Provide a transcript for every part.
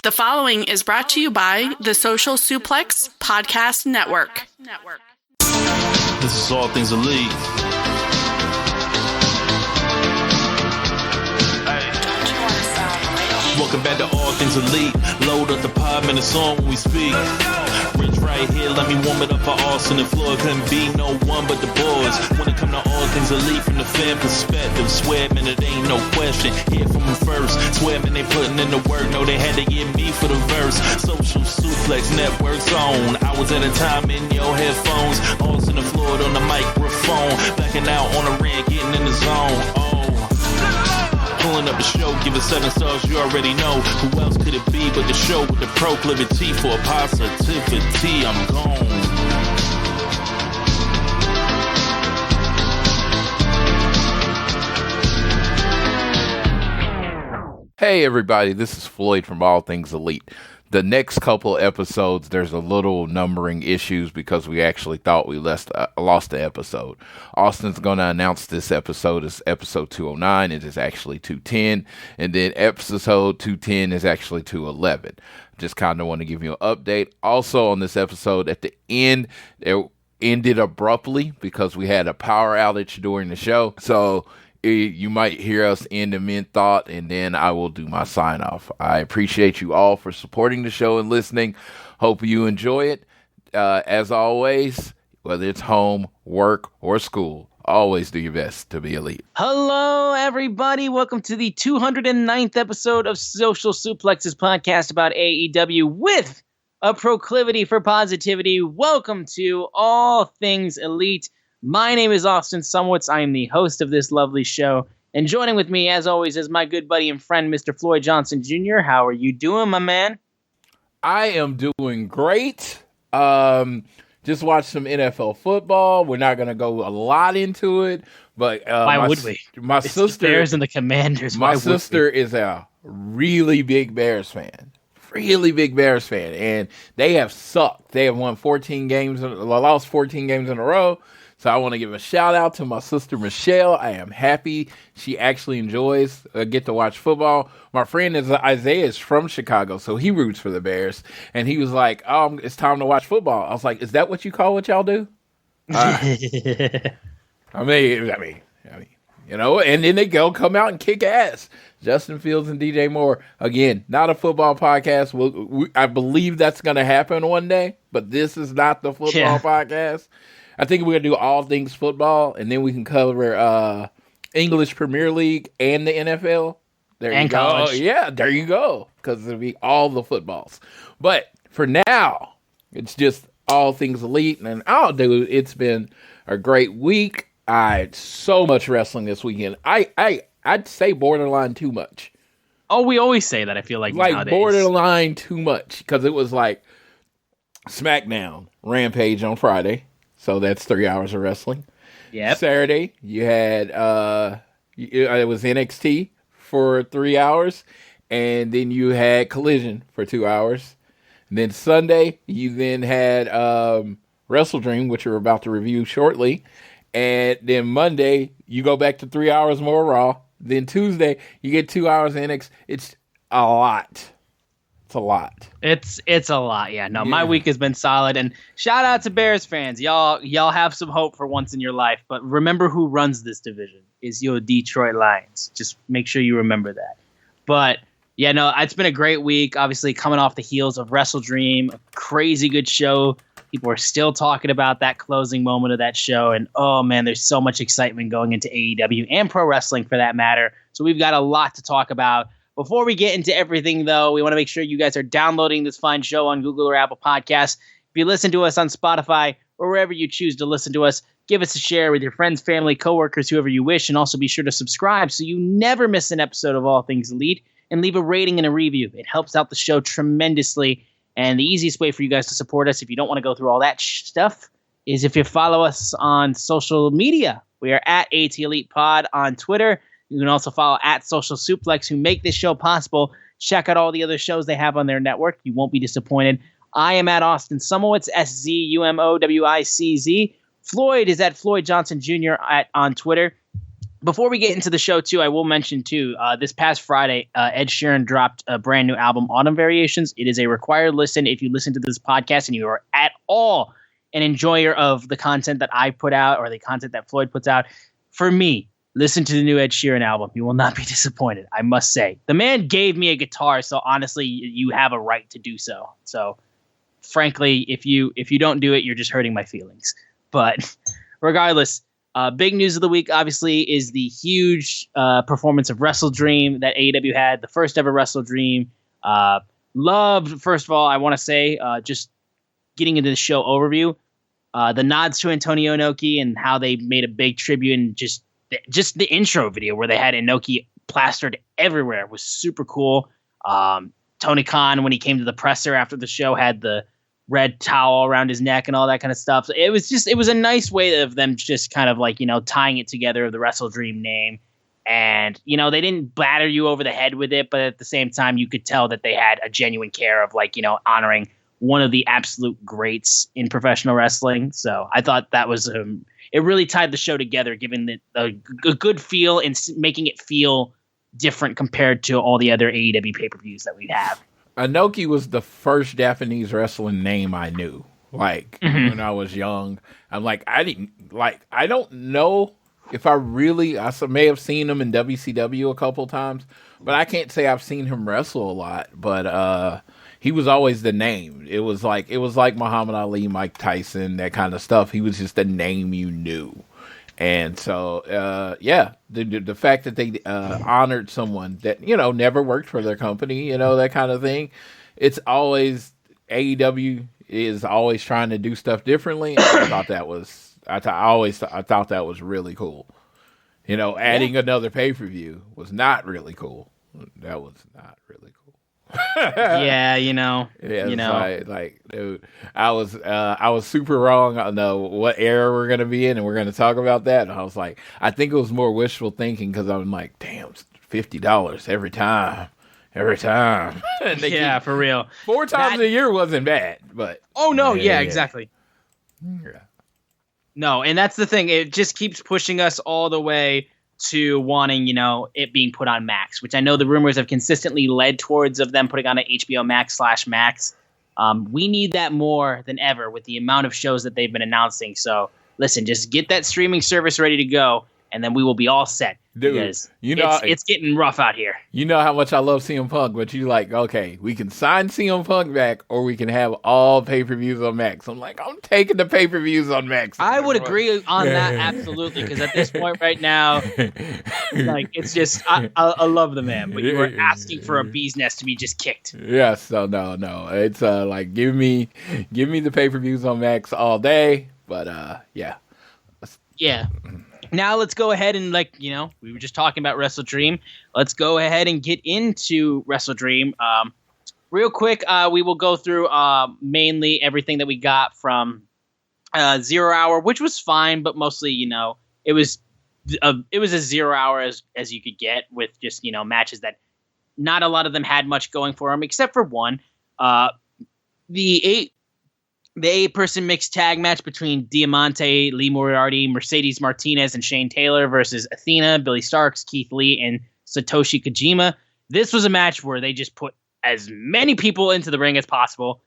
The following is brought to you by the Social Suplex Podcast Network. This is All Things Elite. Welcome back to All Things Elite. Load up the pod, man, it's on when we speak. Rich right here, let me warm it up for Austin and Floyd. Couldn't be no one but the boys. When it come to All Things Elite from the fan perspective, swear, man, it ain't no question. Hear from them first. Swear, man, they putting in the work. No, they had to get me for the verse. Social Suplex Network's on. Hours at a time in your headphones. Austin and Floyd on the microphone. Backing out on the rant, getting in the zone. Pulling up the show, give it 7 stars, you already know. Who else could it be but the show with the proclivity for positivity? I'm gone. Hey everybody, this is Floyd from All Things Elite. The next couple episodes, there's a little numbering issues because we actually thought we lost the episode. Austin's going to announce this episode is episode 209. It is actually 210. And then episode 210 is actually 211. Just kind of want to give you an update. Also on this episode, at the end, it ended abruptly because we had a power outage during the show. So you might hear us end in mid-thought, and then I will do my sign-off. I appreciate you all for supporting the show and listening. Hope you enjoy it. As always, whether it's home, work, or school, always do your best to be elite. Hello, everybody. Welcome to the 209th episode of Social Suplex's podcast about AEW with a proclivity for positivity. Welcome to All Things Elite. My name is Austin Sumwitz. I am the host of this lovely show. And joining with me, as always, is my good buddy and friend, Mr. Floyd Johnson Jr. How are you doing, my man? I am doing great. Just watched some NFL football. We're not going to go a lot into it. But why would we? My it's sister, the Bears and the Commanders. My sister is a really big Bears fan. Really big Bears fan. And they have sucked. They have won 14 games, lost 14 games in a row. So I want to give a shout out to my sister, Michelle. I am happy she actually enjoys get to watch football. My friend Isaiah is from Chicago, so he roots for the Bears. And he was like, it's time to watch football. I was like, is that what you call what y'all do? I mean, you know, and then they come out and kick ass. Justin Fields and DJ Moore. Again, not a football podcast. I believe that's going to happen one day, but this is not the football podcast. I think we're going to do all things football, and then we can cover English Premier League and the NFL. There and you go. College. Yeah, there you go, because it'll be all the footballs. But for now, it's just all things elite. And it's been a great week. I had so much wrestling this weekend. I'd say borderline too much. Oh, we always say that, I feel like nowadays. Borderline too much, because it was like SmackDown, Rampage on Friday. So that's 3 hours of wrestling. Yep. Saturday, you had, it was NXT for 3 hours. And then you had Collision for 2 hours. And then Sunday, you then had WrestleDream, which we're about to review shortly. And then Monday, you go back to 3 hours more Raw. Then Tuesday, you get 2 hours of NXT. It's a lot. It's a lot. It's a lot. Yeah. No, my week has been solid. And shout out to Bears fans. Y'all have some hope for once in your life. But remember who runs this division is your Detroit Lions. Just make sure you remember that. But yeah, no, it's been a great week. Obviously, coming off the heels of WrestleDream, a crazy good show. People are still talking about that closing moment of that show. And oh man, there's so much excitement going into AEW and pro wrestling for that matter. So we've got a lot to talk about. Before we get into everything, though, we want to make sure you guys are downloading this fine show on Google or Apple Podcasts. If you listen to us on Spotify or wherever you choose to listen to us, give us a share with your friends, family, coworkers, whoever you wish, and also be sure to subscribe so you never miss an episode of All Things Elite, and leave a rating and a review. It helps out the show tremendously, and the easiest way for you guys to support us, if you don't want to go through all that stuff, is if you follow us on social media. We are at AT Elite Pod on Twitter. You can also follow at Social Suplex, who make this show possible. Check out all the other shows they have on their network. You won't be disappointed. I am at Austin Sumowitz, SZUMOWICZ. Floyd is at Floyd Johnson Jr. on Twitter. Before we get into the show, too, I will mention, too, this past Friday, Ed Sheeran dropped a brand new album, Autumn Variations. It is a required listen if you listen to this podcast and you are at all an enjoyer of the content that I put out or the content that Floyd puts out. For me, listen to the new Ed Sheeran album. You will not be disappointed, I must say. The man gave me a guitar, so honestly, you have a right to do so. So, frankly, if you don't do it, you're just hurting my feelings. But regardless, big news of the week, obviously, is the huge performance of WrestleDream that AEW had, the first ever WrestleDream. Loved, first of all, I want to say, just getting into the show overview, the nods to Antonio Inoki and how they made a big tribute, and just the intro video where they had Inoki plastered everywhere was super cool. Tony Khan, when he came to the presser after the show, had the red towel around his neck and all that kind of stuff. So it was a nice way of them just kind of like, tying it together, the WrestleDream name. And, they didn't batter you over the head with it, but at the same time, you could tell that they had a genuine care of honoring one of the absolute greats in professional wrestling. So I thought that was, it really tied the show together, giving a good feel and making it feel different compared to all the other AEW pay-per-views that we have. Inoki was the first Japanese wrestling name I knew. When I was young, I'm like, I don't know if I may have seen him in WCW a couple times, but I can't say I've seen him wrestle a lot. But he was always the name. It was like Muhammad Ali, Mike Tyson, that kind of stuff. He was just a name you knew. And so, the fact that they honored someone that, never worked for their company, that kind of thing. It's always, AEW is always trying to do stuff differently. And I thought that was, I thought that was really cool. Adding another pay-per-view was not really cool. That was not really cool. Yeah, dude, I was super wrong on what era we're gonna be in, and we're gonna talk about that. And I was like, I think it was more wishful thinking, because I'm like, damn, $50 every time. Yeah, for real. 4 times a year wasn't bad, but exactly. Yeah. No, and that's the thing. It just keeps pushing us all the way to wanting, it being put on Max, which I know the rumors have consistently led towards of them putting on an HBO Max/Max. We need that more than ever with the amount of shows that they've been announcing. So listen, just get that streaming service ready to go, and then we will be all set. Dude, because it's getting rough out here. You know how much I love CM Punk, but you like, okay, we can sign CM Punk back, or we can have all pay-per-views on Max. I'm like, I'm taking the pay-per-views on Max. I would agree on that, absolutely, because at this point right now, it's just, I love the man, but you are asking for a bee's nest to be just kicked. Yeah, so no. It's give me the pay-per-views on Max all day, but yeah. Yeah. Now let's go ahead and, we were just talking about WrestleDream. Let's go ahead and get into WrestleDream. Real quick, we will go through mainly everything that we got from 0 Hour, which was fine, but mostly, it was a 0 hour as you could get, with just, matches that not a lot of them had much going for them, except for one. The 8-person mixed tag match between Diamante, Lee Moriarty, Mercedes Martinez, and Shane Taylor versus Athena, Billy Starks, Keith Lee, and Satoshi Kojima. This was a match where they just put as many people into the ring as possible.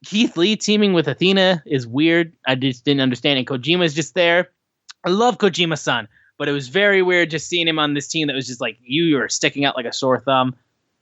Keith Lee teaming with Athena is weird. I just didn't understand. And Kojima is just there. I love Kojima-san, but it was very weird just seeing him on this team that was just like, you are sticking out like a sore thumb.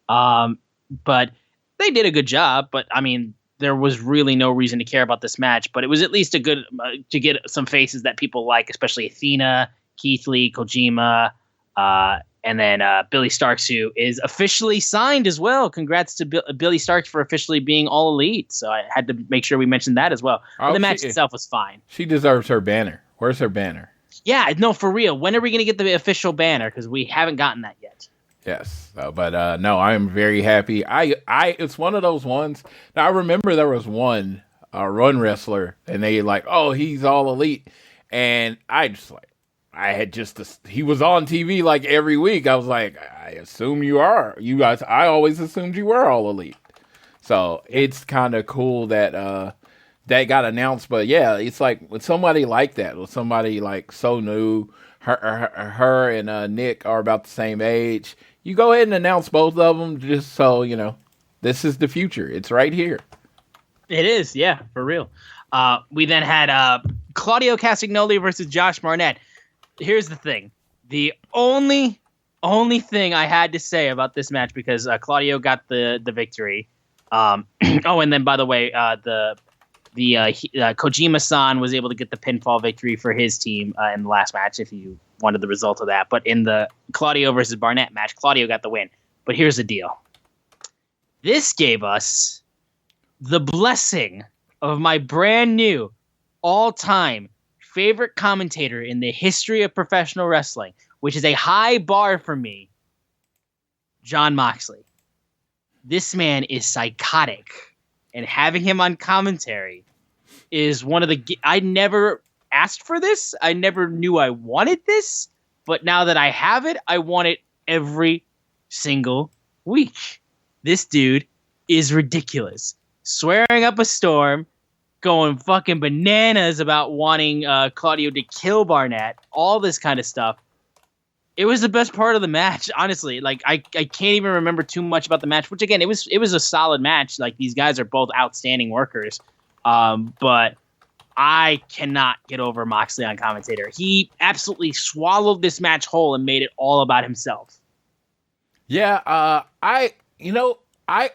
But they did a good job. But, I mean, there was really no reason to care about this match, but it was at least a good to get some faces that people like, especially Athena, Keith Lee, Kojima, and then Billy Starks, who is officially signed as well. Congrats to Billy Starks for officially being All Elite. So I had to make sure we mentioned that as well. But the match itself was fine. She deserves her banner. Where's her banner? Yeah, no, for real. When are we going to get the official banner? Because we haven't gotten that yet. Yes, but no, I am very happy. It's one of those ones. Now I remember there was one run wrestler, and they he's All Elite, and he was on TV every week. I was like, I assume you are. You guys, I always assumed you were All Elite. So it's kind of cool that that got announced. But yeah, it's with somebody like that, with somebody so new. her and Nick are about the same age. You go ahead and announce both of them just so, this is the future. It's right here. It is, yeah, for real. We then had Claudio Castagnoli versus Josh Barnett. Here's the thing. The only thing I had to say about this match, because Claudio got the victory. And then, by the way, the Kojima-san was able to get the pinfall victory for his team in the last match, if you wanted the result of that. But in the Claudio versus Barnett match, Claudio got the win. But here's the deal. This gave us the blessing of my brand new all-time favorite commentator in the history of professional wrestling, which is a high bar for me, Jon Moxley. This man is psychotic, and having him on commentary is one of the... I never asked for this. I never knew I wanted this, but now that I have it, I want it every single week. This dude is ridiculous. Swearing up a storm, going fucking bananas about wanting Claudio to kill Barnett, all this kind of stuff. It was the best part of the match, honestly. Like, I can't even remember too much about the match, which, again, it was a solid match. Like, these guys are both outstanding workers. But I cannot get over Moxley on commentator. He absolutely swallowed this match whole and made it all about himself. Yeah, I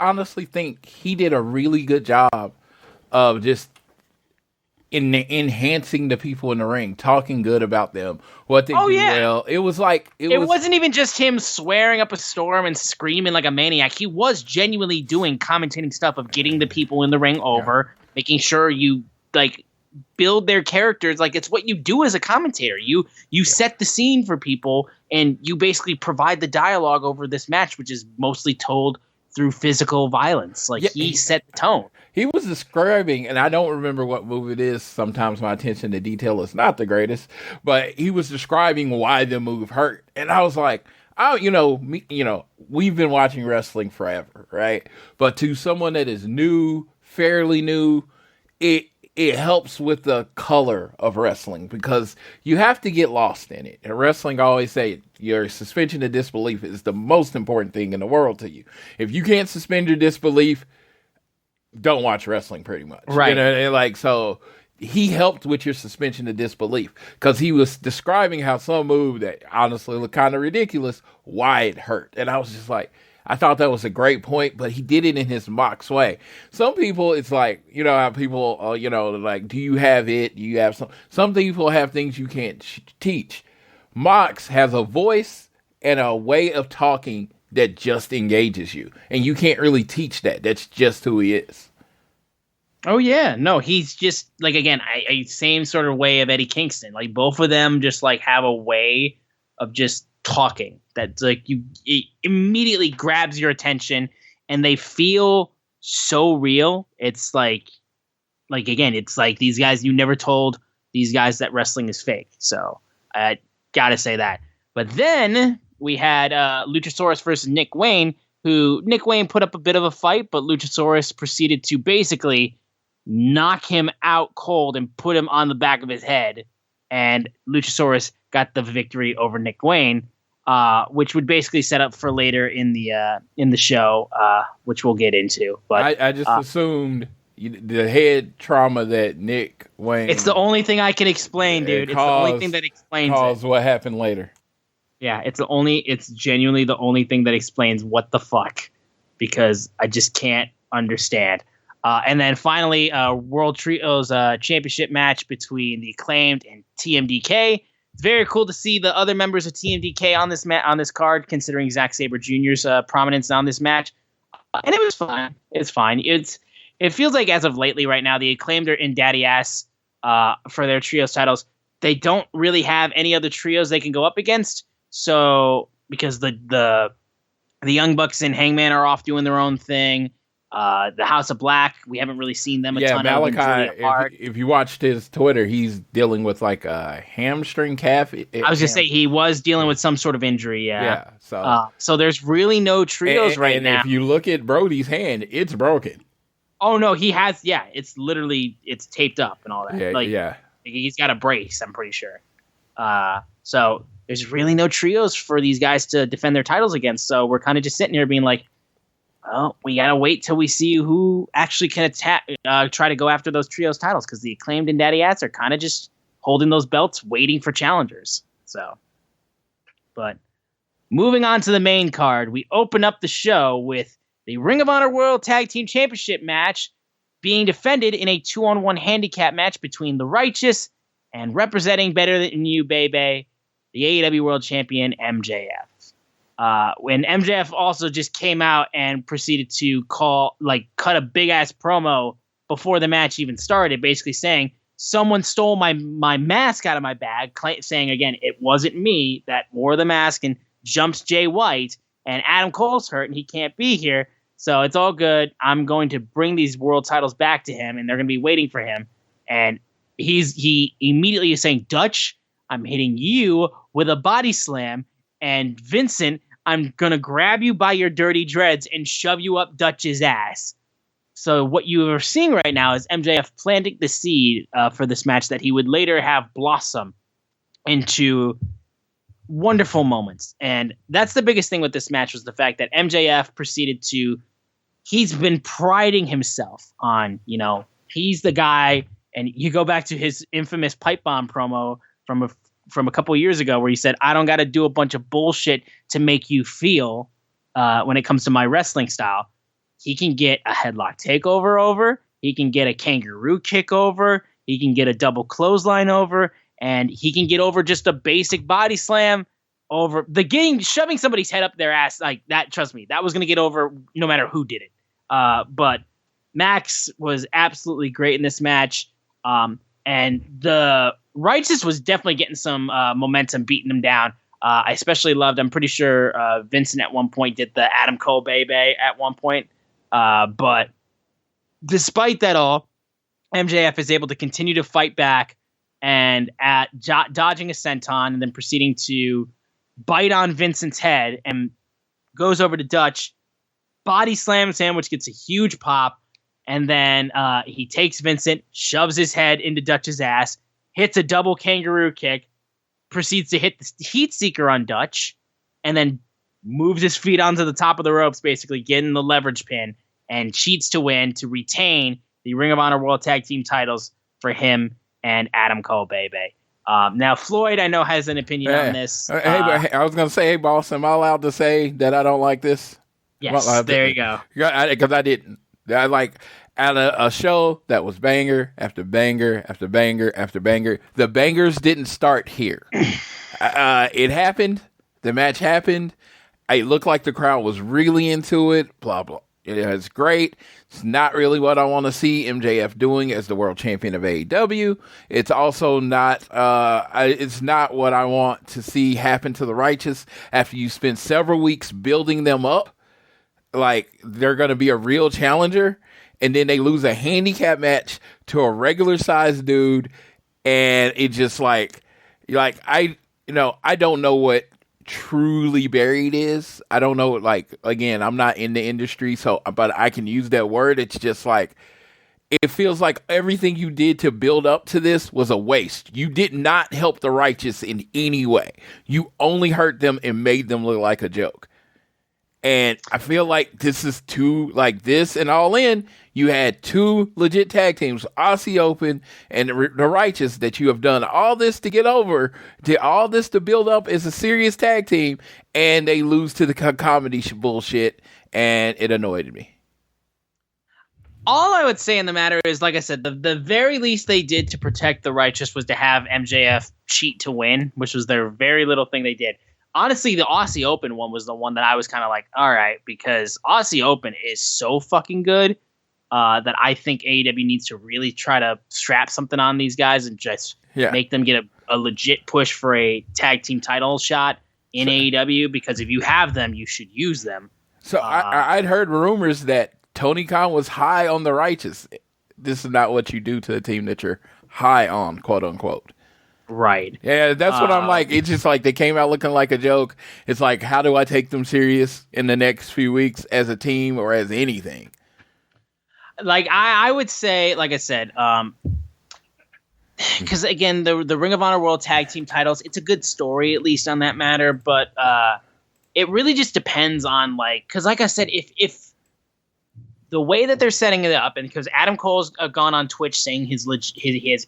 honestly think he did a really good job of just enhancing the people in the ring, talking good about them, what they do well. It was like... It wasn't even just him swearing up a storm and screaming like a maniac. He was genuinely doing commentating stuff of getting the people in the ring over, making sure you, like, build their characters. Like, it's what you do as a commentator. You set the scene for people, and you basically provide the dialogue over this match, which is mostly told through physical violence. Like, he set the tone. He was describing, and I don't remember what move it is. Sometimes my attention to detail is not the greatest, but he was describing why the move hurt. And I was like, we've been watching wrestling forever, right? But to someone that is new, fairly new, it helps with the color of wrestling, because you have to get lost in it. And wrestling, I always say, your suspension of disbelief is the most important thing in the world to you. If you can't suspend your disbelief, don't watch wrestling, pretty much. Right. So he helped with your suspension of disbelief, because he was describing how some move that honestly looked kind of ridiculous, why it hurt. And I was just like, I thought that was a great point, but he did it in his Mox way. Some people, it's like, how people, like, do you have it? Do you have some people have things you can't teach. Mox has a voice and a way of talking that just engages you, and you can't really teach that. That's just who he is. Oh yeah, no, he's just like, again, a same sort of way of Eddie Kingston. Like, both of them just like have a way of just talking that's like it immediately grabs your attention, and they feel so real. It's like again, it's like these guys, you never told these guys that wrestling is fake. So I gotta say that. But then we had Luchasaurus versus Nick Wayne, who Nick Wayne put up a bit of a fight, but Luchasaurus proceeded to basically knock him out cold and put him on the back of his head. And Luchasaurus got the victory over Nick Wayne, which would basically set up for later in the show, which we'll get into. But I just assumed the head trauma that Nick Wayne... It's the only thing I can explain, dude. It's the only thing that explains it. What happened later. Yeah, it's genuinely the only thing that explains what the fuck, because I just can't understand. And then finally, World Trios Championship match between the Acclaimed and TMDK. It's very cool to see the other members of TMDK on this card, considering Zack Sabre Jr.'s prominence on this match. And it was fine. It's fine. It feels like as of lately right now, the Acclaimed are in daddy ass for their trios titles. They don't really have any other trios they can go up against. So, because the Young Bucks and Hangman are off doing their own thing. The House of Black, we haven't really seen them a ton of. Malachi, if you watched his Twitter, he's dealing with like a hamstring calf. I was going to say he was dealing with some sort of injury, yeah. So there's really no trios now. And if you look at Brody's hand, it's broken. Oh, no, he has, it's literally, it's taped up and all that. He's got a brace, I'm pretty sure. So there's really no trios for these guys to defend their titles against. So we're kind of just sitting here being like, well, we got to wait till we see who actually can try to go after those trios titles, because the Acclaimed and Daddy Ats are kind of just holding those belts, waiting for challengers. So, but moving on to the main card, we open up the show with the Ring of Honor World Tag Team Championship match being defended in a 2-on-1 handicap match between the Righteous and representing Better Than You, baby, the AEW World Champion MJF. When MJF also just came out and proceeded to cut a big ass promo before the match even started, basically saying someone stole my mask out of my bag, saying again it wasn't me that wore the mask and jumped Jay White, and Adam Cole's hurt and he can't be here, so it's all good. I'm going to bring these world titles back to him, and they're going to be waiting for him. And he immediately is saying, Dutch, I'm hitting you with a body slam, and Vincent, I'm going to grab you by your dirty dreads and shove you up Dutch's ass. So what you are seeing right now is MJF planting the seed for this match that he would later have blossom into wonderful moments. And that's the biggest thing with this match, was the fact that MJF proceeded to, he's been priding himself on, he's the guy. And you go back to his infamous pipe bomb promo from a couple of years ago, where he said, I don't got to do a bunch of bullshit to make you feel when it comes to my wrestling style. He can get a headlock takeover over. He can get a kangaroo kick over. He can get a double clothesline over. And he can get over just a basic body slam over. Shoving somebody's head up their ass like that, trust me, that was going to get over no matter who did it. But Max was absolutely great in this match. And the Righteous was definitely getting some momentum, beating him down. I especially loved, I'm pretty sure Vincent at one point did the Adam Cole Bebe at one point. But despite that all, MJF is able to continue to fight back and dodging a senton and then proceeding to bite on Vincent's head and goes over to Dutch, body slams him, which gets a huge pop. And then he takes Vincent, shoves his head into Dutch's ass, hits a double kangaroo kick, proceeds to hit the heat seeker on Dutch, and then moves his feet onto the top of the ropes, basically getting the leverage pin, and cheats to win to retain the Ring of Honor World Tag Team titles for him and Adam Cole, baby. Now, Floyd, I know, has an opinion on this. Hey, I was going to say, hey, boss, am I allowed to say that I don't like this? Yes, there you go. Because I didn't. I like, at a show that was banger after banger after banger after banger, the bangers didn't start here. It happened. The match happened. It looked like the crowd was really into it. Blah, blah. It's great. It's not really what I want to see MJF doing as the world champion of AEW. It's also not, it's not what I want to see happen to the Righteous after you spend several weeks building them up. Like, they're going to be a real challenger, and then they lose a handicap match to a regular sized dude. And it just I don't know what truly buried is. I don't know, again, I'm not in the industry, but I can use that word. It's just like, it feels like everything you did to build up to this was a waste. You did not help the Righteous in any way. You only hurt them and made them look like a joke. And I feel like this is this and All In, you had two legit tag teams, Aussie Open and the Righteous, that you have done all this to get over, all this to build up as a serious tag team, and they lose to the comedy bullshit, and it annoyed me. All I would say in the matter is, like I said, the very least they did to protect the Righteous was to have MJF cheat to win, which was their very little thing they did. Honestly, the Aussie Open one was the one that I was kind of like, all right, because Aussie Open is so fucking good that I think AEW needs to really try to strap something on these guys and just make them get a legit push for a tag team title shot in AEW, because if you have them, you should use them. So I'd heard rumors that Tony Khan was high on the Righteous. This is not what you do to a team that you're high on, quote unquote. Right. Yeah, that's what I'm like. It's just like they came out looking like a joke. It's like, how do I take them serious in the next few weeks as a team or as anything? Like, I would say, like I said, because again, the Ring of Honor World Tag Team titles, it's a good story at least on that matter, but it really just depends on because like I said, if the way that they're setting it up, and because Adam Cole's gone on Twitch saying his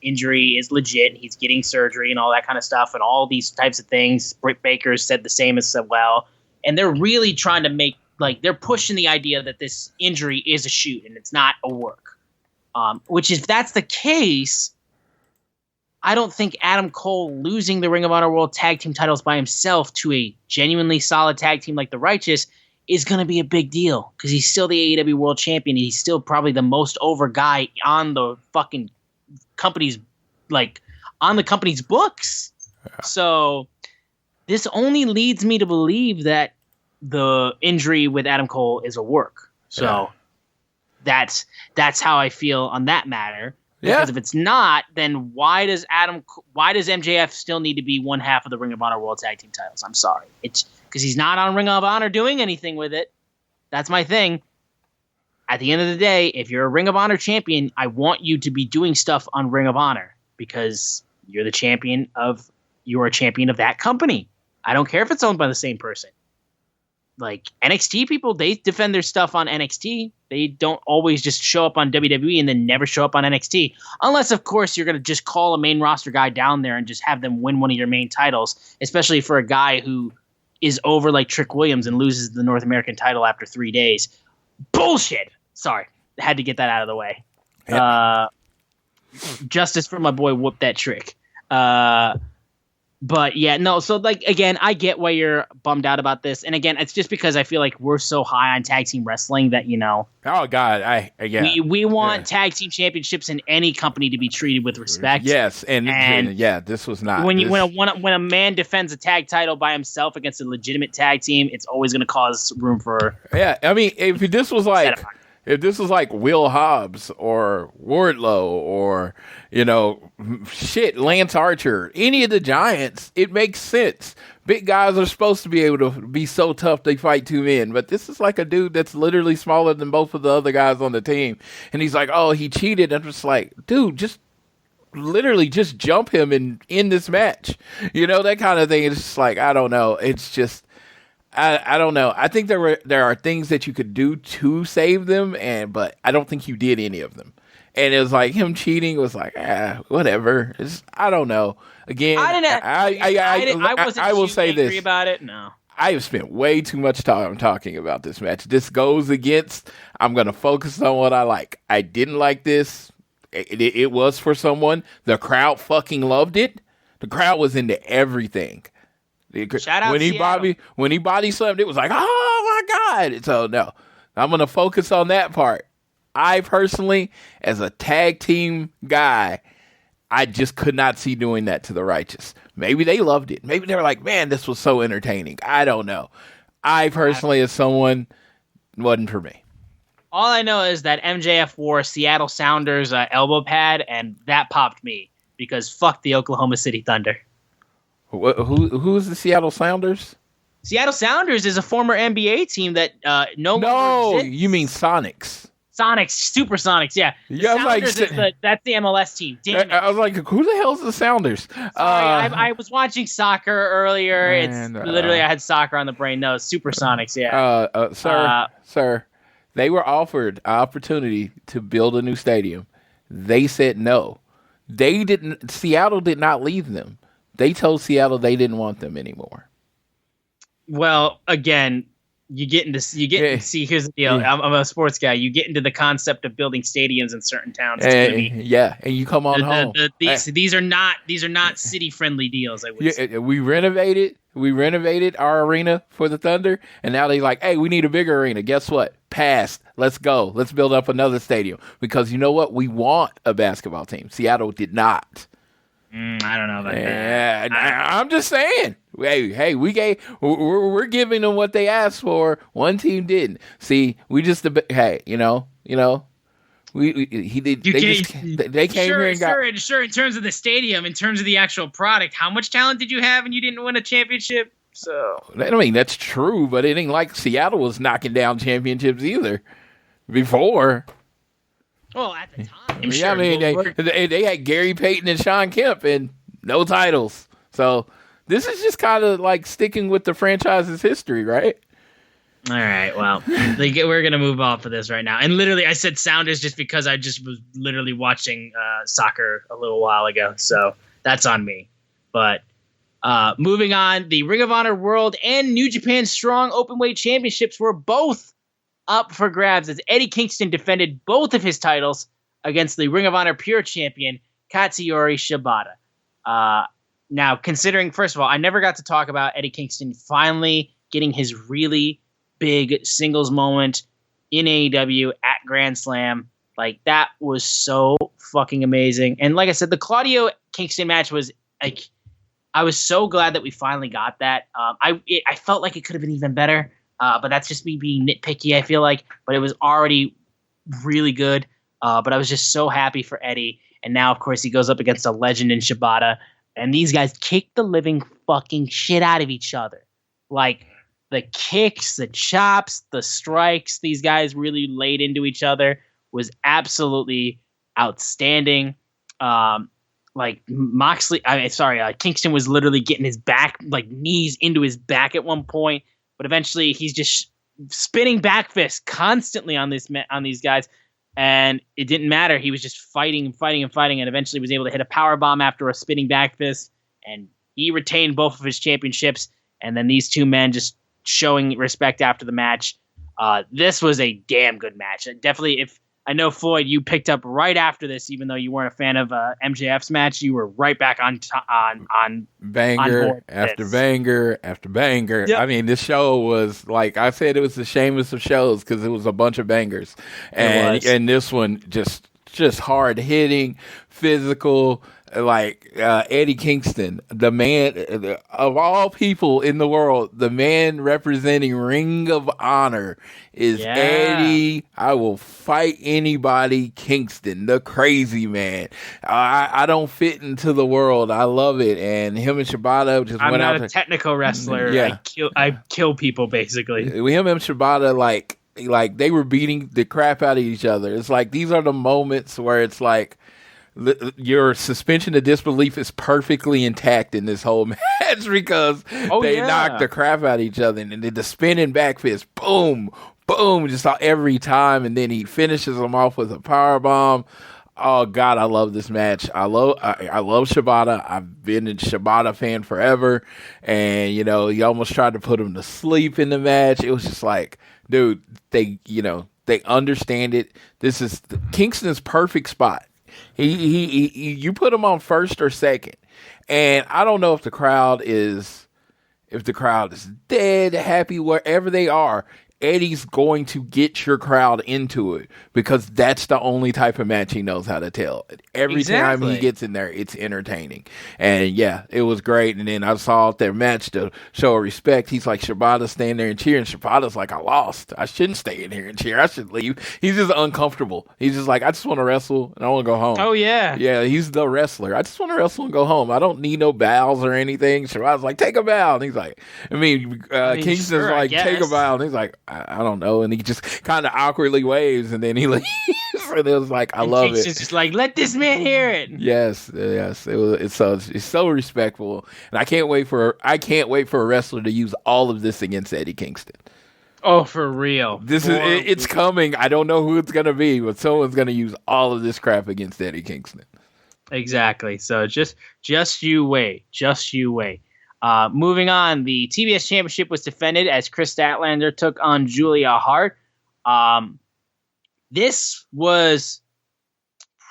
injury is legit, he's getting surgery and all that kind of stuff, and all these types of things. Britt Baker said the same as well, and they're really trying to make they're pushing the idea that this injury is a shoot and it's not a work. Which if that's the case, I don't think Adam Cole losing the Ring of Honor World Tag Team titles by himself to a genuinely solid tag team like the Righteous is going to be a big deal, because he's still the AEW World Champion. And he's still probably the most over guy on the fucking company's on the company's books. Yeah. So this only leads me to believe that the injury with Adam Cole is a work. So that's how I feel on that matter. Because if it's not, then why does MJF still need to be one half of the Ring of Honor World Tag Team titles? I'm sorry. It's because he's not on Ring of Honor doing anything with it. That's my thing. At the end of the day, if you're a Ring of Honor champion, I want you to be doing stuff on Ring of Honor, because you're a champion of that company. I don't care if it's owned by the same person. NXT people, they defend their stuff on NXT. They don't always just show up on WWE and then never show up on NXT. Unless, of course, you're going to just call a main roster guy down there and just have them win one of your main titles, especially for a guy who is over like Trick Williams and loses the North American title after 3 days. Bullshit. Sorry. Had to get that out of the way. Yep. Justice for my boy Whoop That Trick. But yeah, no. So again, I get why you're bummed out about this, and again, it's just because I feel like we're so high on tag team wrestling that Oh God, we want tag team championships in any company to be treated with respect. Yes, and this was not when a man defends a tag title by himself against a legitimate tag team, it's always going to cause room for. Yeah, I mean, if this was like Will Hobbs or Wardlow or, Lance Archer, any of the giants, it makes sense. Big guys are supposed to be able to be so tough they fight two men. But this is like a dude that's literally smaller than both of the other guys on the team. And he's like, oh, he cheated. I'm just like, dude, just jump him and end this match. That kind of thing. It's just like, I don't know. It's just... I don't know. I think there are things that you could do to save them, but I don't think you did any of them. And it was like him cheating was like, whatever. I don't know. Again, I will say this about it. No, I have spent way too much time talking about this match. This goes against. I'm going to focus on what I like. I didn't like this. It was for someone. The crowd fucking loved it. The crowd was into everything. Shout out when he body slammed, it was like, oh my God. So no, I'm going to focus on that part. I personally, as a tag team guy, I just could not see doing that to the Righteous. Maybe they loved it. Maybe they were like, man, this was so entertaining. I don't know. I personally, as someone, wasn't for me. All I know is that MJF wore a Seattle Sounders elbow pad, and that popped me because fuck the Oklahoma City Thunder. Who's the Seattle Sounders? Seattle Sounders is a former NBA team that no, you mean Sonics. Super Sonics, yeah. Sounders that's the MLS team. Damn it. I was like, who the hell's the Sounders? Sorry, I was watching soccer earlier. I had soccer on the brain. No, Super Sonics, yeah. Sir, they were offered an opportunity to build a new stadium. They said no. Seattle did not leave them. They told Seattle they didn't want them anymore. Well, again, you get into see. Here's the deal. Yeah. I'm a sports guy. You get into the concept of building stadiums in certain towns. And you come on home. These are not city friendly deals. I would say. We renovated our arena for the Thunder, and now they're like, hey, we need a bigger arena. Guess what? Passed. Let's go. Let's build up another stadium because you know what? We want a basketball team. Seattle did not. I don't know about that. I'm just saying. Hey, we're giving them what they asked for. One team didn't. See, we just They came here and got. Sure. In terms of the stadium, in terms of the actual product, how much talent did you have and you didn't win a championship? So I mean, that's true, but it ain't like Seattle was knocking down championships either before. Well, at the time, yeah, I mean, they had Gary Payton and Shawn Kemp and no titles. So this is just kind of like sticking with the franchise's history, right? All right, well, we're going to move off of this right now. And literally, I said Sounders just because I just was literally watching soccer a little while ago. So that's on me. But moving on, the Ring of Honor World and New Japan Strong Openweight Championships were both up for grabs as Eddie Kingston defended both of his titles against the Ring of Honor Pure Champion, Katsuyori Shibata. Now, considering, first of all, I never got to talk about Eddie Kingston finally getting his really big singles moment in AEW at Grand Slam. Like, that was so fucking amazing. And like I said, the Claudio Kingston match was like, I was so glad that we finally got that. I felt like it could have been even better. But that's just me being nitpicky, I feel like. But it was already really good. But I was just so happy for Eddie. And now, of course, he goes up against a legend in Shibata. And these guys kick the living fucking shit out of each other. Like, the kicks, the chops, the strikes these guys really laid into each other was absolutely outstanding. Kingston was literally getting his back, like knees into his back at one point. But eventually, he's just spinning back fists constantly on these guys, and it didn't matter. He was just fighting, and eventually was able to hit a power bomb after a spinning back fist, and he retained both of his championships. And then these two men just showing respect after the match. This was a damn good match. Definitely, if I know, Floyd, you picked up right after this, even though you weren't a fan of MJF's match. You were right back on banger on after banger after banger. Yep. I mean, this show was, like I said, it was the shameless of shows because it was a bunch of bangers, and this one just hard hitting, physical. Like Eddie Kingston, the man of all people in the world, the man representing Ring of Honor is Eddie. I will fight anybody. Kingston, the crazy man. I don't fit into the world. I love it. And him and Shibata just went out. I'm not a technical wrestler. Yeah. I kill people basically. Him and Shibata, like they were beating the crap out of each other. It's like these are the moments where it's like, your suspension of disbelief is perfectly intact in this whole match because they knocked the crap out of each other, and then the spinning back fist, boom, boom, just every time, and then he finishes them off with a power bomb. Oh God, I love this match. I love Shibata. I've been a Shibata fan forever, and he almost tried to put him to sleep in the match. It was just like, dude, they understand it. This is Kingston's perfect spot. You put him on first or second, and I don't know if the crowd is dead, happy, wherever they are. Eddie's going to get your crowd into it because that's the only type of match he knows how to tell. Every time he gets in there, it's entertaining. And yeah, it was great. And then I saw their match to show respect. He's like, Shibata standing there and cheering. Shibata's like, I lost. I shouldn't stay in here and cheer. I should leave. He's just uncomfortable. He's just like, I just want to wrestle and I want to go home. Oh, yeah. Yeah, he's the wrestler. I just want to wrestle and go home. I don't need no bows or anything. Shibata's like, take a bow. And he's like, Kingston's sure, like, take a bow. And he's like, I don't know, and he just kind of awkwardly waves, and then he leaves. And it was like, I love it. It's just like, let this man hear it. Yes, it's so respectful, and I can't wait for a wrestler to use all of this against Eddie Kingston. Oh, for real. It's coming. I don't know who it's gonna be, but someone's gonna use all of this crap against Eddie Kingston. Exactly. So just you wait. Just you wait. Moving on, the TBS Championship was defended as Chris Statlander took on Julia Hart. This was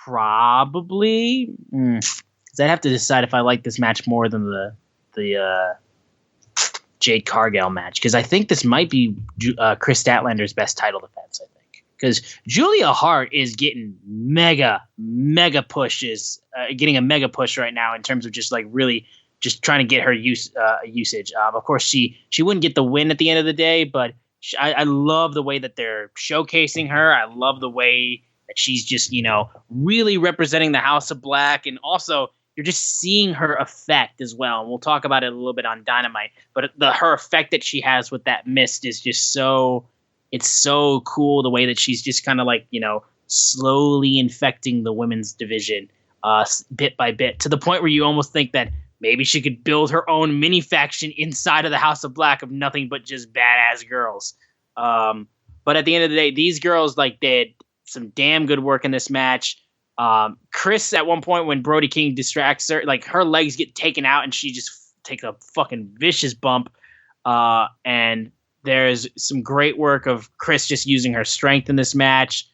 probably because I'd have to decide if I like this match more than the Jade Cargill match, because I think this might be Chris Statlander's best title defense. I think because Julia Hart is getting mega pushes, getting a mega push right now in terms of just like really. Just trying to get her usage. Of course, she wouldn't get the win at the end of the day, but I love the way that they're showcasing her. I love the way that she's just, really representing the House of Black. And also, you're just seeing her effect as well. And we'll talk about it a little bit on Dynamite. But her effect that she has with that mist is just it's so cool. The way that she's just kind of like, slowly infecting the women's division bit by bit, to the point where you almost think that maybe she could build her own mini faction inside of the House of Black of nothing but just badass girls. But at the end of the day, these girls, like, they had some damn good work in this match. Chris, at one point when Brody King distracts her, like, her legs get taken out and she just takes a fucking vicious bump. And there's some great work of Chris just using her strength in this match.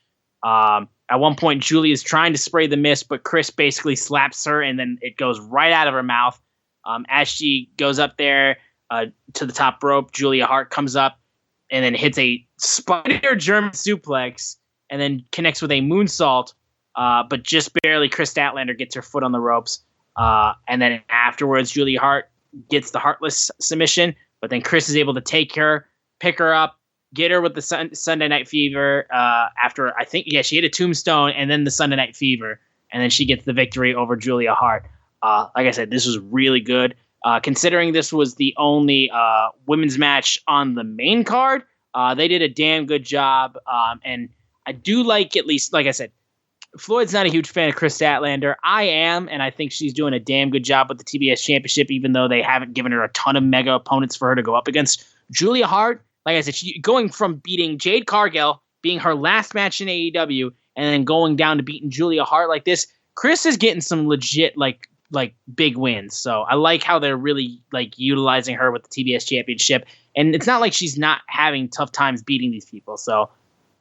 At one point, Julia is trying to spray the mist, but Chris basically slaps her, and then it goes right out of her mouth. As she goes up there to the top rope, Julia Hart comes up and then hits a spider German suplex, and then connects with a moonsault, but just barely. Chris Statlander gets her foot on the ropes, and then afterwards, Julia Hart gets the Heartless submission, but then Chris is able to take her, pick her up, get her with the Sunday Night Fever after, I think, she hit a tombstone and then the Sunday Night Fever, and then she gets the victory over Julia Hart. Like I said, this was really good. Considering this was the only women's match on the main card, they did a damn good job. And I do like, at least, like I said, Floyd's not a huge fan of Chris Statlander. I am, and I think she's doing a damn good job with the TBS Championship, even though they haven't given her a ton of mega opponents for her to go up against. Julia Hart, like I said, she going from beating Jade Cargill, being her last match in AEW, and then going down to beating Julia Hart like this. Chris is getting some legit like big wins. So I like how they're really like utilizing her with the TBS Championship. And it's not like she's not having tough times beating these people. So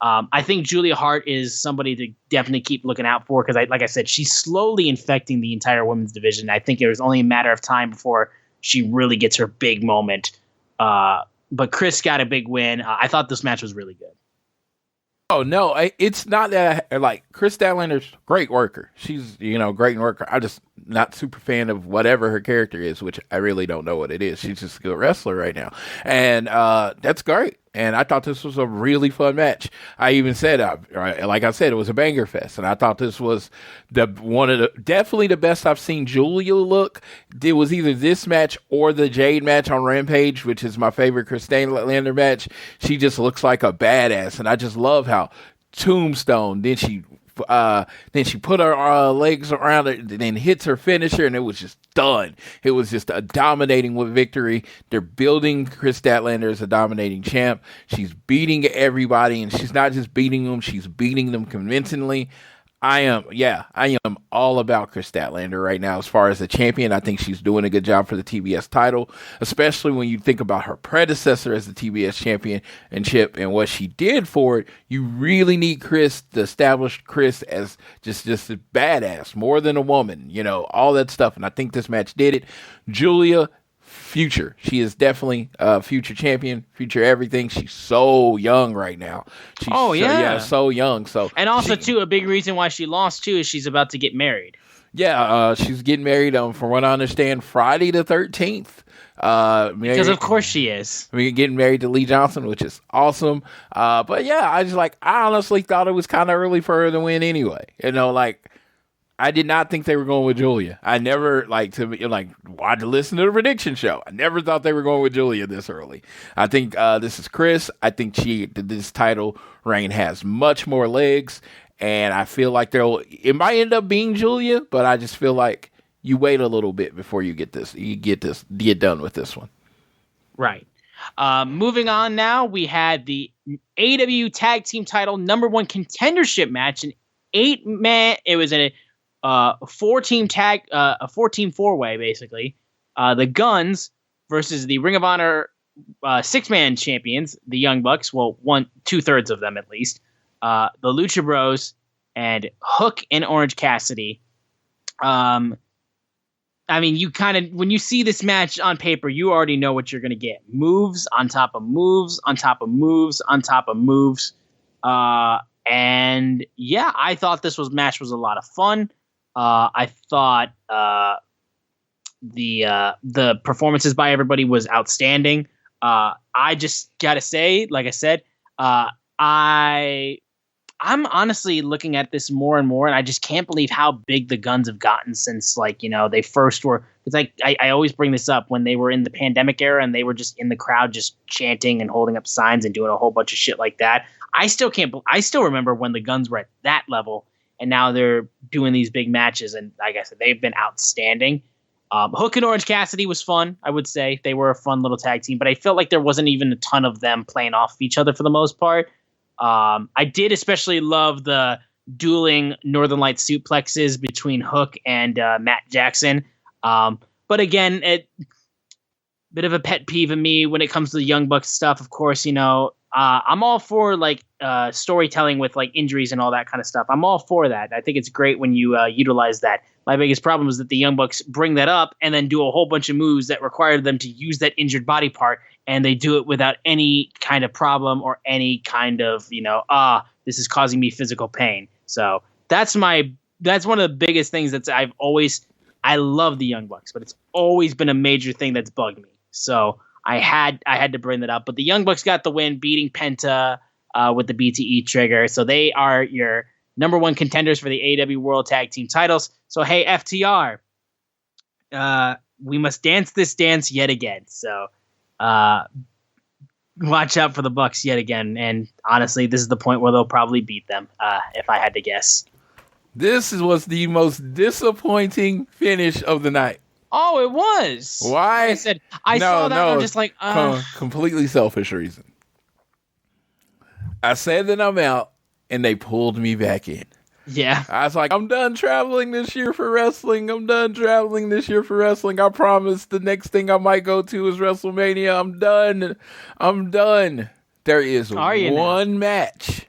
I think Julia Hart is somebody to definitely keep looking out for, because, like I said, she's slowly infecting the entire women's division. I think it was only a matter of time before she really gets her big moment. But Chris got a big win. I thought this match was really good. Oh, no, it's not that, like, Chris Statlander's a great worker. She's, great worker. I just not super fan of whatever her character is, which I really don't know what it is. She's just a good wrestler right now. And that's great. And I thought this was a really fun match. I even said, like I said, it was a banger fest. And I thought this was definitely the best I've seen Julia look. It was either this match or the Jade match on Rampage, which is my favorite Chris Statlander match. She just looks like a badass. And I just love how tombstone, then she put her legs around it, then hits her finisher, and it was just done. It was just a dominating victory. They're building Chris Statlander as a dominating champ. She's beating everybody, and she's not just beating them, she's beating them convincingly. I am all about Chris Statlander right now as far as the champion. I think she's doing a good job for the TBS title, especially when you think about her predecessor as the TBS championship and what she did for it. You really need Chris to establish Chris as just a badass, more than a woman, all that stuff. And I think this match did it. Julia, future. She is definitely a future champion, future everything. She's so young right now. She's so young. So, and also too, a big reason why she lost too is she's about to get married. Yeah, she's getting married from what I understand, Friday the 13th. Because of course she is. Getting married to Lee Johnson, which is awesome. But yeah, I honestly thought it was kind of early for her to win anyway. I did not think they were going with Julia. I never wanted to listen to the prediction show. I never thought they were going with Julia this early. I think this is Chris. I think this title reign has much more legs, and I feel like it might end up being Julia, but I just feel like you wait a little bit before you get done with this one. Right. Moving on now, we had the AEW Tag Team Title #1 contendership match, an 8-man. It was a 4-team tag, a 4-team 4-way, basically. The Guns versus the Ring of Honor 6-man champions, the Young Bucks. Well, 2/3 of them at least. The Lucha Bros and Hook and Orange Cassidy. You when you see this match on paper, you already know what you're going to get. Moves on top of moves on top of moves on top of moves. And yeah, I thought this match was a lot of fun. I thought the performances by everybody was outstanding. I just gotta say, like I said, I'm honestly looking at this more and more, and I just can't believe how big the Guns have gotten since, they first were. Because I always bring this up when they were in the pandemic era and they were just in the crowd, just chanting and holding up signs and doing a whole bunch of shit like that. I still remember when the Guns were at that level, and now they're doing these big matches. And like I said, they've been outstanding. Hook and Orange Cassidy was fun, I would say. They were a fun little tag team, but I felt like there wasn't even a ton of them playing off each other for the most part. I did especially love the dueling Northern Light suplexes between Hook and Matt Jackson. But again, bit of a pet peeve of me when it comes to the Young Bucks stuff. Of course, I'm all for like storytelling with like injuries and all that kind of stuff. I'm all for that. I think it's great when you utilize that. My biggest problem is that the Young Bucks bring that up and then do a whole bunch of moves that require them to use that injured body part, and they do it without any kind of problem or any kind of, this is causing me physical pain. So that's one of the biggest things I love the Young Bucks, but it's always been a major thing that's bugged me. So I had to bring that up. But the Young Bucks got the win, beating Penta with the BTE trigger. So they are your number one contenders for the AEW World Tag Team titles. So, hey, FTR, we must dance this dance yet again. So watch out for the Bucks yet again. And honestly, this is the point where they'll probably beat them, if I had to guess. This was the most disappointing finish of the night. Oh, it was. Why? I saw that and I'm just like, completely selfish reason. I said that I'm out, and they pulled me back in. Yeah. I was like, I'm done traveling this year for wrestling. I promise the next thing I might go to is WrestleMania. I'm done. There is one match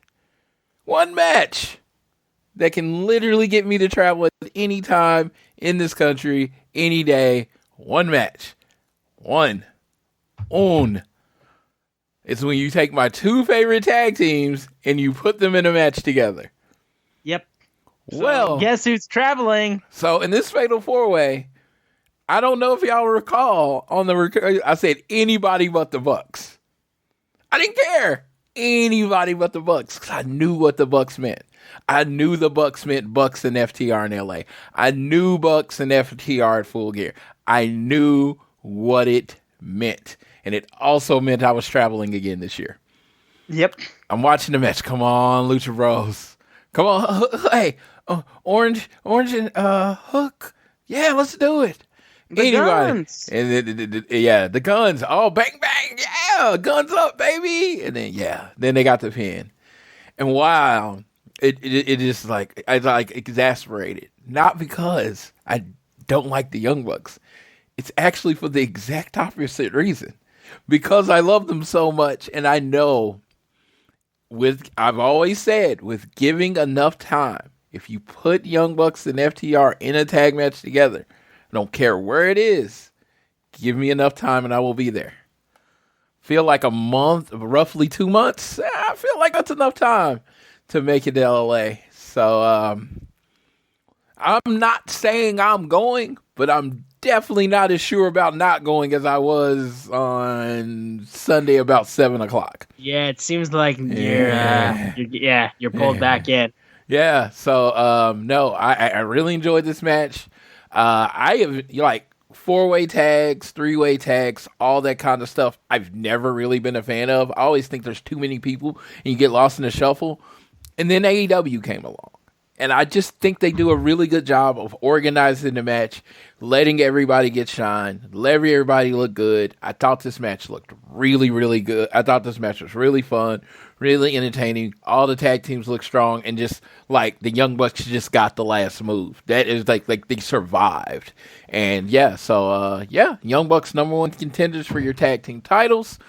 that can literally get me to travel at any time in this country, any day. One match. One. It's when you take my two favorite tag teams and you put them in a match together. Yep. Well, guess who's traveling? So in this Fatal 4-Way, I don't know if y'all recall I said anybody but the Bucks. I didn't care. Anybody but the Bucks, because I knew what the Bucks meant. I knew the Bucks meant Bucks and FTR in LA. I knew Bucks and FTR at Full Gear. I knew what it meant. And it also meant I was traveling again this year. Yep. I'm watching the match. Come on, Lucha Bros. Come on. Hey, Orange and Hook. Yeah, let's do it. Anybody. Guns. And the Guns. Oh, bang, bang. Yeah, guns up, baby. And then they got the pin. And wow, it just like, I like exasperated. Not because I don't like the Young Bucks. It's actually for the exact opposite reason. Because I love them so much, and I know I've always said, with giving enough time, if you put Young Bucks and FTR in a tag match together, I don't care where it is, give me enough time and I will be there. Feel like a month, roughly 2 months. I feel like that's enough time to make it to LA. So I'm not saying I'm going, but I'm definitely not as sure about not going as I was on Sunday about 7:00. Yeah, it seems like you're pulled back in. Yeah, so no, I really enjoyed this match. I have like 4-way tags, 3-way tags, all that kind of stuff. I've never really been a fan of. I always think there's too many people and you get lost in the shuffle. And then AEW came along. And I just think they do a really good job of organizing the match, letting everybody get shine, letting everybody look good. I thought this match looked really, really good. I thought this match was really fun, really entertaining. All the tag teams look strong, and just like the Young Bucks just got the last move. That is like they survived. And Young Bucks number one contenders for your tag team titles.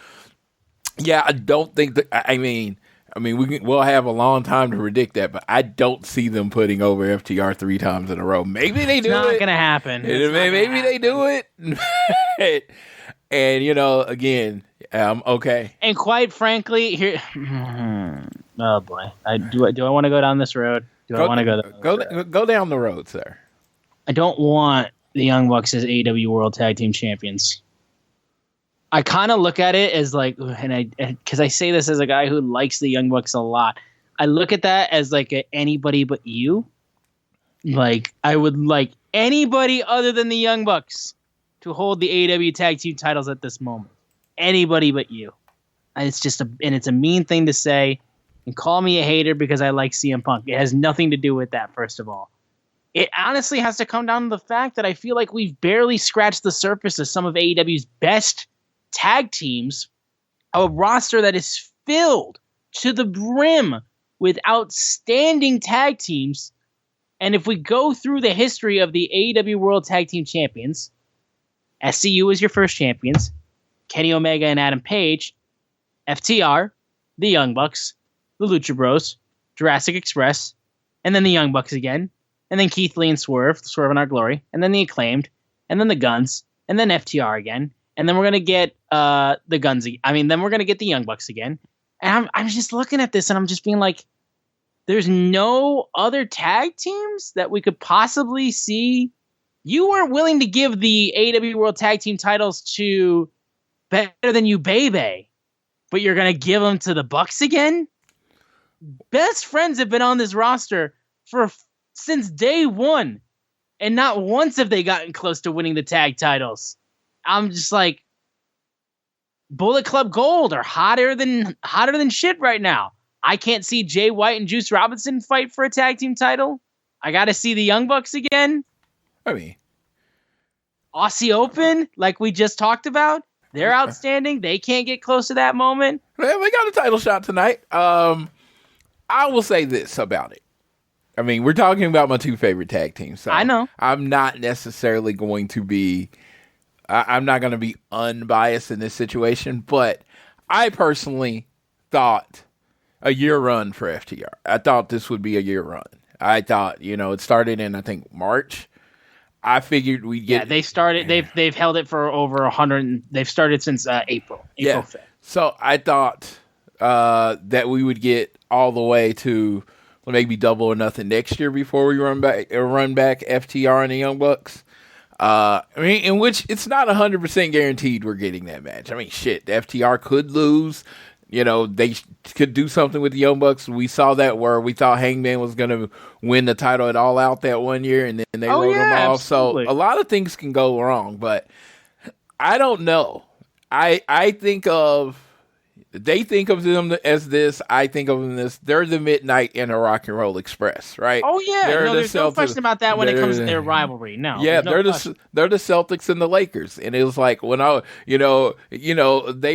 Yeah, I don't think that. I mean, we'll have a long time to predict that, but I don't see them putting over FTR 3 times in a row. Maybe they do it. It's not going to happen. Maybe they do it. And, again, okay. And quite frankly, here... Oh, boy. Do I want to go down this road? Go down the road, sir. I don't want the Young Bucks as AEW World Tag Team Champions. I kind of look at it as like, because I say this as a guy who likes the Young Bucks a lot. I look at that as like anybody but you. Like, I would like anybody other than the Young Bucks to hold the AEW Tag Team titles at this moment. Anybody but you. And it's just it's a mean thing to say. And call me a hater because I like CM Punk. It has nothing to do with that, first of all. It honestly has to come down to the fact that I feel like we've barely scratched the surface of some of AEW's best tag teams. A roster that is filled to the brim with outstanding tag teams. And if we go through the history of the AEW World Tag Team Champions, SCU is your first champions, Kenny Omega and Adam Page, FTR, the Young Bucks, the Lucha Bros, Jurassic Express, and then the Young Bucks again, and then Keith Lee and Swerve in Our Glory, and then the Acclaimed, and then the Guns, and then FTR again, and then we're gonna get the Guns. Then we're gonna get the Young Bucks again. And I'm just looking at this, and I'm just being like, there's no other tag teams that we could possibly see. You weren't willing to give the AEW World Tag Team titles to Better Than You Baby, but you're gonna give them to the Bucks again? Best Friends have been on this roster since day one, and not once have they gotten close to winning the tag titles. I'm just like, Bullet Club Gold are hotter than shit right now. I can't see Jay White and Juice Robinson fight for a tag team title. I got to see the Young Bucks again. I mean, Aussie Open, like we just talked about, they're outstanding. They can't get close to that moment. Man, we got a title shot tonight. I will say this about it. I mean, we're talking about my two favorite tag teams. So I know. I'm not necessarily going to be... I'm not going to be unbiased in this situation, but I personally thought a year run for FTR. I thought this would be a year run. I thought, it started in, I think, March. I figured we'd get... Yeah, they started... They've held it for over 100... They've started since April 5th. So I thought that we would get all the way to maybe Double or Nothing next year before we run back FTR and the Young Bucks. In which it's not 100% guaranteed we're getting that match. I mean, shit, the FTR could lose. They could do something with the Young Bucks. We saw that where we thought Hangman was going to win the title at All Out that one year, and then they wrote him off. Absolutely. So a lot of things can go wrong, but I don't know. I think of... They think of them as this. I think of them as this. They're the Midnight and a Rock and Roll Express, right? Oh yeah, there's no question about that when it comes to their rivalry. No, yeah, they're the Celtics and the Lakers, and it was like when they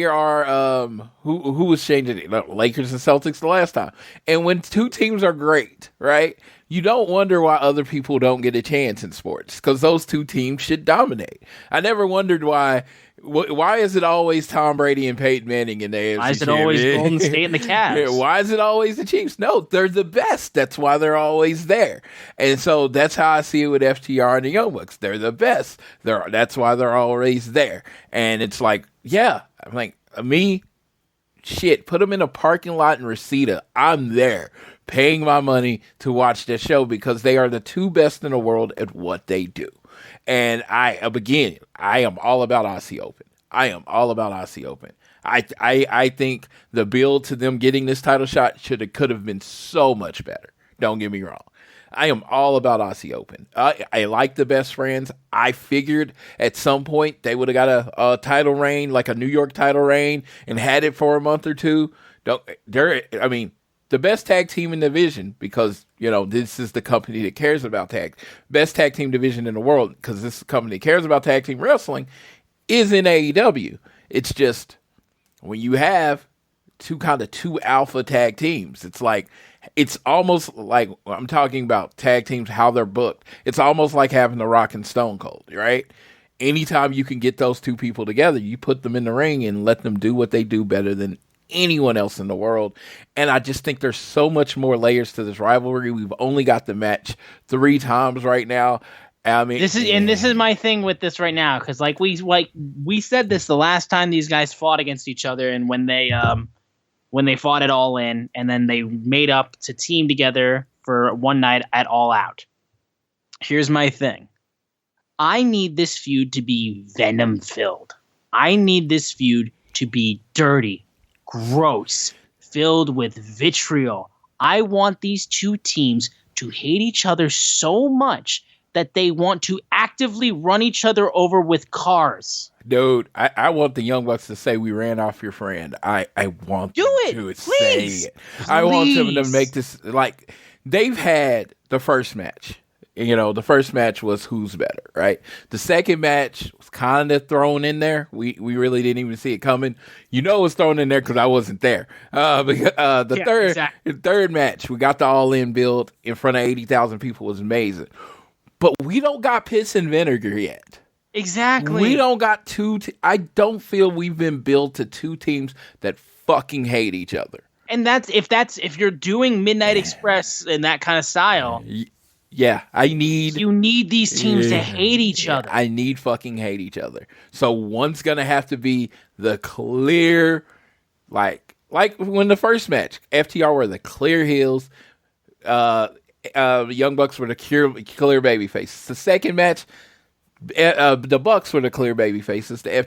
are who was changing it? Lakers and Celtics the last time, and when two teams are great, right? You don't wonder why other people don't get a chance in sports because those two teams should dominate. I never wondered why is it always Tom Brady and Peyton Manning in the AFC? Why is it always Golden State and the Cavs? Yeah, why is it always the Chiefs? No, they're the best. That's why they're always there. And so that's how I see it with FTR and the Young Bucks. They're the best. That's why they're always there. And it's like, yeah, I'm like, shit, put them in a parking lot in Reseda. I'm there paying my money to watch this show because they are the two best in the world at what they do. And I am all about Aussie Open. I think the build to them getting this title shot could have been so much better. Don't get me wrong. I am all about Aussie Open. I like the Best Friends. I figured at some point they would have got a title reign, like a New York title reign, and had it for a month or two. The best tag team in the division, because, this is the company that cares about best tag team division in the world, because this company cares about tag team wrestling, is in AEW. It's just, when you have two alpha tag teams, it's almost like, I'm talking about tag teams, how they're booked. It's almost like having The Rock and Stone Cold, right? Anytime you can get those two people together, you put them in the ring and let them do what they do better than anyone else in the world. And I just think there's so much more layers to this rivalry. We've only got the match 3 times right now. I mean, this is my thing with this right now, because we said this the last time these guys fought against each other, and when they fought it All In, and then they made up to team together for one night at All Out. Here's my thing. I need this feud to be venom filled. I need this feud to be dirty, gross, filled with vitriol. I want these two teams to hate each other so much that they want to actively run each other over with cars. Dude, I want the Young Bucks to say we ran off your friend. I want Do them it, to please. say it. I want them to Please. make this, like, they've had the first match. You know, the first match was who's better, right? The second match was kind of thrown in there. We really didn't even see it coming. You know, it was thrown in there because I wasn't there. The third match, we got the all-in build in front of 80,000 people, was amazing. But we don't got piss and vinegar yet. Exactly. We don't got I don't feel we've been built to two teams that fucking hate each other. And if you're doing Midnight Express in that kind of style, yeah, you need these teams to hate each other. I need fucking hate each other. So one's gonna have to be the clear, like when the first match, FTR were the clear heels, Young Bucks were the clear baby faces. The second match, the Bucks were the clear baby faces. The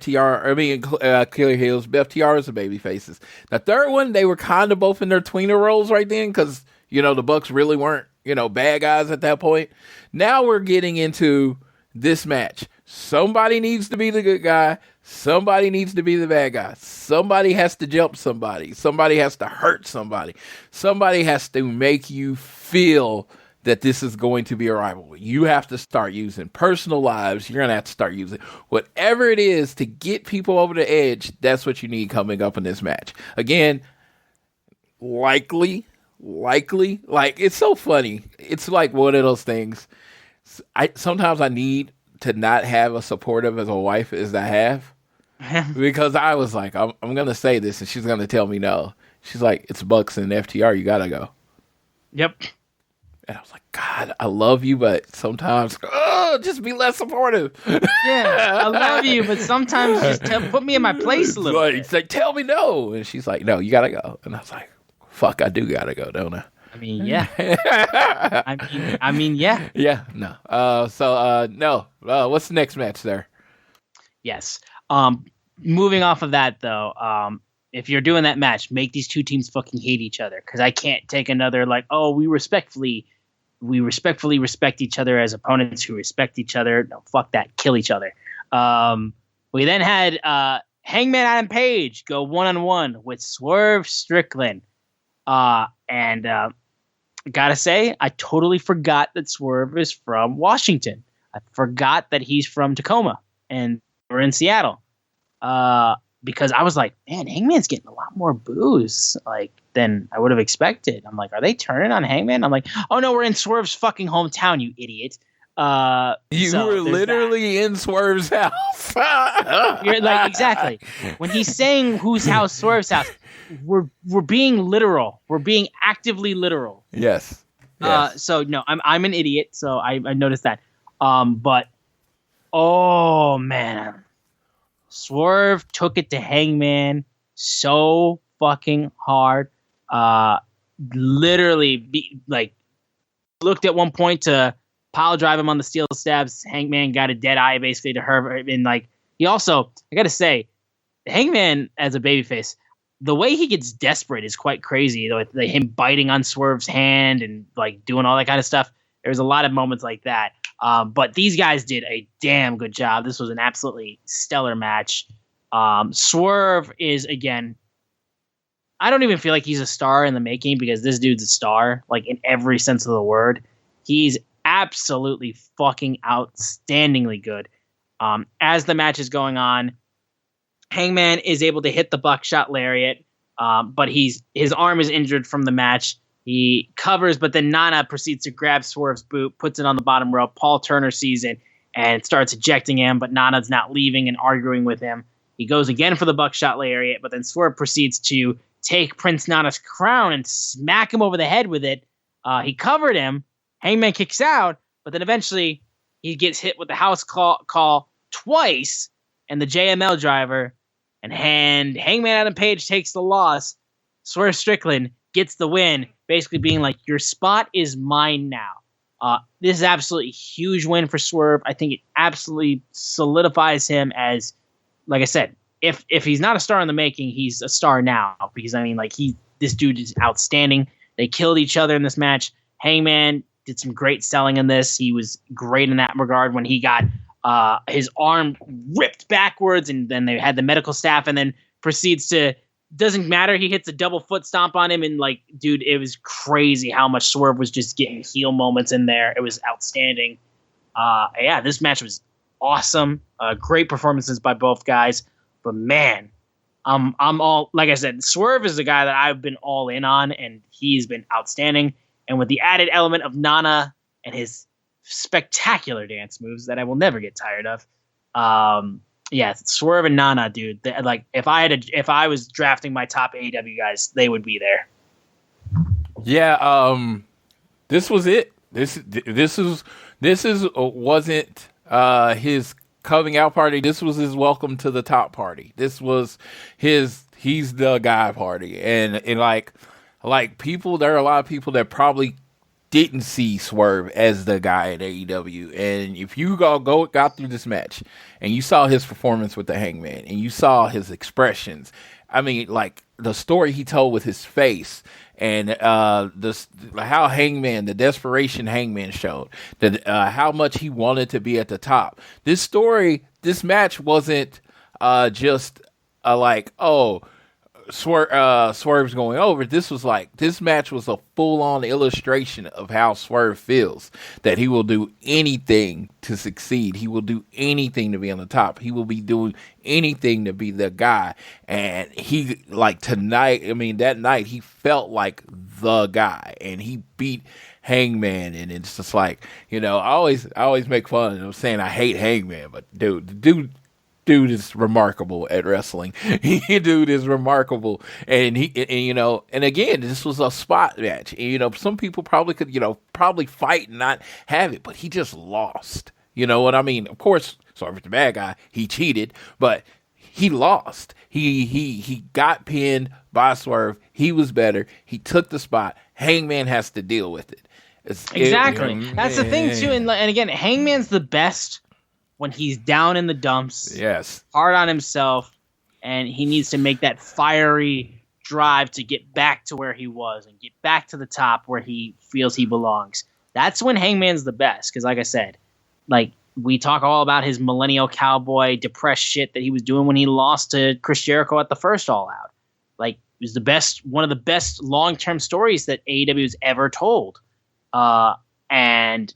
clear heels. FTR is the baby faces. The third one, they were kind of both in their tweener roles right then because, you know, the Bucks really weren't, you know, bad guys at that point. Now we're getting into this match. Somebody needs to be the good guy. Somebody needs to be the bad guy. Somebody has to jump somebody. Somebody has to hurt somebody. Somebody has to make you feel that this is going to be a rivalry. You have to start using personal lives. You're going to have to start using whatever it is to get people over the edge. That's what you need coming up in this match. Again, likely, like, it's so funny. It's like one of those things. Sometimes I need to not have as supportive as a wife as I have. Because I was like, I'm going to say this and she's going to tell me no. She's like, it's Bucks and FTR. You got to go. Yep. And I was like, God, I love you, but sometimes, just be less supportive. Yeah, I love you, but sometimes just put me in my place a little bit. It's like, tell me no. And she's like, no, you got to go. And I was like, fuck, I do got to go, don't I? I mean, yeah. I mean, yeah. Yeah, no. No. What's the next match there? Yes. Moving off of that, though, if you're doing that match, make these two teams fucking hate each other. Because I can't take another, like, oh, we respectfully respect each other as opponents who respect each other. No, fuck that. Kill each other. We then had Hangman Adam Page go one-on-one with Swerve Strickland. And gotta say, I totally forgot that Swerve is from Washington. I forgot that he's from Tacoma and we're in Seattle. Because I was like, man, Hangman's getting a lot more boos than I would have expected. I'm like, are they turning on Hangman? I'm like, oh no, we're in Swerve's fucking hometown, you idiot. You were literally in Swerve's house. You're like, exactly. When he's saying whose house, Swerve's house, we're being literal. We're being actively literal. Yes. So no, I'm an idiot. So I noticed that. But oh man, Swerve took it to Hangman so fucking hard. Literally, looked at one point to pile drive him on the steel steps. Hangman got a dead eye basically to her. And he also, I gotta say, Hangman as a babyface, the way he gets desperate is quite crazy. Like him biting on Swerve's hand and doing all that kind of stuff. There's a lot of moments like that. But these guys did a damn good job. This was an absolutely stellar match. Swerve is, again, I don't even feel like he's a star in the making because this dude's a star, in every sense of the word. He's absolutely fucking outstandingly good. As the match is going on, Hangman is able to hit the buckshot lariat, but his arm is injured from the match. He covers, but then Nana proceeds to grab Swerve's boot, puts it on the bottom rope. Paul Turner sees it and starts ejecting him, but Nana's not leaving and arguing with him. He goes again for the buckshot lariat, but then Swerve proceeds to take Prince Nana's crown and smack him over the head with it. He covered him. Hangman kicks out, but then eventually he gets hit with the house call twice and the JML driver, and Hangman Adam Page takes the loss. Swerve Strickland gets the win, basically being like, your spot is mine now. This is absolutely huge win for Swerve. I think it absolutely solidifies him as, like I said, if he's not a star in the making, he's a star now. Because this dude is outstanding. They killed each other in this match. Hangman did some great selling in this. He was great in that regard when he got his arm ripped backwards, and then they had the medical staff, and then proceeds to, doesn't matter, he hits a double foot stomp on him, and like, dude, it was crazy how much Swerve was just getting heel moments in there. It was outstanding. Yeah, this match was awesome. Great performances by both guys, but man, I'm all, like I said, Swerve is the guy that I've been all in on, and he's been outstanding. And with the added element of Nana and his spectacular dance moves that I will never get tired of. Yeah, Swerve and Nana, dude. Like, if I was drafting my top AEW guys, they would be there. Yeah, this was it. This wasn't his coming out party. This was his welcome to the top party. This was he's the guy party. And like people, there are a lot of people that probably didn't see Swerve as the guy at AEW. And if you got through this match and you saw his performance with the Hangman and you saw his expressions, I mean, like the story he told with his face and how Hangman, the desperation Hangman showed, that how much he wanted to be at the top. This match wasn't just like, oh, Swerve's going over. This match was a full-on illustration of how Swerve feels, that he will do anything to succeed. He will do anything to be on the top. He will be doing anything to be the guy. And he, like tonight, I mean, that night, he felt like the guy, and he beat Hangman. And it's just like, you know, I always make fun of saying I hate Hangman, but dude is remarkable at wrestling. Dude is remarkable. And and again, this was a spot match. And, you know, some people probably could, probably fight and not have it, but he just lost. You know what I mean? Of course, sorry for the bad guy, he cheated, but he lost. He got pinned by Swerve. He was better. He took the spot. Hangman has to deal with it. Exactly. That's the thing too. And again, Hangman's the best when he's down in the dumps, yes, hard on himself, and he needs to make that fiery drive to get back to where he was and get back to the top where he feels he belongs. That's when Hangman's the best, because like I said, like we talk all about his millennial cowboy depressed shit that he was doing when he lost to Chris Jericho at the first All Out. Like, it was one of the best long-term stories that AEW has ever told. And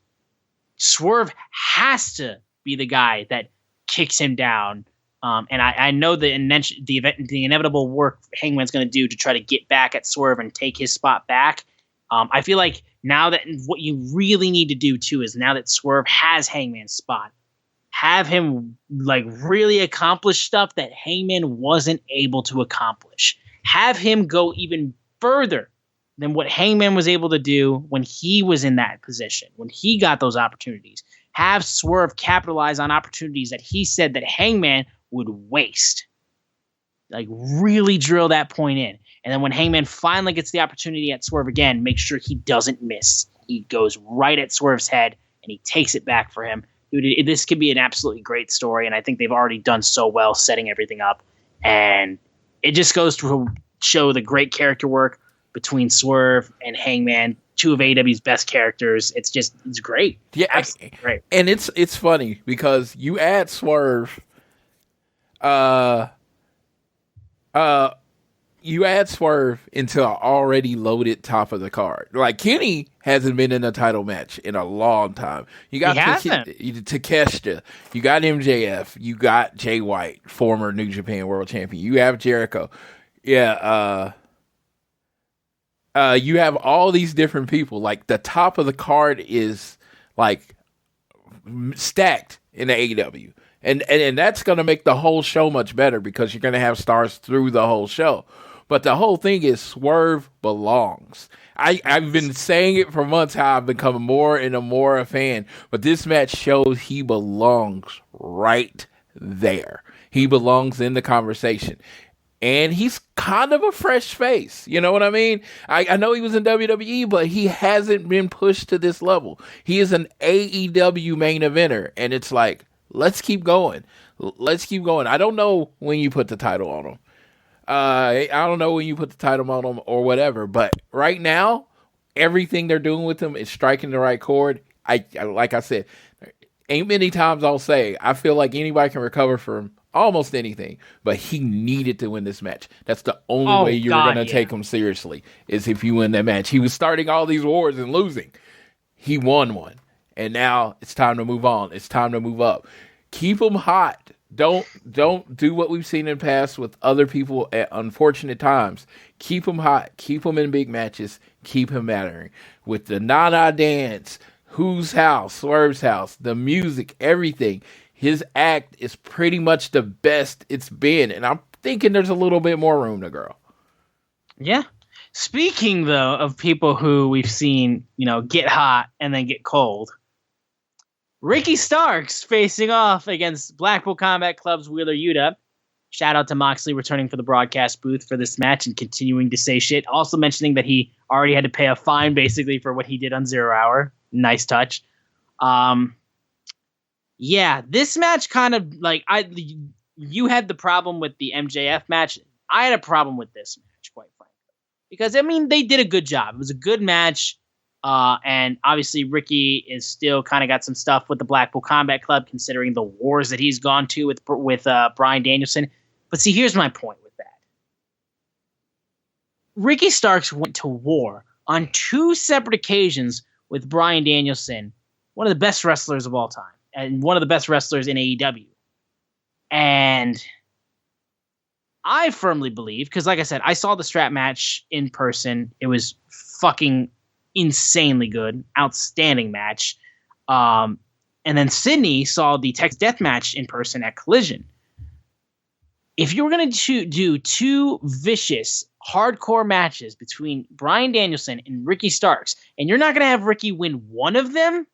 Swerve has to be the guy that kicks him down. And I know the inevitable work Hangman's going to do to try to get back at Swerve and take his spot back. I feel like now that what you really need to do too is, now that Swerve has Hangman's spot, have him like really accomplish stuff that Hangman wasn't able to accomplish. Have him go even further than what Hangman was able to do when he was in that position, when he got those opportunities. Have Swerve capitalize on opportunities that he said that Hangman would waste. Like, really drill that point in. And then when Hangman finally gets the opportunity at Swerve again, make sure he doesn't miss. He goes right at Swerve's head, and he takes it back for him. Dude, this could be an absolutely great story, and I think they've already done so well setting everything up. And it just goes to show the great character work between Swerve and Hangman, two of AEW's best characters. It's great. Yeah, absolutely great. And it's funny because you add Swerve, into an already loaded top of the card. Like, Kenny hasn't been in a title match in a long time. You got Takeshita, you got MJF, you got Jay White, former New Japan World Champion. You have Jericho. Yeah, you have all these different people. Like, the top of the card is like stacked in the AEW. And that's going to make the whole show much better because you're going to have stars through the whole show. But the whole thing is Swerve belongs. I've been saying it for months how I've become more and more a fan. But this match shows he belongs right there. He belongs in the conversation. And he's kind of a fresh face. You know what I mean? I know he was in WWE, but he hasn't been pushed to this level. He is an AEW main eventer. And it's like, let's keep going. Let's keep going. I don't know when you put the title on him. I don't know when you put the title on him or whatever. But right now, everything they're doing with him is striking the right chord. Like I said, ain't many times I'll say I feel like anybody can recover from almost anything, but he needed to win this match. That's the only way you were going to take him seriously, is if you win that match. He was starting all these wars and losing. He won one, and now it's time to move on. It's time to move up. Keep him hot. Don't do what we've seen in the past with other people at unfortunate times. Keep him hot. Keep him in big matches. Keep him mattering. With the Nana dance, Who's House, Swerve's House, the music, everything. His act is pretty much the best it's been, and I'm thinking there's a little bit more room to grow. Yeah. Speaking, though, of people who we've seen, get hot and then get cold, Ricky Starks facing off against Blackpool Combat Club's Wheeler Yuta. Shout out to Moxley returning for the broadcast booth for this match and continuing to say shit. Also mentioning that he already had to pay a fine, basically, for what he did on 0 Hour. Nice touch. Yeah, this match kind of you had the problem with the MJF match. I had a problem with this match, quite frankly, because they did a good job. It was a good match, and obviously Ricky is still kind of got some stuff with the Blackpool Combat Club, considering the wars that he's gone to with Bryan Danielson. But see, here's my point with that: Ricky Starks went to war on 2 separate occasions with Bryan Danielson, one of the best wrestlers of all time. And one of the best wrestlers in AEW. And I firmly believe, because like I said, I saw the strap match in person. It was fucking insanely good. Outstanding match. And then Sydney saw the Texas Death Match in person at Collision. If you were going to do 2 vicious, hardcore matches between Bryan Danielson and Ricky Starks, and you're not going to have Ricky win one of them,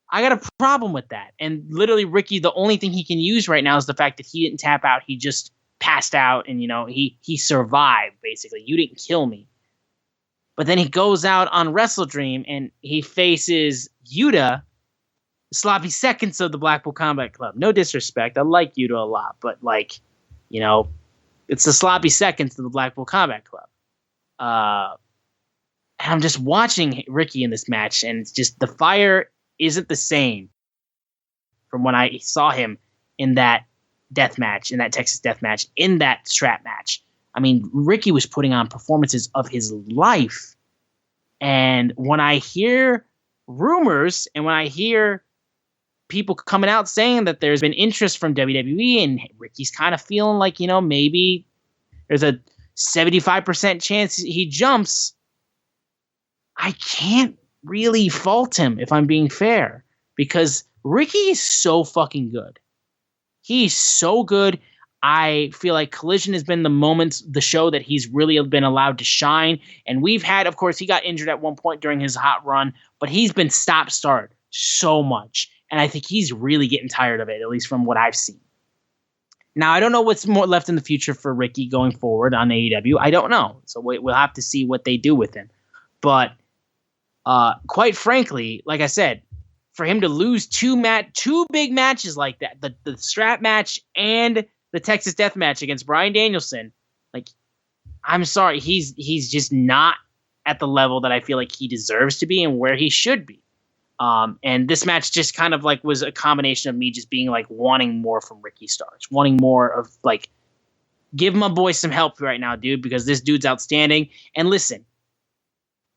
I got a problem with that. And literally, Ricky, the only thing he can use right now is the fact that he didn't tap out. He just passed out, and he survived, basically. You didn't kill me. But then he goes out on WrestleDream, and he faces Yuta, sloppy seconds of the Blackpool Combat Club. No disrespect. I like Yuta a lot, but, it's the sloppy seconds of the Blackpool Combat Club. And I'm just watching Ricky in this match, and it's just the fire isn't the same from when I saw him in that death match, in that Texas death match, in that strap match. Ricky was putting on performances of his life. And when I hear rumors and when I hear people coming out saying that there's been interest from WWE and Ricky's kind of feeling like, maybe there's a 75% chance he jumps, I can't really fault him, if I'm being fair, because Ricky is so fucking good. He's so good. I feel like Collision has been the show that he's really been allowed to shine. And we've had, of course, he got injured at one point during his hot run, but he's been stop-start so much. And I think he's really getting tired of it, at least from what I've seen. Now, I don't know what's more left in the future for Ricky going forward on AEW. I don't know. So we'll have to see what they do with him. But quite frankly, like I said, for him to lose 2 big matches like that, the strap match and the Texas Death Match against Bryan Danielson, I'm sorry, he's just not at the level that I feel like he deserves to be and where he should be. And this match just kind of was a combination of me just being wanting more from Ricky Starks, wanting more of give my boy some help right now, dude, because this dude's outstanding. And listen,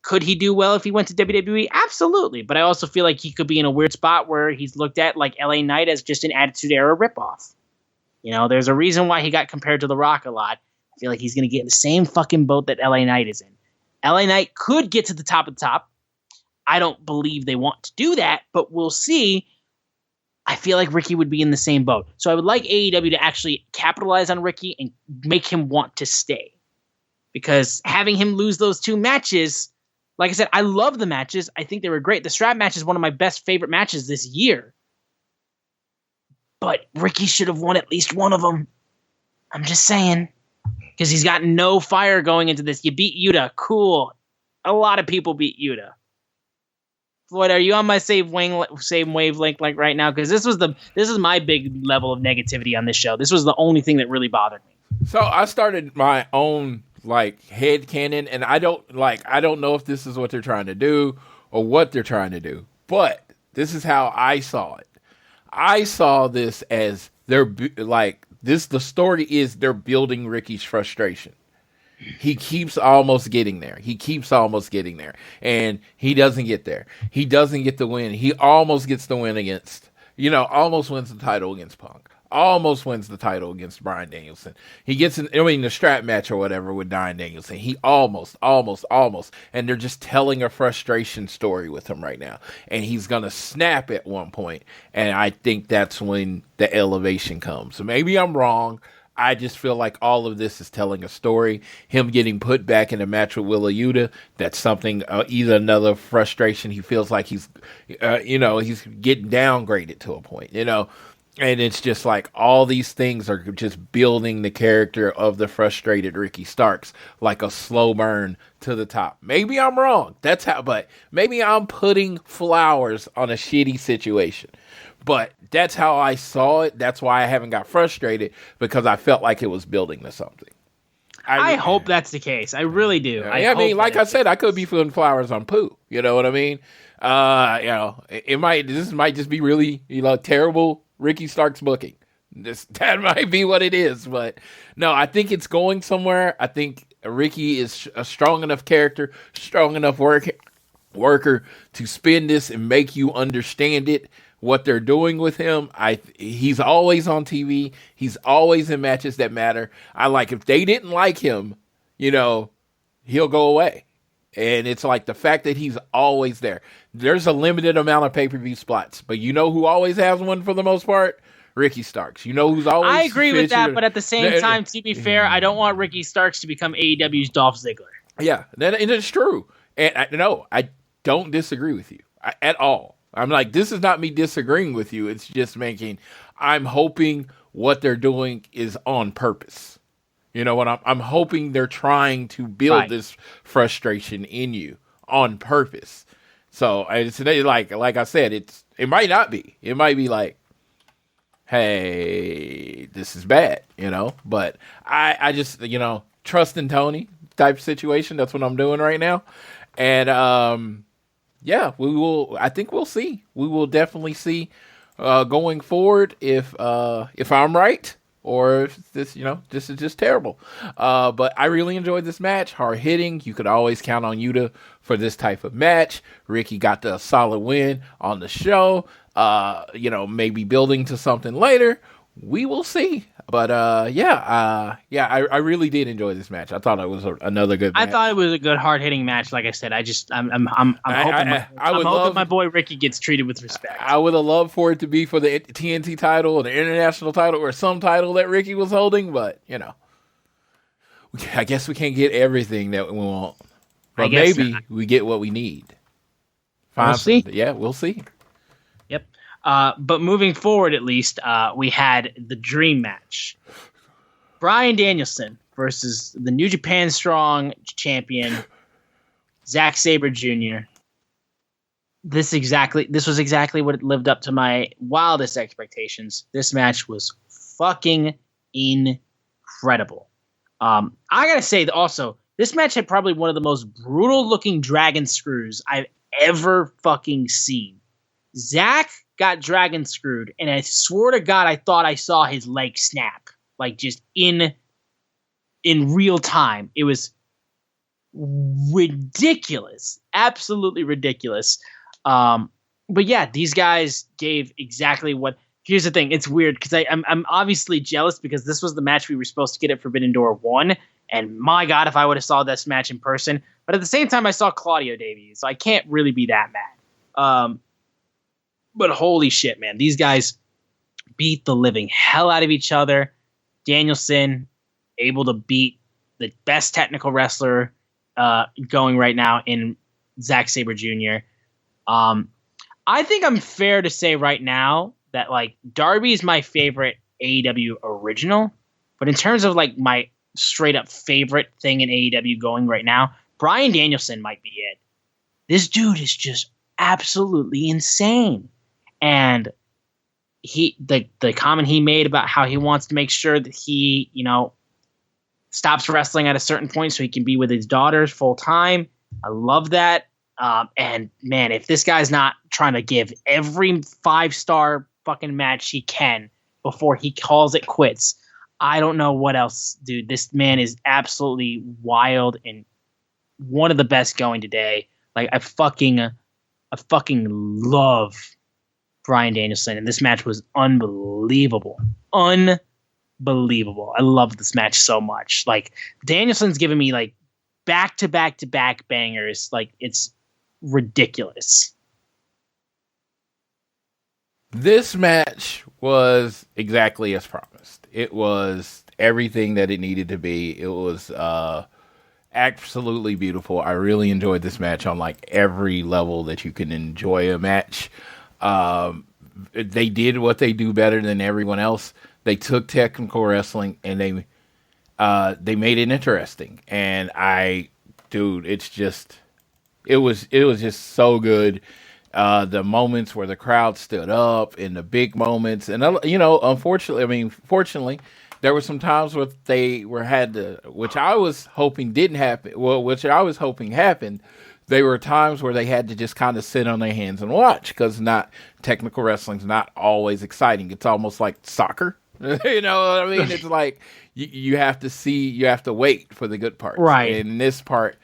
could he do well if he went to WWE? Absolutely. But I also feel like he could be in a weird spot where he's looked at like LA Knight as just an Attitude Era ripoff. There's a reason why he got compared to The Rock a lot. I feel like he's going to get in the same fucking boat that LA Knight is in. LA Knight could get to the top of the top. I don't believe they want to do that, but we'll see. I feel like Ricky would be in the same boat. So I would like AEW to actually capitalize on Ricky and make him want to stay. Because having him lose those 2 matches, like I said, I love the matches. I think they were great. The strap match is one of my best favorite matches this year. But Ricky should have won at least one of them. I'm just saying. Because he's got no fire going into this. You beat Yuta. Cool. A lot of people beat Yuta. Floyd, are you on my same wavelength right now? Because this is my big level of negativity on this show. This was the only thing that really bothered me. So I started my own head canon, and I don't know if this is what they're trying to do or what they're trying to do. But This is how I saw it. I saw this as the story is they're building Ricky's frustration. He keeps almost getting there. And he doesn't get there. He doesn't get the win. He almost gets the win almost wins the title against Punk. Almost wins the title against Bryan Danielson. He gets the strap match or whatever with Bryan Danielson. He almost. And they're just telling a frustration story with him right now. And he's going to snap at one point. And I think that's when the elevation comes. So maybe I'm wrong. I just feel like all of this is telling a story. Him getting put back in a match with Willa Yuta, that's something, either another frustration. He feels like he's getting downgraded to a point, And it's just like all these things are just building the character of the frustrated Ricky Starks like a slow burn to the top. Maybe I'm wrong. But maybe I'm putting flowers on a shitty situation. But that's how I saw it. That's why I haven't got frustrated, because I felt like it was building to something. I hope that's the case. I really do. Like I said, I could be putting flowers on poo. You know what I mean? This might just be really, terrible Ricky Starks booking. That might be what it is. But no, I think it's going somewhere. I think Ricky is a strong enough character, strong enough worker to spin this and make you understand it. What they're doing with him, he's always on TV. He's always in matches that matter. If they didn't like him, he'll go away. And it's like the fact that he's always there. There's a limited amount of pay-per-view spots, but who always has one for the most part? Ricky Starks. Who's always... I agree with that, but at the same time, to be fair, I don't want Ricky Starks to become AEW's Dolph Ziggler. Yeah, and it's true. And I don't disagree with you at all. I'm like, this is not me disagreeing with you. It's just I'm hoping what they're doing is on purpose. I'm hoping they're trying to build this frustration in you on purpose. So it's like I said, it might not be. It might be like, hey, this is bad, But I just, trust in Tony type situation. That's what I'm doing right now. And yeah, we will. I think we'll see. We will definitely see going forward if I'm right or if this is just terrible. But I really enjoyed this match. Hard hitting. You could always count on Yuta for this type of match. Ricky got the solid win on the show. Maybe building to something later. We will see. But I really did enjoy this match. I thought it was another good match. I thought it was a good hard hitting match. Like I said, I'm hoping my boy Ricky gets treated with respect. I would have loved for it to be for the TNT title or the international title or some title that Ricky was holding, but I guess we can't get everything that we want. But maybe we get what we need. We'll see. Yeah, we'll see. Yep. But moving forward, at least, we had the dream match. Bryan Danielson versus the New Japan Strong champion, Zack Sabre Jr. This was exactly what lived up to my wildest expectations. This match was fucking incredible. I gotta say also, this match had probably one of the most brutal looking dragon screws I've ever fucking seen. Zack got dragon screwed, and I swear to God, I thought I saw his leg snap, like just in real time. It was ridiculous, absolutely ridiculous. But yeah, these guys gave exactly what. Here's the thing: it's weird because I'm obviously jealous because this was the match we were supposed to get at Forbidden Door 1, and my God, if I would have saw this match in person. But at the same time, I saw Claudio debut, so I can't really be that mad. But holy shit, man. These guys beat the living hell out of each other. Danielson able to beat the best technical wrestler going right now in Zack Sabre Jr. I think I'm fair to say right now that like Darby is my favorite AEW original. But in terms of like my straight up favorite thing in AEW going right now, Bryan Danielson might be it. This dude is just absolutely insane. And the comment he made about how he wants to make sure that he, stops wrestling at a certain point so he can be with his daughters full time. I love that. And man, if this guy's not trying to give every 5-star fucking match he can before he calls it quits, I don't know what else, dude. This man is absolutely wild and one of the best going today. Like I fucking love Bryan Danielson, and this match was unbelievable. Unbelievable. I love this match so much. Like Danielson's giving me like back to back bangers. Like it's ridiculous. This match was exactly as promised. It was everything that it needed to be. It was absolutely beautiful. I really enjoyed this match on like every level that you can enjoy a match. They did what they do better than everyone else. They took technical wrestling and they made it interesting. And it was just so good. The moments where the crowd stood up and the big moments, and fortunately, there were some times where which I was hoping didn't happen. Well, which I was hoping happened. There were times where they had to just kind of sit on their hands and watch because technical wrestling's not always exciting. It's almost like soccer. You know what I mean? It's like you have to wait for the good parts. Right. And in this part,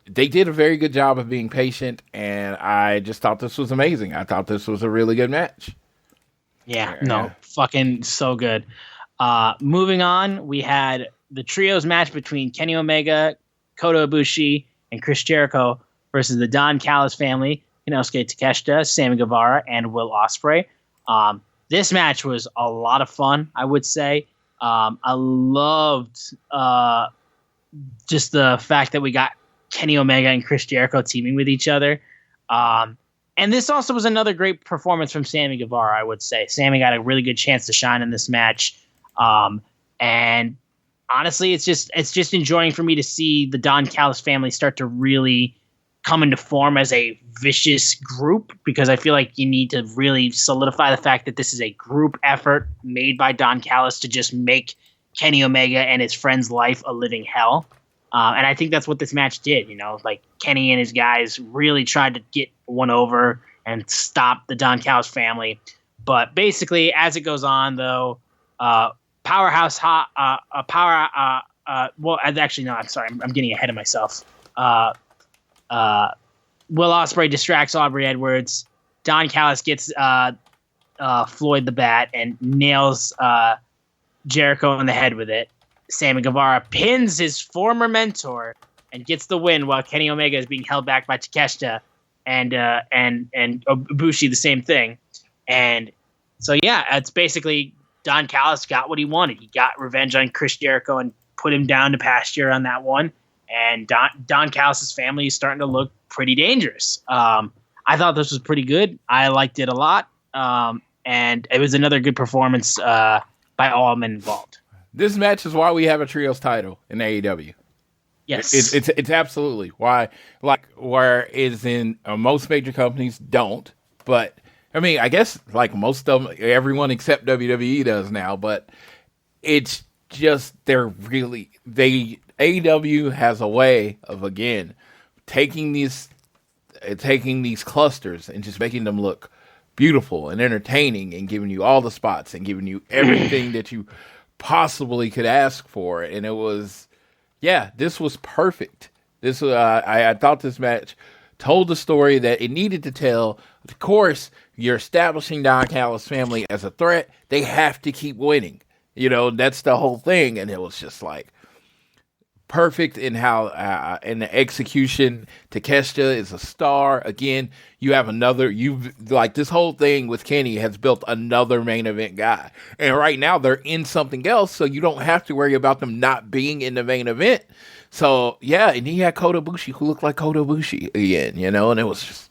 they did a very good job of being patient, and I just thought this was amazing. I thought this was a really good match. Yeah, no, fucking so good. Moving on, we had the trios match between Kenny Omega, Kota Ibushi, and Chris Jericho versus the Don Callis family, Inosuke Takeshita, Sammy Guevara, and Will Ospreay. This match was a lot of fun, I would say. I loved just the fact that we got Kenny Omega and Chris Jericho teaming with each other. And this also was another great performance from Sammy Guevara, I would say. Sammy got a really good chance to shine in this match. And honestly, it's just enjoying for me to see the Don Callis family start to really come into form as a vicious group, because I feel like you need to really solidify the fact that this is a group effort made by Don Callis to just make Kenny Omega and his friend's life a living hell. And I think that's what this match did. Like Kenny and his guys really tried to get one over and stop the Don Callis family. But basically, as it goes on, though, Powerhouse Hot, well, actually, no, I'm sorry. I'm getting ahead of myself. Will Ospreay distracts Aubrey Edwards. Don Callis gets Floyd the Bat and nails Jericho in the head with it. Sammy Guevara pins his former mentor and gets the win, while Kenny Omega is being held back by Takeshita and Ibushi, the same thing. And so, yeah, it's basically Don Callis got what he wanted. He got revenge on Chris Jericho and put him down to pasture on that one. And Don Callis' family is starting to look pretty dangerous. I thought this was pretty good. I liked it a lot. And it was another good performance by all men involved. This match is why we have a trios title in AEW. Yes. It's absolutely why, like, whereas in most major companies don't. But, I mean, I guess, like, most of them, everyone except WWE does now. But it's just, AEW has a way of, again, taking these clusters and just making them look beautiful and entertaining and giving you all the spots and giving you everything that you possibly could ask for. And it was, this was perfect. I thought this match told the story that it needed to tell. Of course, you're establishing Don Callis' family as a threat. They have to keep winning. That's the whole thing. And it was just like perfect in how in the execution. Takeshita is a star. Again, you have this whole thing with Kenny has built another main event guy. And right now they're in something else, so you don't have to worry about them not being in the main event. So, and he had Kota Ibushi, who looked like Kota Ibushi again, and it was just,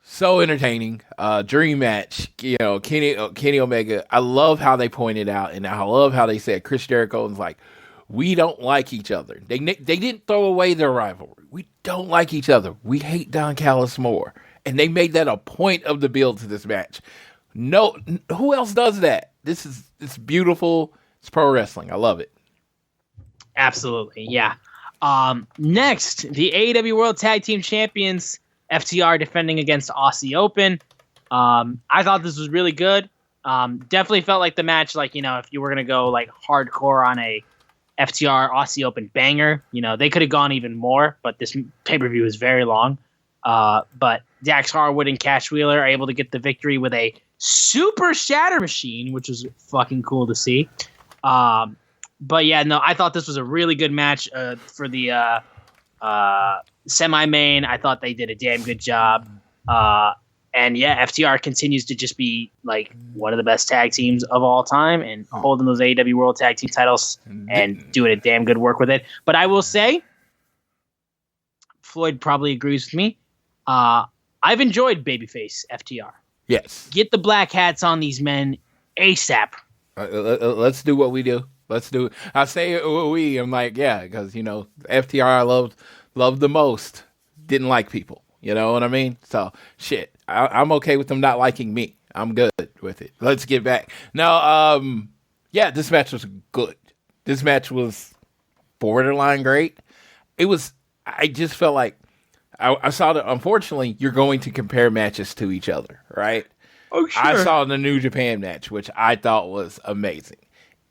so entertaining. Dream match, Kenny Omega. I love how they pointed out, and I love how they said Chris Jericho was like, we don't like each other. They didn't throw away their rivalry. We don't like each other. We hate Don Callis more. And they made that a point of the build to this match. No, who else does that? It's beautiful. It's pro wrestling. I love it. Absolutely, yeah. Next, the AEW World Tag Team Champions, FTR defending against Aussie Open. I thought this was really good. Definitely felt like the match, like, if you were going to go like hardcore on a FTR Aussie Open banger, they could have gone even more, but this pay-per-view is very long. But Dax Harwood and Cash Wheeler are able to get the victory with a super shatter machine, which was fucking cool to see. But yeah, no, I thought this was a really good match for the semi-main. I thought they did a damn good job. And yeah, FTR continues to just be like one of the best tag teams of all time and holding those AEW World Tag Team titles and doing a damn good work with it. But I will say, Floyd probably agrees with me. I've enjoyed babyface FTR. Yes. Get the black hats on these men ASAP. Let's do what we do. Let's do it. I say we. I'm like, yeah, because FTR I loved the most. Didn't like people. You know what I mean? So shit. I'm okay with them not liking me. I'm good with it. Let's get back. Now, yeah, this match was good. This match was borderline great. I just felt like I saw that, unfortunately, you're going to compare matches to each other, right? Oh, sure. I saw the New Japan match, which I thought was amazing.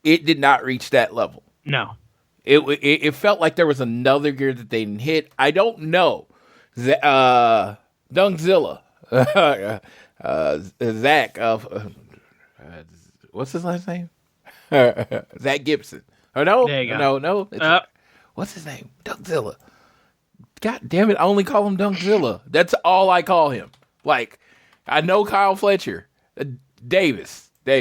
It did not reach that level. No. It felt like there was another gear that they didn't hit. I don't know. Dunkzilla. Zach of what's his last name? Zach Gibson. Oh no, there you go. no. What's his name? Dunkzilla. God damn it! I only call him Dunkzilla. That's all I call him. Like I know Kyle Fletcher, Davis. All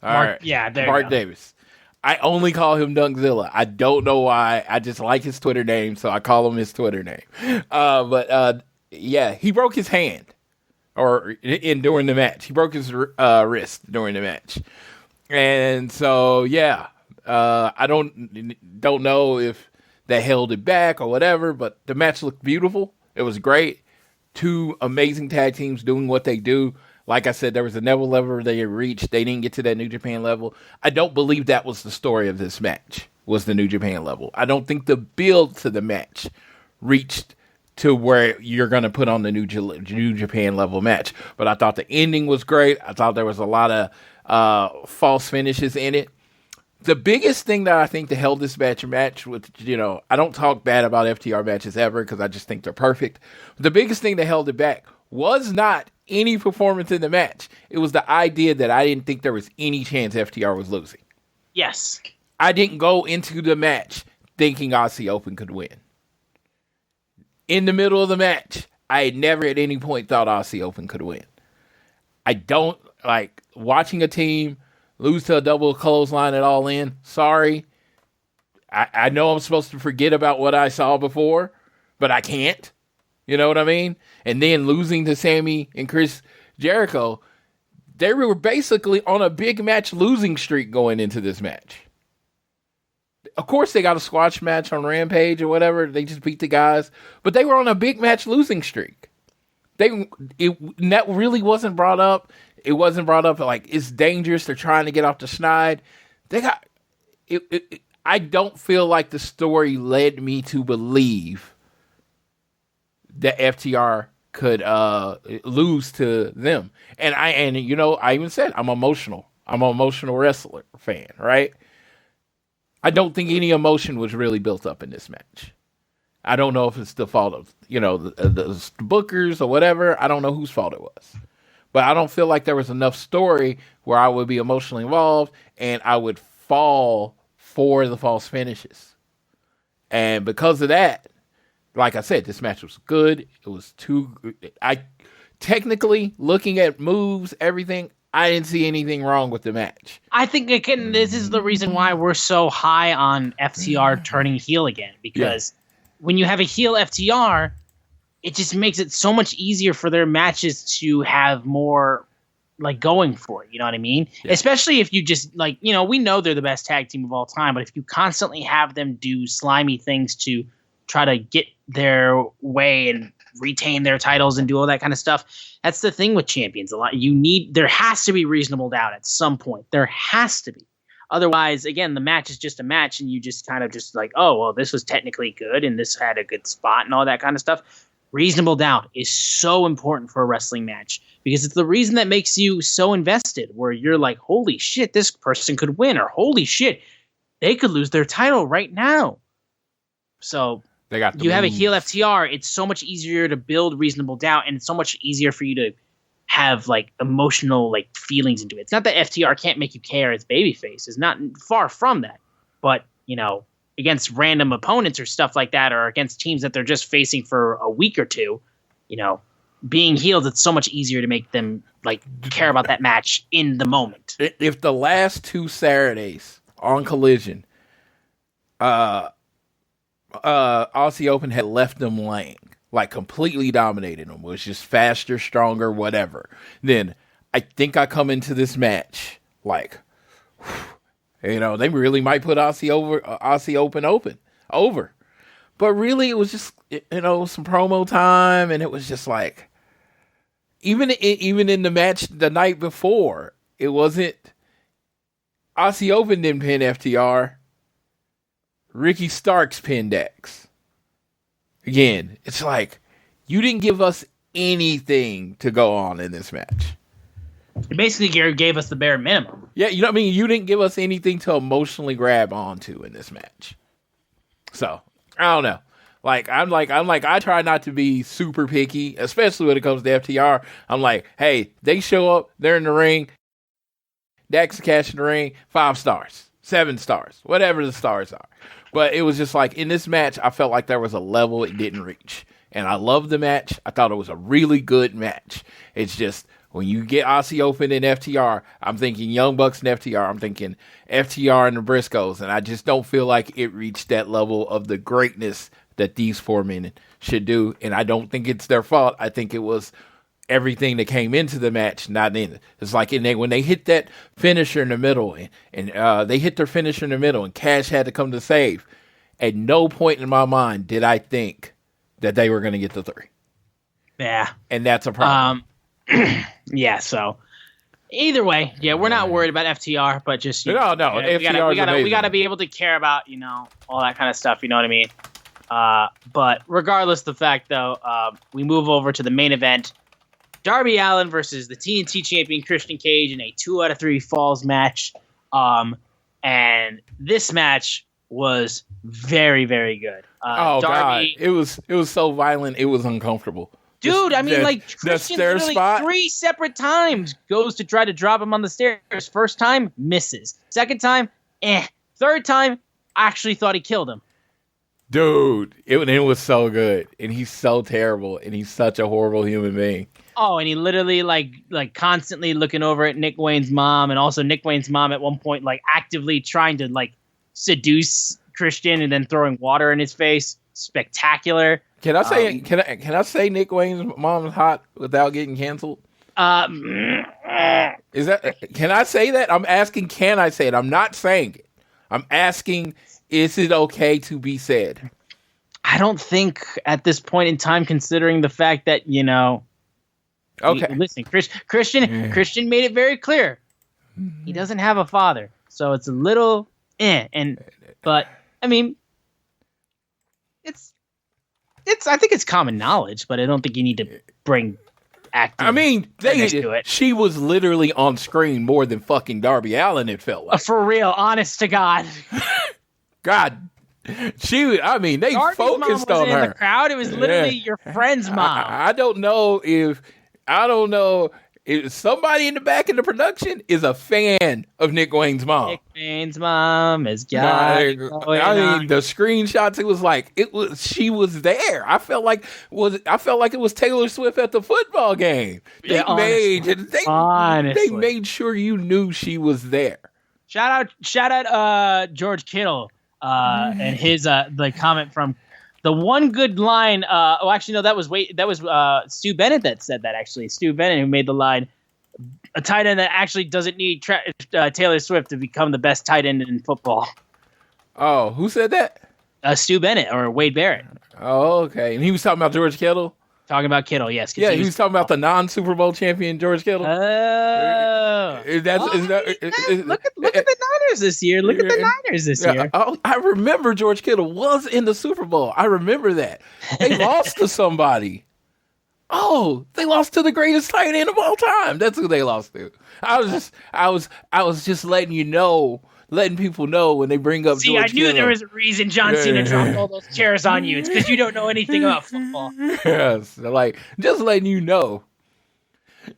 right, yeah, there Mark you go. Davis. I only call him Dunkzilla. I don't know why. I just like his Twitter name, so I call him his Twitter name. But yeah, he broke his hand. During the match, he broke his wrist during the match, and so yeah, I don't know if that held it back or whatever, but the match looked beautiful. It was great. Two amazing tag teams doing what they do. Like I said, there was a level they reached. They didn't get to that New Japan level. I don't believe that was the story of this match. Was the New Japan level? I don't think the build to the match reached to where you're going to put on the New Japan level match. But I thought the ending was great. I thought there was a lot of false finishes in it. The biggest thing that I think that held this match with, I don't talk bad about FTR matches ever because I just think they're perfect. The biggest thing that held it back was not any performance in the match. It was the idea that I didn't think there was any chance FTR was losing. Yes. I didn't go into the match thinking Aussie Open could win. In the middle of the match, I had never at any point thought Aussie Open could win. I don't like watching a team lose to a double clothesline at All In. Sorry. I know I'm supposed to forget about what I saw before, but I can't. You know what I mean? And then losing to Sammy and Chris Jericho, they were basically on a big match losing streak going into this match. Of course, they got a squash match on Rampage or whatever. They just beat the guys. But they were on a big match losing streak. That really wasn't brought up. It wasn't brought up like it's dangerous. They're trying to get off the schneid. I don't feel like the story led me to believe that FTR could lose to them. And I even said I'm emotional. I'm an emotional wrestler fan, right? I don't think any emotion was really built up in this match. I don't know if it's the fault of, the bookers or whatever. I don't know whose fault it was. But I don't feel like there was enough story where I would be emotionally involved and I would fall for the false finishes. And because of that, like I said, this match was good. It was technically looking at moves, everything, I didn't see anything wrong with the match. I think this is the reason why we're so high on FTR turning heel again, because when you have a heel FTR, it just makes it so much easier for their matches to have more like going for it. You know what I mean? Yeah. Especially if you just like, we know they're the best tag team of all time, but if you constantly have them do slimy things to try to get their way and retain their titles and do all that kind of stuff. That's the thing with champions. There has to be reasonable doubt at some point. There has to be. Otherwise, again, the match is just a match, and you just kind of just like, oh, well, this was technically good, and this had a good spot, and all that kind of stuff. Reasonable doubt is so important for a wrestling match because it's the reason that makes you so invested, where you're like, holy shit, this person could win, or holy shit, they could lose their title right now. So you have a heel FTR, it's so much easier to build reasonable doubt, and it's so much easier for you to have like emotional like feelings into it. It's not that FTR can't make you care as babyface. It's not far from that. But, you know, against random opponents or stuff like that, or against teams that they're just facing for a week or two, you know, being healed, it's so much easier to make them like care about that match in the moment. If the last 2 Saturdays on Collision, Aussie Open had left them laying, like completely dominated them, was just faster, stronger, whatever, then I think I come into this match like, you know, they really might put Aussie Open over. But really, it was just, you know, some promo time, and it was just like, even in the match the night before, it wasn't, Aussie Open didn't pin FTR. Ricky Starks pinned X. Again, it's like, you didn't give us anything to go on in this match. It basically gave us the bare minimum. Yeah, you know what I mean? You didn't give us anything to emotionally grab onto in this match. So, I don't know. I try not to be super picky, especially when it comes to FTR. I'm like, hey, they show up, they're in the ring, Dax cash in the ring, 5 stars, 7 stars, whatever the stars are. But it was just like, in this match, I felt like there was a level it didn't reach. And I loved the match. I thought it was a really good match. It's just, when you get Aussie Open and FTR, I'm thinking Young Bucks and FTR. I'm thinking FTR and the Briscoes. And I just don't feel like it reached that level of the greatness that these 4 men should do. And I don't think it's their fault. I think it was everything that came into the match, not in it. It's like when they hit that finisher in the middle, and they hit their finisher in the middle, and Cash had to come to save. At no point in my mind did I think that they were going to get the 3. Yeah. And that's a problem. Yeah, so either way, yeah, we're not worried about FTR, but just no, FTR we gotta be able to care about, you know, all that kind of stuff, you know what I mean? But regardless of the fact, though, we move over to the main event. Darby Allin versus the TNT champion Christian Cage in a 2 out of 3 falls match. And this match was very, very good. Darby, God. It was so violent, it was uncomfortable. Dude, I mean, Christian literally 3 separate times goes to try to drop him on the stairs. First time, misses. Second time, Third time, I actually thought he killed him. Dude, it was so good. And he's so terrible. And he's such a horrible human being. Oh, and he literally, like constantly looking over at Nick Wayne's mom. And also Nick Wayne's mom at one point, actively trying to, seduce Christian and then throwing water in his face. Spectacular. Can I say can I say Nick Wayne's mom's hot without getting canceled? Is that, can I say that? I'm asking, can I say it? I'm not saying it. I'm asking, is it okay to be said? I don't think at this point in time, considering the fact that, okay. Listen, Christian made it very clear. He doesn't have a father. So it's a little but I mean, I think it's common knowledge, but I don't think you need to bring acting. I mean, she was literally on screen more than fucking Darby Allin, it felt like. For real, honest to God. God. They Darby's focused on her. In the crowd. It was literally your friend's mom. I don't know if somebody in the back of the production is a fan of Nick Wayne's mom. Nick Wayne's mom is the screenshots, she was there. I felt like it was Taylor Swift at the football game. They made sure you knew she was there. Shout out George Kittle and his comment from the one good line. That was Stu Bennett that said that. Actually, Stu Bennett, who made the line, a tight end that actually doesn't need Taylor Swift to become the best tight end in football. Oh, who said that? Stu Bennett or Wade Barrett. Oh, okay. And he was talking about George Kittle. Talking about Kittle, yes. Yeah, he was talking about the non-Super Bowl champion George Kittle. Oh. Look at the Niners this year. Look at the Niners this year. I remember George Kittle was in the Super Bowl. I remember that. They lost to somebody. Oh, they lost to the greatest tight end of all time. That's who they lost to. I was just letting you know, letting people know when they bring up George Kittle. I knew there was a reason John Cena dropped all those chairs on you. It's because you don't know anything about football. Yes, like, just letting you know.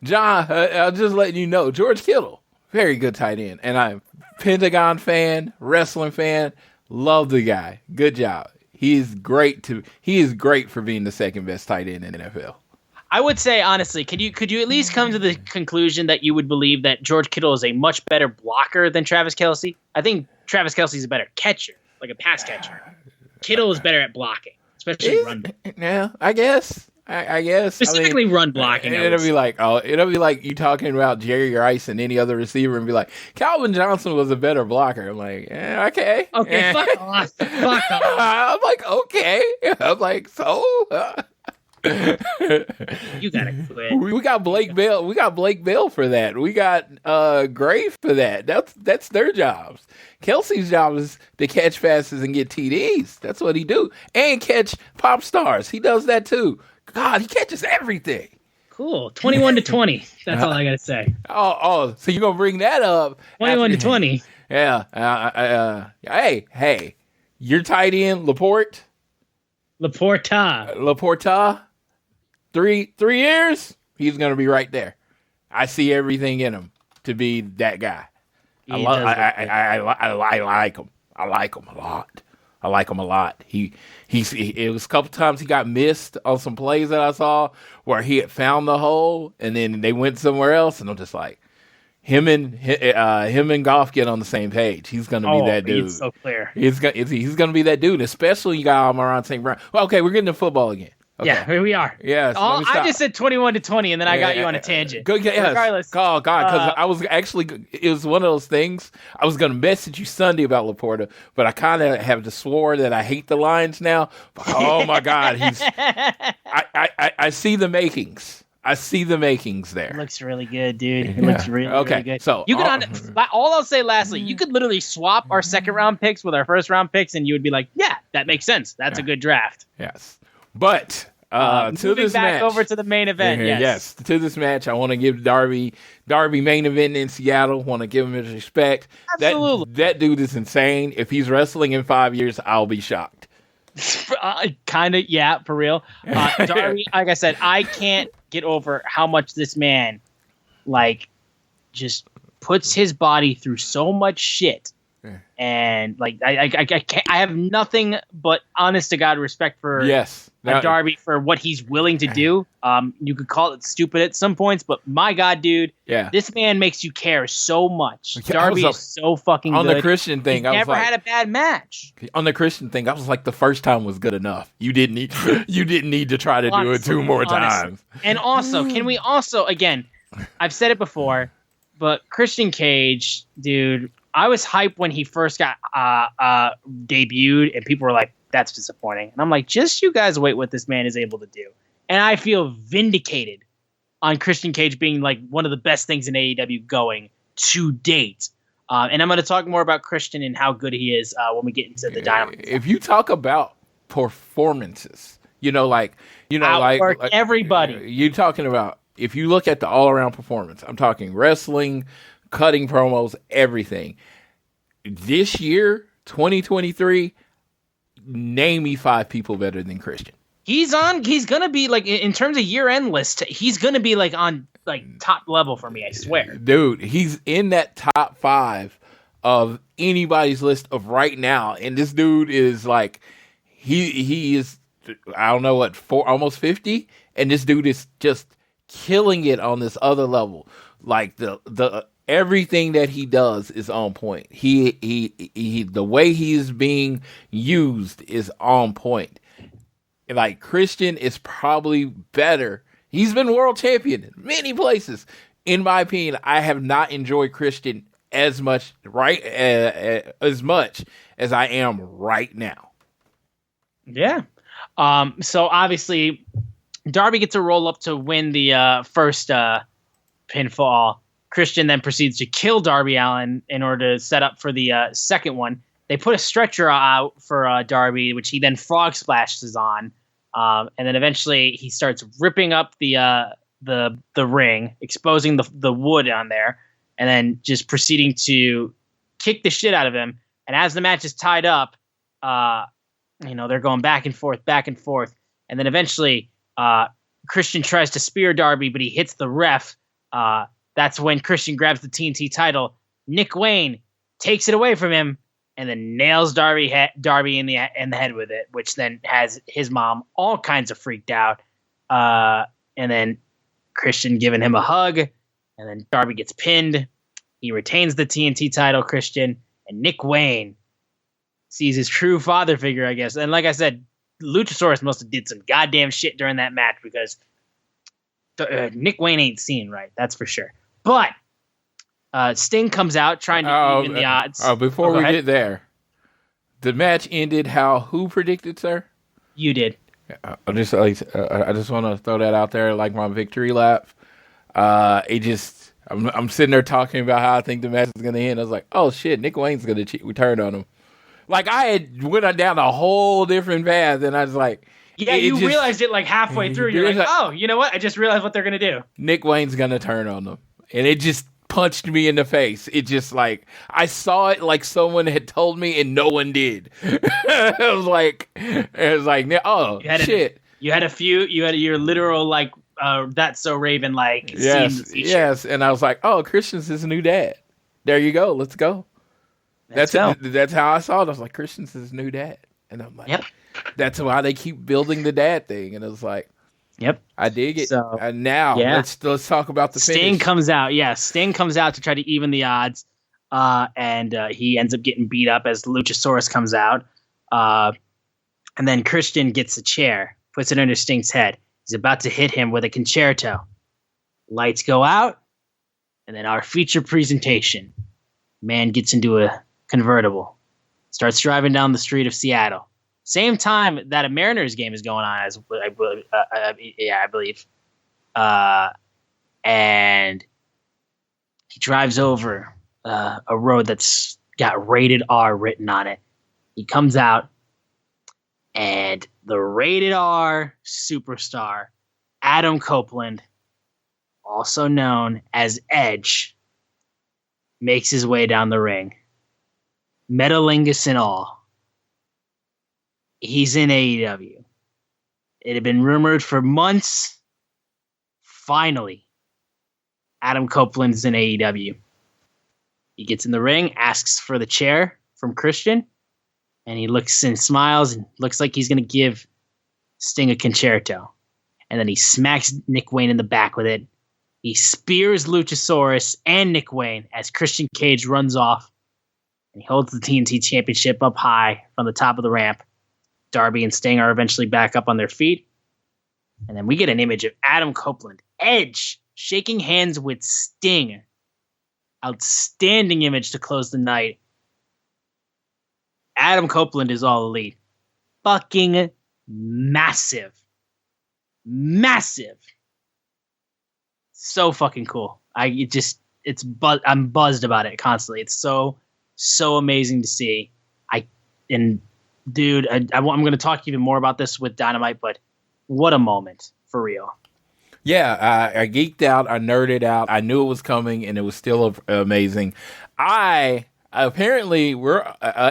John, I'm just letting you know. George Kittle, very good tight end. And I'm Pentagon fan, wrestling fan. Love the guy. Good job. He is great for being the second best tight end in the NFL. I would say, honestly, could you at least come to the conclusion that you would believe that George Kittle is a much better blocker than Travis Kelce? I think Travis Kelce is a better catcher, like a pass catcher. Kittle is better at blocking, especially run blocking. Yeah, I guess. I guess. Specifically run blocking. It'll be like you talking about Jerry Rice and any other receiver and be like, Calvin Johnson was a better blocker. I'm like, okay. Okay, fuck off. Fuck off. I'm like, okay. I'm like, so? You gotta quit. We got Blake Bell. We got Blake Bell for that. We got Gray for that. That's their jobs. Kelsey's job is to catch passes and get TDs. That's what he do. And catch pop stars. He does that too. God, he catches everything. Cool. 21-20. That's all I gotta say. Oh, so you're gonna bring that up? 21-20. Yeah. Hey, your tight end, Laporta. 3 years, he's gonna be right there. I see everything in him to be that guy. I like him. I like him a lot. I like him a lot. It was a couple times he got missed on some plays that I saw where he had found the hole and then they went somewhere else, and I'm just like, him and Goff get on the same page. He's gonna be that dude. He's so clear. He's gonna be that dude, especially you got Amon St. Brown. Well, okay, we're getting to football again. Okay. Yeah, here we are. Yeah, so I just said 21-20, and then I got you on a tangent. Good, yes. Regardless. Oh, God, because I was actually, it was one of those things. I was going to message you Sunday about Laporta, but I kind of have to swore that I hate the Lions now. But, oh, my God. I see the makings. I see the makings there. It looks really good, dude. It looks really good. So you could all I'll say lastly, you could literally swap our second round picks with our first round picks, and you would be like, yeah, that makes sense. That's a good draft. Yes. But to this match, over to the main event. Yes, to this match, I want to give Darby main event in Seattle. Want to give him his respect. Absolutely, that dude is insane. If he's wrestling in 5 years, I'll be shocked. Kind of, yeah, for real. Darby, like I said, I can't get over how much this man, like, just puts his body through so much shit. And like I can't, I have nothing but honest to God respect for Darby for what he's willing to do. You could call it stupid at some points, but my God, dude, this man makes you care so much. Darby is so fucking good. On the Christian thing, I never had a bad match. On the Christian thing, I was like, the first time was good enough. You didn't need to try to do it 2 more times. And also, can we also, again, I've said it before, but Christian Cage, dude, I was hyped when he first got debuted, and people were like, that's disappointing. And I'm like, just you guys wait what this man is able to do. And I feel vindicated on Christian Cage being like one of the best things in AEW going to date. And I'm going to talk more about Christian and how good he is when we get into the Dynamite. If you talk about performances, outwork everybody. You're talking about, if you look at the all-around performance, I'm talking wrestling, cutting promos, everything. This year, 2023, name me 5 people better than Christian. He's gonna be like, in terms of year-end list, he's gonna be like on like top level for me, I swear. Dude, he's in that top 5 of anybody's list of right now. And this dude is like, he is, I don't know what, almost 50, and this dude is just killing it on this other level. Like the everything that he does is on point. He the way he is being used is on point. Like, Christian is probably better. He's been world champion in many places. In my opinion, I have not enjoyed Christian as much as I am right now. Yeah. So obviously, Darby gets a roll up to win the first pinfall. Christian then proceeds to kill Darby Allin in order to set up for the second one. They put a stretcher out for Darby, which he then frog splashes on, and then eventually he starts ripping up the ring, exposing the wood on there, and then just proceeding to kick the shit out of him. And as the match is tied up, they're going back and forth, and then eventually Christian tries to spear Darby, but he hits the ref. That's when Christian grabs the TNT title. Nick Wayne takes it away from him and then nails Darby in the head with it, which then has his mom all kinds of freaked out. And then Christian giving him a hug, and then Darby gets pinned. He retains the TNT title, Christian, and Nick Wayne sees his true father figure, I guess. And like I said, Luchasaurus must have did some goddamn shit during that match because Nick Wayne ain't seen right, that's for sure. But Sting comes out trying to even the odds. Before we get there, the match ended how who predicted, sir? You did. I just want to throw that out there, like my victory lap. I'm sitting there talking about how I think the match is going to end. I was like, oh shit, Nick Wayne's going to return on him. Like I had went down a whole different path, and I was like, yeah, you realized it like halfway through. You're like, oh, you know what? I just realized what they're going to do. Nick Wayne's going to turn on them, and it just punched me in the face. It just like I saw it like someone had told me, and no one did. it was like, oh shit. You had your literal like. That's so Raven like. Yes, and I was like, "Oh, Christian's his new dad." There you go. Let's go. That's how I saw it. I was like, "Christian's his new dad," and I'm like, "Yep." That's why they keep building the dad thing, and it was like, "Yep, I dig it." So, and now let's talk about the Sting finish. comes out. Yeah, Sting comes out to try to even the odds, and he ends up getting beat up as Luchasaurus comes out, and then Christian gets a chair, puts it under Sting's head. He's about to hit him with a concerto. Lights go out, and then our feature presentation. Man gets into a convertible, starts driving down the street of Seattle. Same time that a Mariners game is going on, as I believe. And he drives over a road that's got rated R written on it. He comes out, and the rated R superstar, Adam Copeland, also known as Edge, makes his way down the ring. Metalingus and all. He's in AEW. It had been rumored for months. Finally, Adam Copeland is in AEW. He gets in the ring, asks for the chair from Christian, and he looks and smiles and looks like he's going to give Sting a concerto. And then he smacks Nick Wayne in the back with it. He spears Luchasaurus and Nick Wayne as Christian Cage runs off. And he holds the TNT Championship up high from the top of the ramp. Darby and Sting are eventually back up on their feet. And then we get an image of Adam Copeland, Edge, shaking hands with Sting. Outstanding image to close the night. Adam Copeland is all elite. Fucking massive. Massive. So fucking cool. I'm buzzed about it constantly. It's so amazing to see. I'm going to talk even more about this with Dynamite, but what a moment for real. Yeah, I geeked out. I nerded out. I knew it was coming, and it was still amazing. Apparently,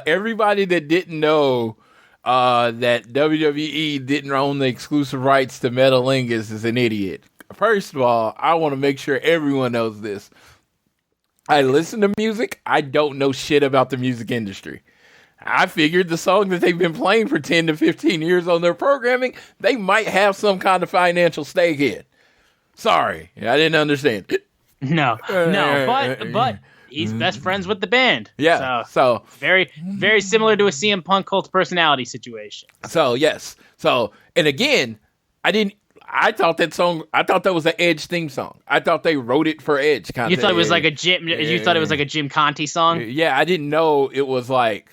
everybody that didn't know that WWE didn't own the exclusive rights to Metalingus is an idiot. First of all, I want to make sure everyone knows this. I listen to music. I don't know shit about the music industry. I figured the song that they've been playing for 10 to 15 years on their programming, they might have some kind of financial stake in. Sorry, I didn't understand. No, but he's best friends with the band. Yeah, so very, very similar to a CM Punk cult personality situation. So yes, and again, I thought that was an Edge theme song. I thought they wrote it for Edge. You thought it was like a Jim. You thought it was like a Jim Conti song. Yeah, I didn't know it was like.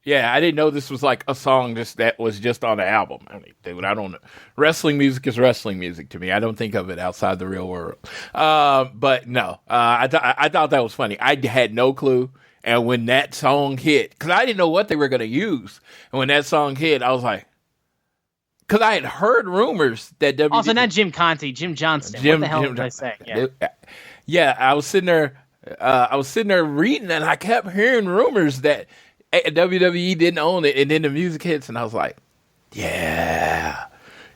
Yeah, I didn't know this was like a song that was just on the album. I mean, dude, I don't know. Wrestling music is wrestling music to me. I don't think of it outside the real world. But no, I thought that was funny. I had no clue. And when that song hit, because I didn't know what they were going to use. And when that song hit, I was like, because I had heard rumors that WWE. Also, not Jim Conte, Jim Johnston. What the hell did I say? Yeah, I was sitting there. Reading, and I kept hearing rumors that WWE didn't own it. And then the music hits, and I was like, yeah.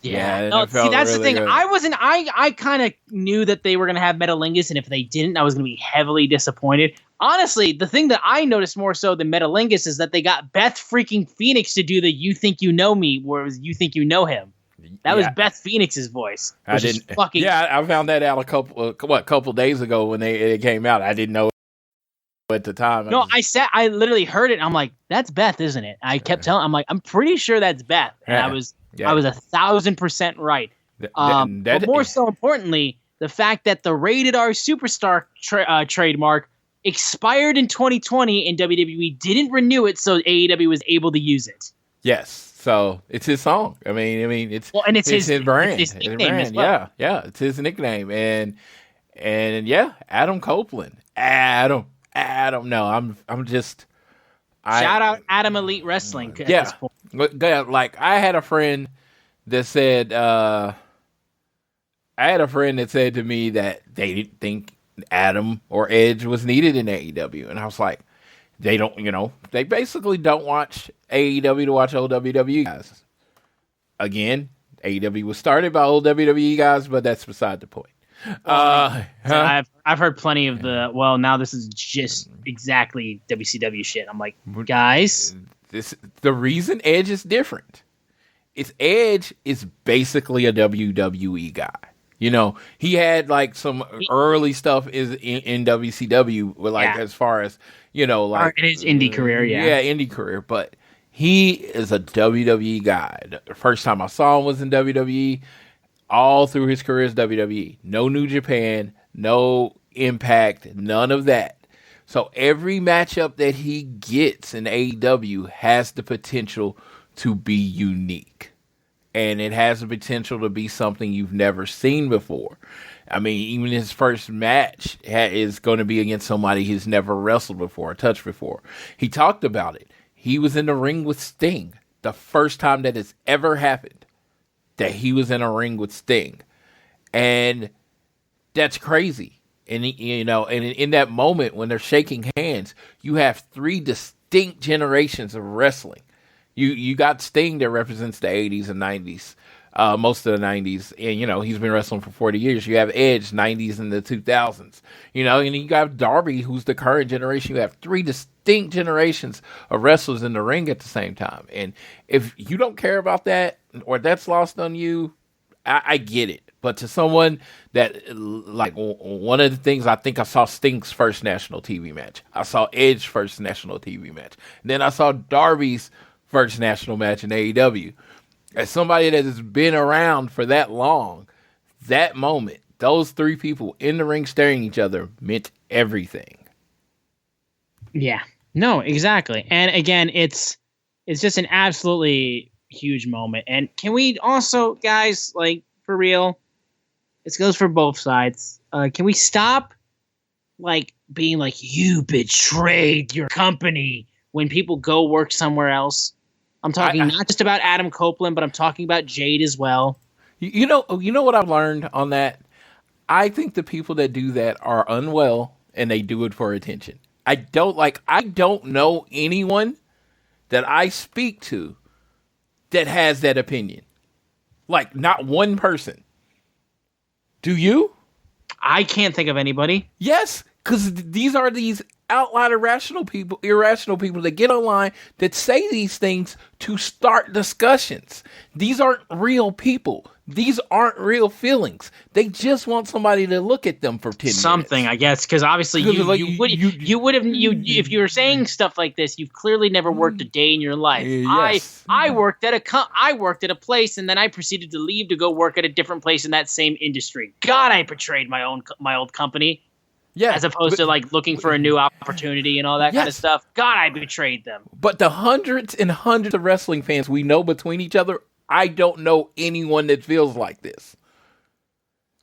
No, see, that's really the thing. Good. I kind of knew that they were going to have Metalingus, and if they didn't, I was going to be heavily disappointed. Honestly, the thing that I noticed more so than Metalingus is that they got Beth freaking Phoenix to do the "You Think You Know Me," whereas "You Think You Know Him." That was Beth Phoenix's voice. I didn't. I found that out a couple days ago when it came out. I didn't know at the time. I literally heard it. And I'm like, that's Beth, isn't it? I kept telling. I'm like, I'm pretty sure that's Beth. And I was 1,000% right. But more so importantly, the fact that the Rated R Superstar trademark expired in 2020 and WWE didn't renew it, so AEW was able to use it. Yes. So it's his song. I mean, it's his brand. It's his nickname as well. Yeah, it's his nickname, and Adam Copeland. Adam. No, I'm just. Shout out Adam Elite Wrestling. At this point. Like I had a friend that said, to me that they didn't think Adam or Edge was needed in AEW, and I was like, they don't, they basically don't watch AEW to watch old WWE guys. Again, AEW was started by old WWE guys, but that's beside the point. I've heard plenty of now this is just exactly WCW shit. I'm like, guys, the reason Edge is different is Edge is basically a WWE guy. He had like some early stuff in WCW with as far as, in his indie career. Yeah, indie career. But he is a WWE guy. The first time I saw him was in WWE. All through his career is WWE. No New Japan, no Impact, none of that. So every matchup that he gets in AEW has the potential to be unique. And it has the potential to be something you've never seen before. I mean, even his first match is going to be against somebody he's never wrestled before or touched before. He talked about it. He was in the ring with Sting. The first time that it's ever happened that he was in a ring with Sting. And that's crazy. And, and in that moment when they're shaking hands, you have three distinct generations of wrestling. You got Sting that represents the 80s and 90s, most of the 90s. And, he's been wrestling for 40 years. You have Edge, 90s and the 2000s. And you got Darby, who's the current generation. You have three distinct generations of wrestlers in the ring at the same time. And if you don't care about that or that's lost on you, I get it. But to someone that, like, one of the things, I think I saw Sting's first national TV match. I saw Edge's first national TV match. And then I saw Darby's first national match in AEW. As somebody that has been around for that long, that moment, those three people in the ring staring at each other meant everything. Yeah, no, exactly. And again, it's just an absolutely huge moment. And can we also, guys, like, for real, this goes for both sides. Can we stop, like, being like, you betrayed your company when people go work somewhere else? I'm talking not just about Adam Copeland, but I'm talking about Jade as well. You know what I've learned on that? I think the people that do that are unwell and they do it for attention. I don't know anyone that I speak to that has that opinion. Like, not one person. Do you? I can't think of anybody. Yes, because these are these outlier irrational people that get online that say these things to start discussions. These aren't real people. These aren't real feelings. They just want somebody to look at them for 10 minutes. Something, I guess, because obviously if you were saying stuff like this, you've clearly never worked a day in your life. Yes. I worked at a place, and then I proceeded to leave to go work at a different place in that same industry. God, I betrayed my old company. Yeah, as opposed to like looking for a new opportunity and all that kind of stuff. God, I betrayed them. But the hundreds and hundreds of wrestling fans we know between each other, I don't know anyone that feels like this.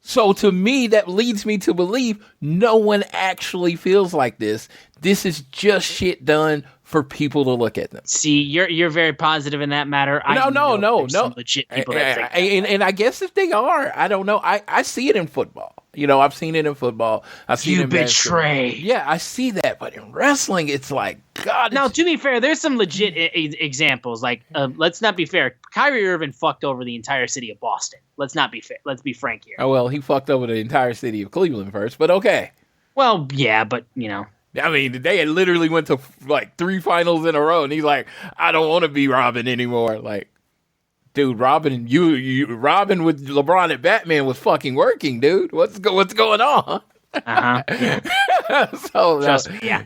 So to me, that leads me to believe no one actually feels like this. This is just shit done for people to look at them. See, you're very positive in that matter. No. Some legit people that think and I guess if they are, I don't know. I see it in football. I've seen it in football. I've seen it in basketball. Yeah, I see that. But in wrestling, it's like, God. Now, to be fair, there's some legit examples. Like, let's not be fair. Kyrie Irving fucked over the entire city of Boston. Let's not be fair. Let's be frank here. Oh, well, he fucked over the entire city of Cleveland first, but okay. Well, yeah, but, I mean, they had literally went to like 3 finals in a row, and he's like, I don't want to be Robin anymore. Like, dude, Robin, Robin with LeBron and Batman was fucking working, dude. What's going on? Yeah. So trust me, yeah.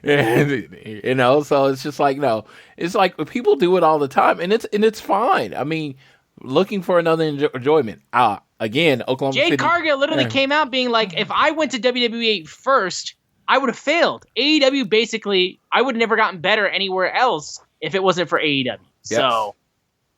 So it's just like, no, it's like people do it all the time, and it's fine. I mean, looking for another enjoyment. Again, Oklahoma City. Jade Cargill literally came out being like, if I went to WWE first, I would have failed. AEW basically, I would have never gotten better anywhere else if it wasn't for AEW. Yes. So,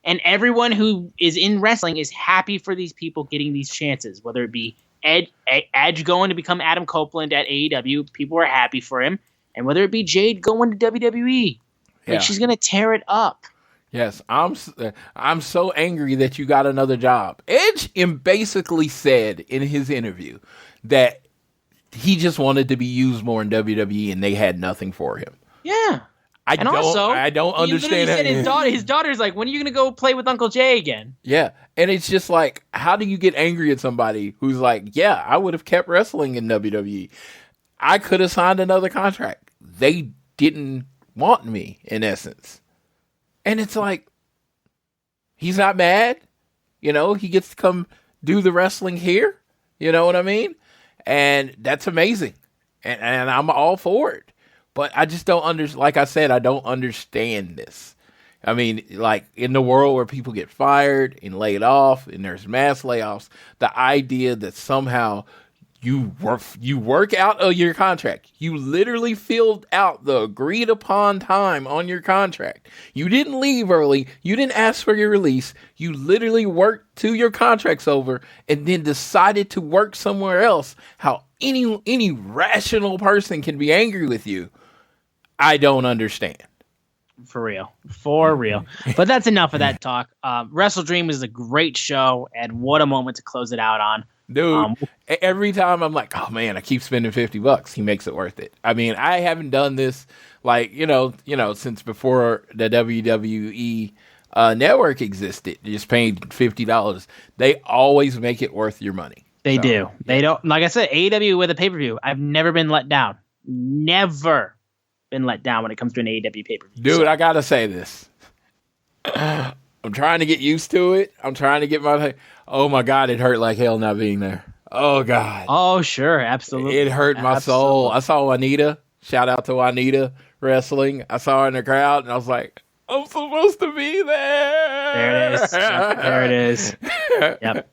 and everyone who is in wrestling is happy for these people getting these chances, whether it be Edge going to become Adam Copeland at AEW, people are happy for him, and whether it be Jade going to WWE, like she's gonna tear it up. Yes, I'm so angry that you got another job. Edge basically said in his interview that he just wanted to be used more in WWE, and they had nothing for him. Yeah. I don't understand that. His daughter's like, when are you going to go play with Uncle Jay again? Yeah. And it's just like, how do you get angry at somebody who's like, yeah, I would have kept wrestling in WWE. I could have signed another contract. They didn't want me, in essence. And it's like, he's not mad. He gets to come do the wrestling here. You know what I mean? And that's amazing. And I'm all for it. But I just don't like I said, I don't understand this. I mean, like in the world where people get fired and laid off and there's mass layoffs, the idea that somehow you work out of your contract. You literally filled out the agreed upon time on your contract. You didn't leave early. You didn't ask for your release. You literally worked till your contract's over and then decided to work somewhere else. How any rational person can be angry with you, I don't understand. For real. But that's enough of that talk. WrestleDream is a great show, and what a moment to close it out on. Dude, every time I'm like, oh man, I keep spending $50. He makes it worth it. I mean, I haven't done this like, since before the WWE network existed. Just paying $50. They always make it worth your money. They do. They don't, like I said, AEW with a pay-per-view. I've never been let down. Never been let down when it comes to an AEW pay-per-view. Dude, I gotta say this. I'm trying to get used to it. I'm trying to get oh my God, it hurt like hell not being there. Oh God. Oh sure, absolutely. It hurt my soul. I saw Juanita. Shout out to Juanita Wrestling. I saw her in the crowd and I was like, I'm supposed to be there. There it is. There it is. Yep.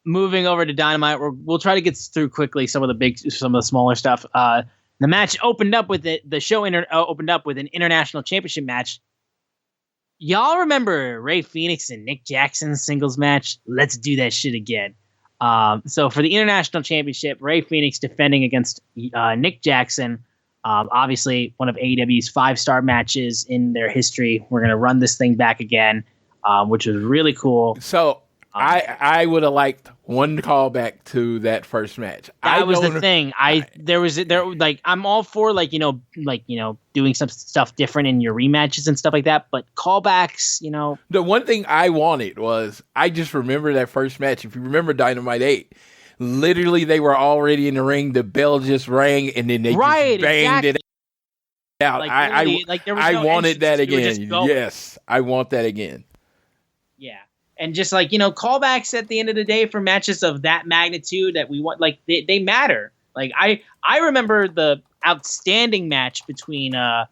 Moving over to Dynamite, we'll try to get through quickly some of the smaller stuff. The match opened up with the show opened up with an international championship match. Y'all remember Ray Phoenix and Nick Jackson's singles match? Let's do that shit again. So for the international championship, Ray Phoenix defending against Nick Jackson. Obviously, one of AEW's 5-star matches in their history. We're gonna run this thing back again, which was really cool. So I would have liked one callback to that first match. That was the thing. I'm all for doing some stuff different in your rematches and stuff like that. But callbacks, The one thing I wanted was, I just remember that first match. If you remember Dynamite 8, literally they were already in the ring. The bell just rang and then they just banged it out. I wanted that again. Yes, I want that again. Yeah. And just callbacks at the end of the day for matches of that magnitude that we want, they matter. Like I remember the outstanding match between the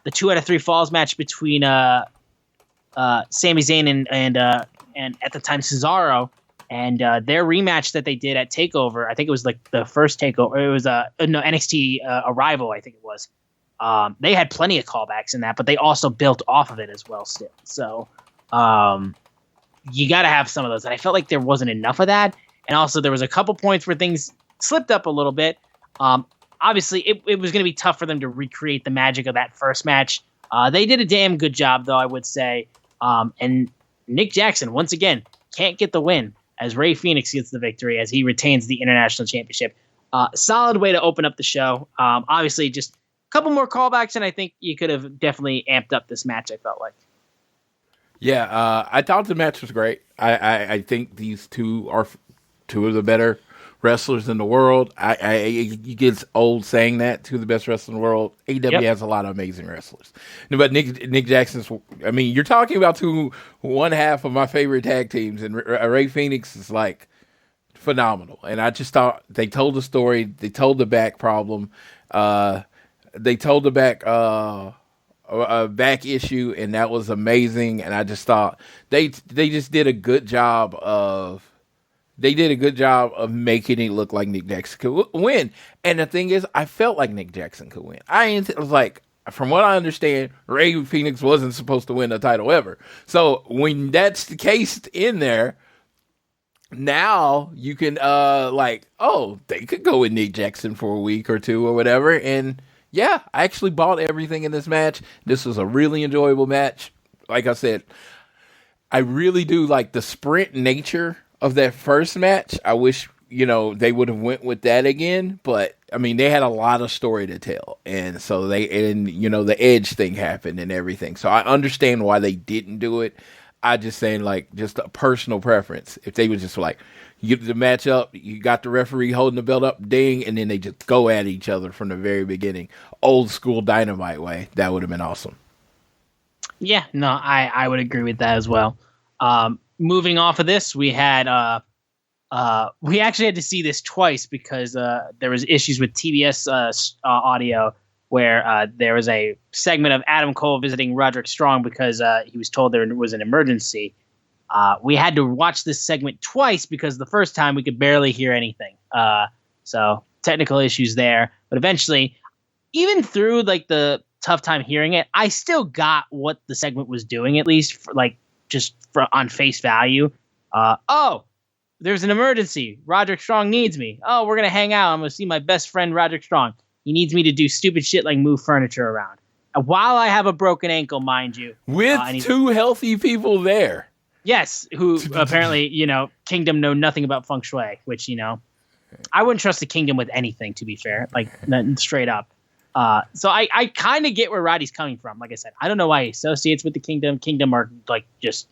2 out of 3 falls match between Sami Zayn and at the time Cesaro, And their rematch that they did at TakeOver, I think it was like the first TakeOver. It was NXT Arrival, I think it was. They had plenty of callbacks in that, but they also built off of it as well still. So you got to have some of those. And I felt like there wasn't enough of that. And also there was a couple points where things slipped up a little bit. Obviously, it was going to be tough for them to recreate the magic of that first match. They did a damn good job, though, I would say. And Nick Jackson, once again, can't get the win as Rey Fenix gets the victory as he retains the International Championship. Solid way to open up the show. Obviously, just a couple more callbacks, and I think you could have definitely amped up this match, I felt like. Yeah, I thought the match was great. I think these two are two of the better wrestlers in the world. You get old saying that, two of the best wrestlers in the world. AEW has a lot of amazing wrestlers. But Nick Jackson's, I mean, you're talking about one half of my favorite tag teams, and Rey Fenix is like phenomenal. And I just thought they told the story. They told the back problem. They told the back issue, and that was amazing. And I just thought they just did a good job of making it look like Nick Jackson could win. And the thing is, I felt like Nick Jackson could win. I was like, from what I understand, Rey Fenix wasn't supposed to win a title ever. So when that's the case in there, now you can they could go with Nick Jackson for a week or two or whatever. And yeah, I actually bought everything in this match. This was a really enjoyable match. Like I said, I really do like the sprint nature of that first match. I wish, they would have went with that again, but I mean, they had a lot of story to tell. And so the Edge thing happened and everything. So I understand why they didn't do it. I just saying, like, just a personal preference. If they was just like, you get the match up, you got the referee holding the belt up, ding, and then they just go at each other from the very beginning. Old school Dynamite way. That would have been awesome. Yeah, no, I would agree with that as well. Moving off of this, we had we actually had to see this twice because there was issues with TBS audio where there was a segment of Adam Cole visiting Roderick Strong because he was told there was an emergency. We had to watch this segment twice because the first time we could barely hear anything. So technical issues there, but eventually, even through like the tough time hearing it, I still got what the segment was doing, at least for, like, on face value. There's an emergency. Roderick Strong needs me. Oh, we're going to hang out. I'm going to see my best friend, Roderick Strong. He needs me to do stupid shit like move furniture around. While I have a broken ankle, mind you. With two healthy people there. Yes, who apparently, Kingdom know nothing about feng shui, which, I wouldn't trust the Kingdom with anything, to be fair. Like, straight up. So I kind of get where Roddy's coming from. Like I said, I don't know why he associates with the Kingdom. Kingdom are like just,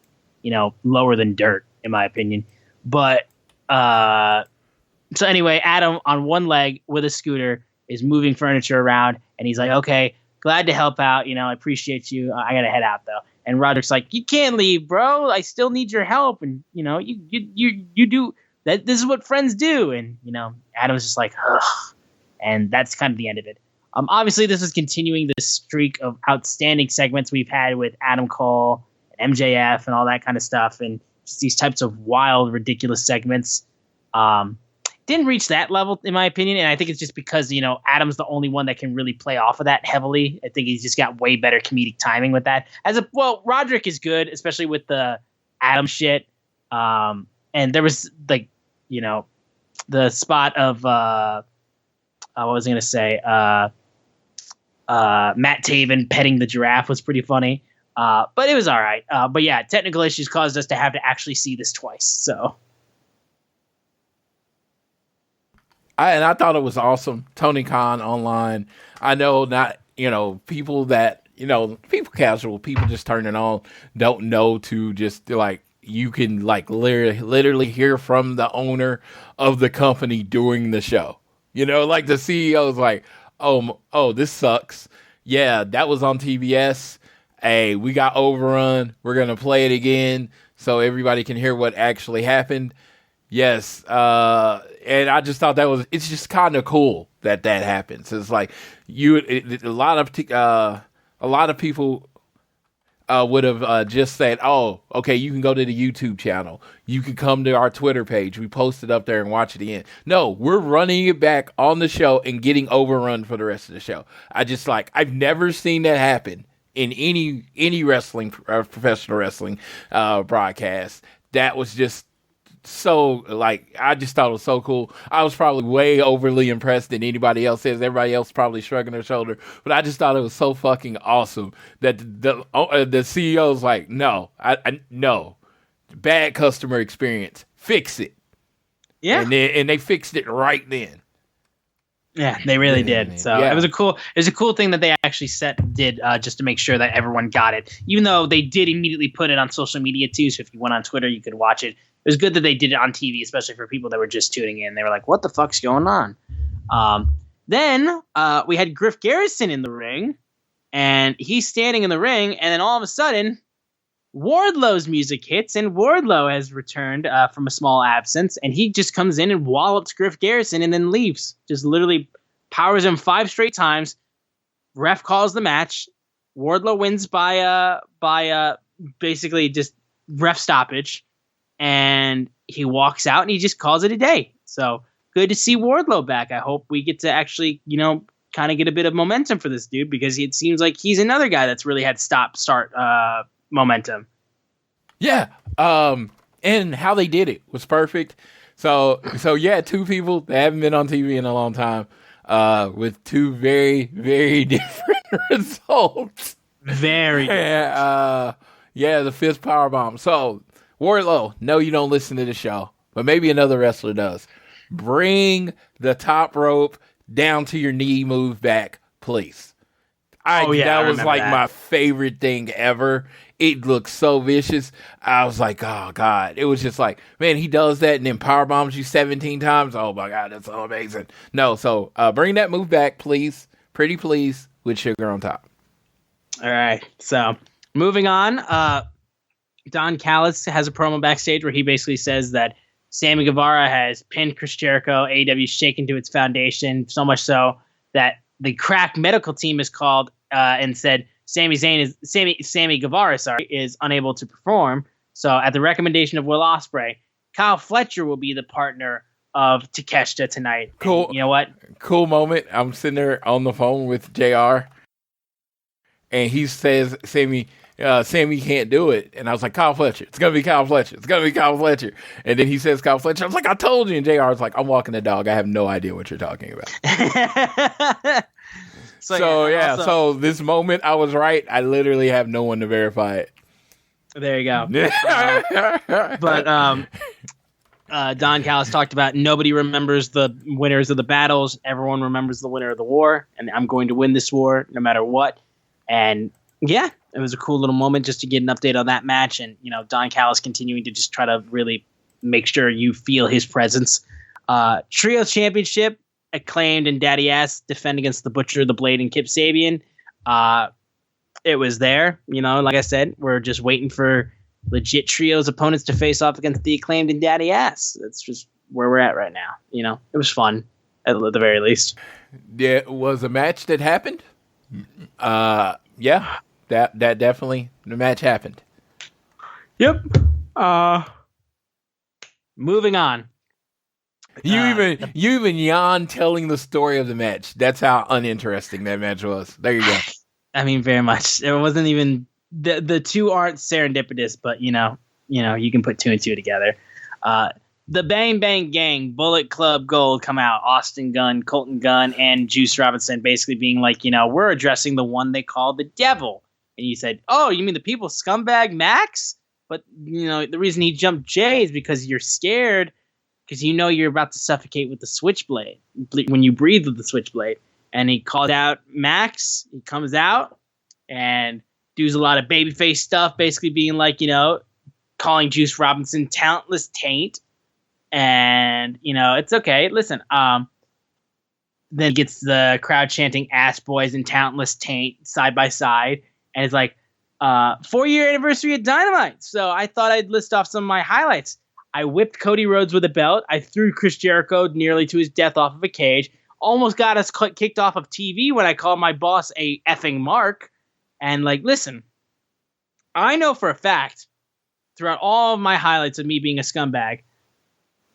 lower than dirt, in my opinion. But so anyway, Adam on one leg with a scooter is moving furniture around, and he's like, "Okay, glad to help out. I appreciate you. I gotta head out though." And Roderick's like, "You can't leave, bro. I still need your help." And you do that. This is what friends do. And Adam's just like, ugh. And that's kind of the end of it. Obviously, this is continuing the streak of outstanding segments we've had with Adam Cole and MJF and all that kind of stuff, and just these types of wild, ridiculous segments. Didn't reach that level, in my opinion, and I think it's just because, Adam's the only one that can really play off of that heavily. I think he's just got way better comedic timing with that. Roderick is good, especially with the Adam shit. And there was, like, the spot of, what was I going to say? Matt Taven petting the giraffe was pretty funny. But it was all right. But yeah, technical issues caused us to have to actually see this twice. So. I thought it was awesome. Tony Khan online. I know not, people that, people casual, people just turning on, don't know to just like, you can like literally hear from the owner of the company during the show. Like the CEO is like, oh, this sucks. Yeah, that was on TBS. Hey, we got overrun. We're going to play it again so everybody can hear what actually happened. Yes, and I just thought it's just kind of cool that happens. It's like a lot of people. would have just said, "Oh, okay, you can go to the YouTube channel. You can come to our Twitter page. We post it up there and watch it again." No, we're running it back on the show and getting overrun for the rest of the show. I've never seen that happen in any wrestling, professional wrestling broadcast. That was just so, I just thought it was so cool. I was probably way overly impressed than anybody else is. Everybody else probably shrugging their shoulder, but I just thought it was so fucking awesome that the CEO was like, no, no, bad customer experience, fix it. Yeah, and they fixed it right then. Yeah, they really did. So it was a cool thing that they actually did just to make sure that everyone got it. Even though they did immediately put it on social media too, so if you went on Twitter, you could watch it. It was good that they did it on TV, especially for people that were just tuning in. They were like, "What the fuck's going on?" Then we had Griff Garrison in the ring, and he's standing in the ring, and then all of a sudden, Wardlow's music hits, and Wardlow has returned from a small absence, and he just comes in and wallops Griff Garrison and then leaves. Just literally powers him 5 straight times. Ref calls the match. Wardlow wins by basically just ref stoppage, and he walks out and he just calls it a day. So good to see Wardlow back. I hope we get to actually, kind of get a bit of momentum for this dude, because it seems like he's another guy that's really had start momentum. Yeah. And how they did it was perfect. So yeah, 2 people that haven't been on TV in a long time, with 2 very, very different results. Very different. Yeah, the 5th powerbomb. So Wardlow, no, you don't listen to the show, but maybe another wrestler does. Bring the top rope down to your knee move back, please. That was my favorite thing ever. It looked so vicious. I was like, oh God. It was just like, man, he does that and then power bombs you 17 times. Oh my God, that's so amazing. No, so bring that move back, please. Pretty please, with sugar on top. All right. So moving on. Don Callis has a promo backstage where he basically says that Sammy Guevara has pinned Chris Jericho. AEW shaken to its foundation, so much so that the crack medical team is called and said Sammy Guevara is unable to perform. So at the recommendation of Will Ospreay, Kyle Fletcher will be the partner of Takeshita tonight. Cool. And you know what? Cool moment. I'm sitting there on the phone with JR, and he says Sammy can't do it. And I was like, Kyle Fletcher. It's going to be Kyle Fletcher. It's going to be Kyle Fletcher. And then he says Kyle Fletcher. I was like, I told you. And JR was like, I'm walking the dog. I have no idea what you're talking about. So this moment, I was right. I literally have no one to verify it. There you go. But Don Callis talked about nobody remembers the winners of the battles. Everyone remembers the winner of the war. And I'm going to win this war no matter what. And yeah, it was a cool little moment just to get an update on that match. And, Don Callis continuing to just try to really make sure you feel his presence. Trio Championship, Acclaimed and Daddy Ass defend against the Butcher, the Blade, and Kip Sabian. It was there. Like I said, we're just waiting for legit trios opponents to face off against the Acclaimed and Daddy Ass. That's just where we're at right now. It was fun, at the very least. There was a match that happened. Yeah. That definitely, the match happened. Yep. Moving on. You even yawned telling the story of the match. That's how uninteresting that match was. There you go. I mean, very much. It wasn't even the 2 aren't serendipitous, but you can put 2 and 2 together. The Bang Bang Gang, Bullet Club Gold come out. Austin Gunn, Colton Gunn, and Juice Robinson basically being like, we're addressing the one they call the devil. And you said, oh, you mean the people scumbag Max? But, the reason he jumped Jay is because you're scared, because you're about to suffocate with the switchblade when you breathe with the switchblade. And he called out Max. He comes out and does a lot of babyface stuff, basically being like, calling Juice Robinson talentless taint. And, it's okay. Listen, then gets the crowd chanting ass boys and talentless taint side by side. And it's like, 4-year anniversary of Dynamite. So I thought I'd list off some of my highlights. I whipped Cody Rhodes with a belt. I threw Chris Jericho nearly to his death off of a cage. Almost got us kicked off of TV when I called my boss a effing mark. And listen, I know for a fact, throughout all of my highlights of me being a scumbag,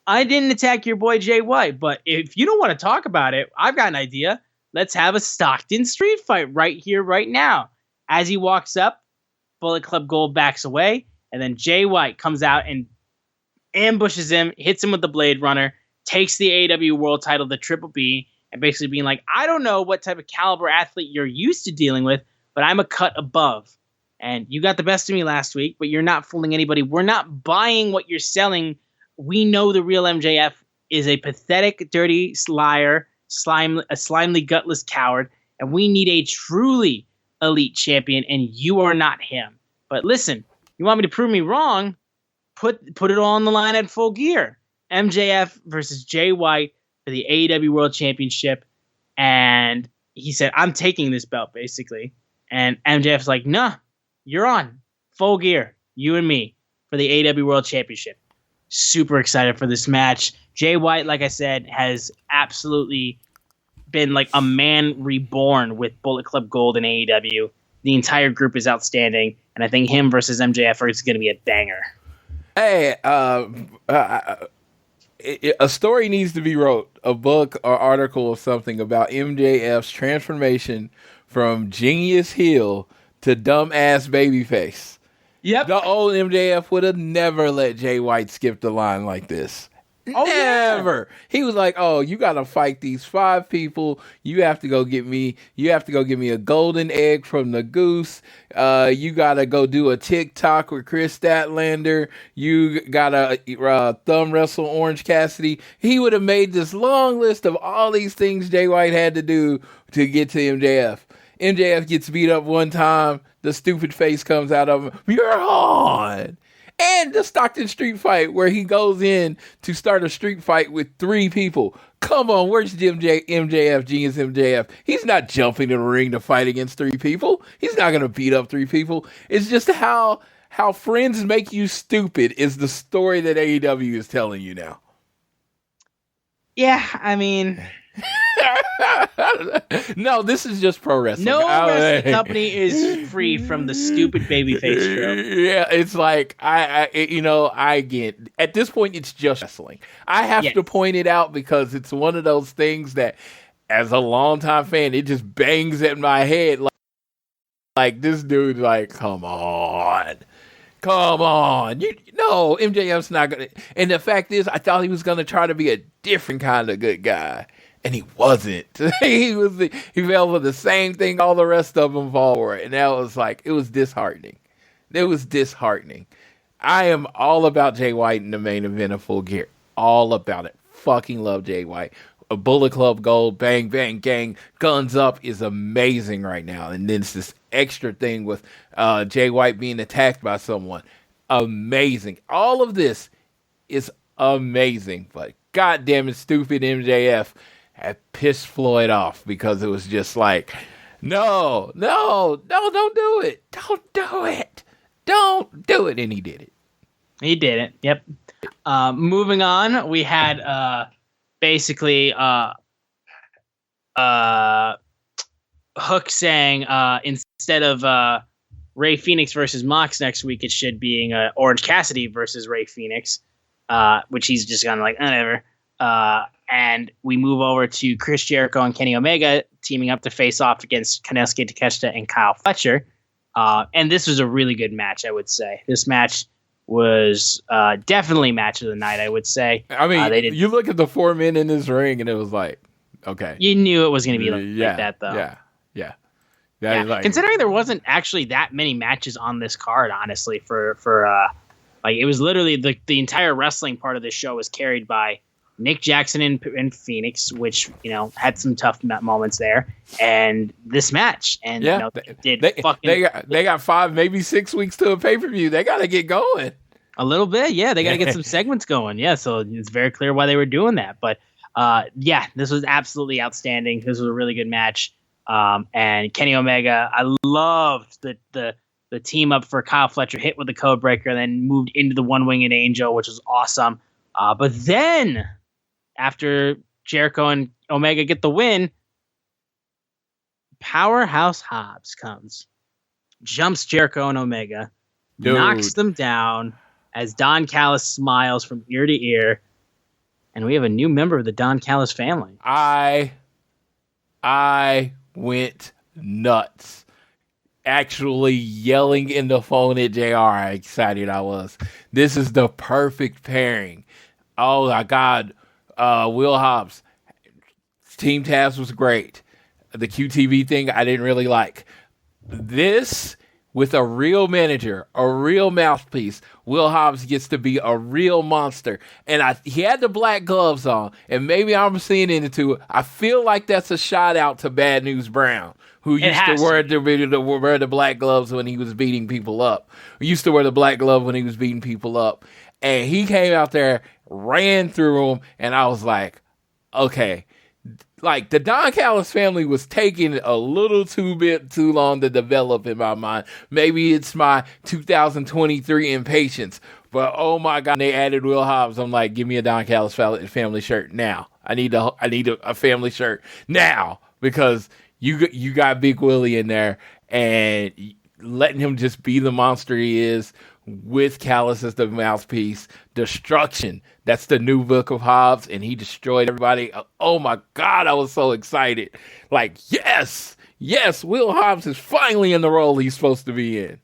I didn't attack your boy Jay White. But if you don't want to talk about it, I've got an idea. Let's have a Stockton street fight right here, right now. As he walks up, Bullet Club Gold backs away, and then Jay White comes out and ambushes him, hits him with the Blade Runner, takes the AEW World Title, the Triple B, and basically being like, I don't know what type of caliber athlete you're used to dealing with, but I'm a cut above. And you got the best of me last week, but you're not fooling anybody. We're not buying what you're selling. We know the real MJF is a pathetic, dirty liar, a slimely, gutless coward, and we need a truly elite champion, and you are not him. But listen, you want me to prove me wrong? Put it all on the line at Full Gear. MJF versus Jay White for the AEW World Championship. And he said, I'm taking this belt, basically. And MJF's like, nah, you're on. Full Gear, you and me, for the AEW World Championship. Super excited for this match. Jay White, like I said, has absolutely been like a man reborn with Bullet Club Gold and AEW. The entire group is outstanding. And I think him versus MJF is going to be a banger. Hey, a story needs to be wrote, a book or article or something about MJF's transformation from genius heel to dumbass babyface. Yep. The old MJF would have never let Jay White skip the line like this. Oh, Never. Yeah. He was like, oh, you got to fight these 5 people. You have to go get me a golden egg from the goose. You got to go do a TikTok with Chris Statlander. You got to thumb wrestle Orange Cassidy. He would have made this long list of all these things Jay White had to do to get to MJF. MJF gets beat up one time. The stupid face comes out of him. You're on. And the Stockton street fight where he goes in to start a street fight with 3 people. Come on, where's MJF, genius MJF? He's not jumping in the ring to fight against 3 people. He's not going to beat up 3 people. It's just how friends make you stupid is the story that AEW is telling you now. Yeah, I mean... No, this is just pro wrestling. No wrestling company is free from the stupid babyface trope. Yeah, it's like I get at this point it's just wrestling. I have to point it out because it's one of those things that, as a longtime fan, it just bangs at my head like this dude. Like, come on. MJF's not gonna. And the fact is, I thought he was gonna try to be a different kind of good guy. And he wasn't. He fell for the same thing all the rest of them fall for. And that was like, it was disheartening. I am all about Jay White in the main event of Full Gear. All about it. Fucking love Jay White. A Bullet Club Gold, bang, bang, gang, guns up is amazing right now. And then it's this extra thing with Jay White being attacked by someone. Amazing. All of this is amazing. But goddamn it, stupid MJF had pissed Floyd off because it was just like, no, don't do it. Don't do it. And he did it. He did it. Yep. Moving on, we had basically Hook saying instead of Ray Phoenix versus Mox next week, it should be Orange Cassidy versus Ray Phoenix, which he's just kind of like, whatever. And we move over to Chris Jericho and Kenny Omega teaming up to face off against Konosuke Takeshita and Kyle Fletcher. And this was a really good match, I would say. This match was definitely match of the night, I would say. I mean, you look at the 4 men in this ring, and it was like, okay. You knew it was going to be like that, though. Yeah. Like, considering there wasn't actually that many matches on this card, honestly, for like it was literally the entire wrestling part of this show was carried by Nick Jackson and Phoenix, which, had some tough moments there, and this match. And they got 5, maybe 6 weeks to a pay-per-view. They got to get going. A little bit, yeah. They got to get some segments going, yeah. So it's very clear why they were doing that. But this was absolutely outstanding. This was a really good match. And Kenny Omega, I loved the team up for Kyle Fletcher, hit with the code breaker, and then moved into the one-winged angel, which was awesome. But then, after Jericho and Omega get the win, Powerhouse Hobbs comes, jumps Jericho and Omega, knocks them down as Don Callis smiles from ear to ear. And we have a new member of the Don Callis family. I went nuts. Actually yelling in the phone at JR how excited I was. This is the perfect pairing. Oh my God. Will Hobbs. Team Taz was great. The QTV thing I didn't really like. This with a real manager, a real mouthpiece, Will Hobbs gets to be a real monster. And he had the black gloves on, and maybe I'm seeing into it. I feel like that's a shout out to Bad News Brown, who used to wear the black gloves when he was beating people up. He used to wear the black glove when he was beating people up. And he came out there, ran through them, and I was like, okay. Like, the Don Callis family was taking a little too long to develop in my mind.Maybe it's my 2023 impatience. But, oh, my God, they added Will Hobbs. I'm like, give me a Don Callis family shirt now. I need a family shirt now because you got Big Willie in there and letting him just be the monster he is with Callis as the mouthpiece. Destruction. That's the new book of Hobbs, and he destroyed everybody. Oh my God, I was so excited. Like, yes, Will Hobbs is finally in the role he's supposed to be in.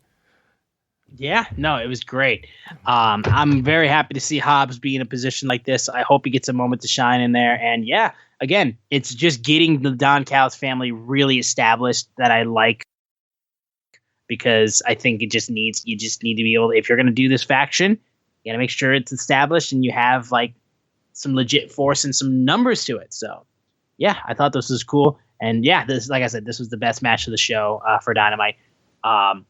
Yeah, no, it was great. I'm very happy to see Hobbs be in a position like this. I hope he gets a moment to shine in there. And yeah, again, it's just getting the Don Callis family really established that I like. Because I think you just need to be able to, if you're going to do this faction, you got to make sure it's established and you have like some legit force and some numbers to it. So yeah, I thought this was cool. And yeah, like I said, this was the best match of the show for Dynamite. You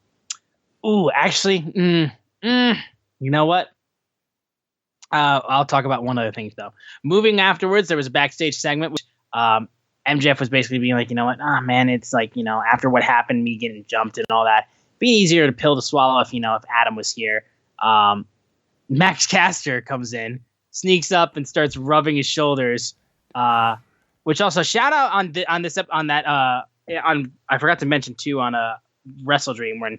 know what? I'll talk about one other thing though. Moving afterwards, there was a backstage segment which MJF was basically being like, you know what? Man, it's like, you know, after what happened, me getting jumped and all that, be easier to pill to swallow if Adam was here. Max Caster comes in, sneaks up and starts rubbing his shoulders. Which also shout out on I forgot to mention too on WrestleDream when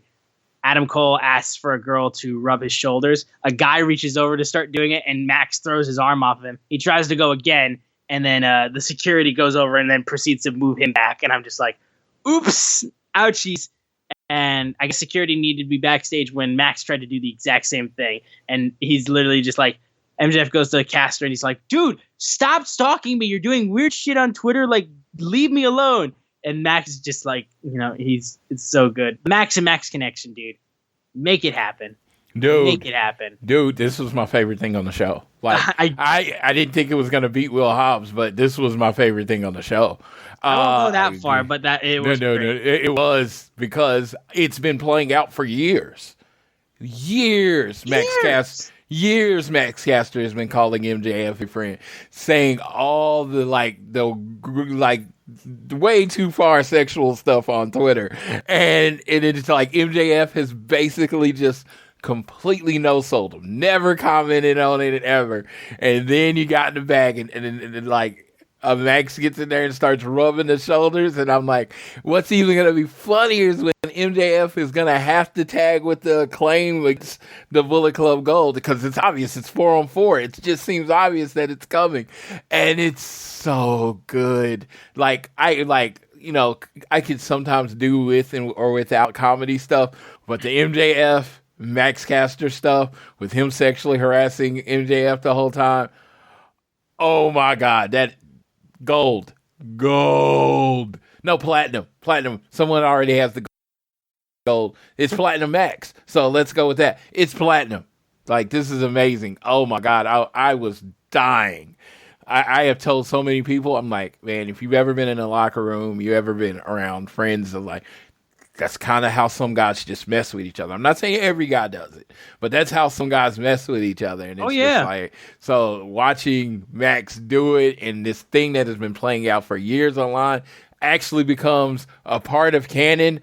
Adam Cole asks for a girl to rub his shoulders. A guy reaches over to start doing it, and Max throws his arm off of him. He tries to go again. And then the security goes over and then proceeds to move him back. And I'm just like, oops, ouchies. And I guess security needed to be backstage when Max tried to do the exact same thing. And he's literally just like, MJF goes to Caster and he's like, dude, stop stalking me. You're doing weird shit on Twitter. Like, leave me alone. And Max is just like, it's so good. Max and Max connection, dude. Make it happen. Dude, make it happen. Dude, this was my favorite thing on the show. Like, I didn't think it was going to beat Will Hobbs, but this was my favorite thing on the show. I won't go that far, but it was great. It was because it's been playing out for years. Max Caster has been calling MJF a friend, saying all the way too far sexual stuff on Twitter. And it's like MJF has basically just completely no-sold him, never commented on it ever. And then you got in the bag and Max gets in there and starts rubbing the shoulders, and I'm like, what's even going to be funnier is when MJF is going to have to tag with the Acclaim with the Bullet Club Gold, because it's obvious, it's 4-on-4. It just seems obvious that it's coming, and it's so good. I could sometimes do with or without comedy stuff, but the MJF Max Caster stuff with him sexually harassing MJF the whole time, oh my God, that gold. No, platinum. Someone already has the gold. It's Platinum Max. So let's go with that. It's platinum. Like, this is amazing. Oh my God. I was dying. I have told so many people, I'm like, man, if you've ever been in a locker room, you ever been around friends of like, that's kind of how some guys just mess with each other. I'm not saying every guy does it, but that's how some guys mess with each other. And it's just like, so watching Max do it and this thing that has been playing out for years online actually becomes a part of canon.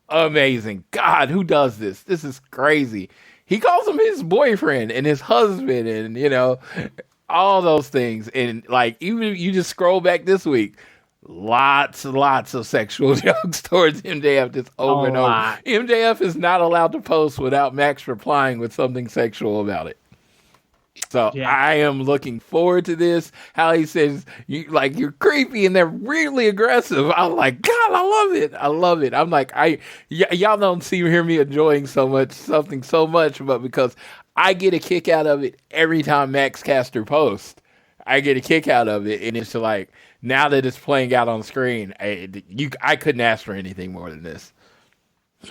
Amazing. God, who does this? This is crazy. He calls him his boyfriend and his husband and, all those things. And like, even if you just scroll back this week, lots and lots of sexual jokes towards MJF just over and over. MJF is not allowed to post without Max replying with something sexual about it. So I am looking forward to this. How he says, you're creepy and they're really aggressive. I'm like, God, I love it. I love it. I'm like, y'all don't hear me enjoying something so much, but because I get a kick out of it every time Max Caster posts. I get a kick out of it, and it's like, now that it's playing out on screen, I couldn't ask for anything more than this.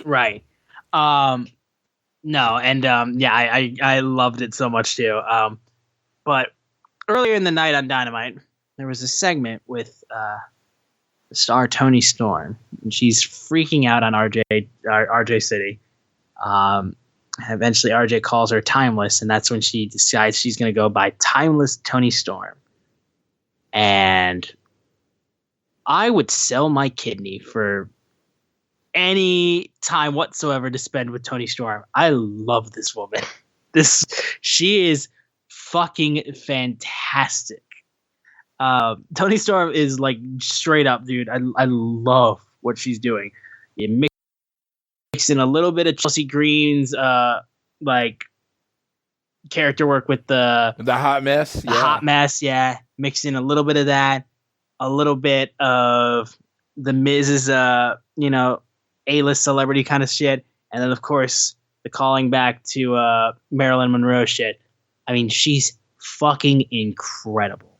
Right. No, and I loved it so much too. But earlier in the night on Dynamite, there was a segment with the star Toni Storm, and she's freaking out on RJ City. Eventually, RJ calls her Timeless, and that's when she decides she's going to go by Timeless Toni Storm. And I would sell my kidney for any time whatsoever to spend with Toni Storm. I love this woman. She is fucking fantastic. Toni Storm is like straight up, dude. I love what she's doing. You mix in a little bit of Chelsea Green's like character work with the hot mess. Hot mess, yeah. Mix in a little bit of that, a little bit of the Miz's A-list celebrity kind of shit, and then of course the calling back to Marilyn Monroe shit. I mean, she's fucking incredible.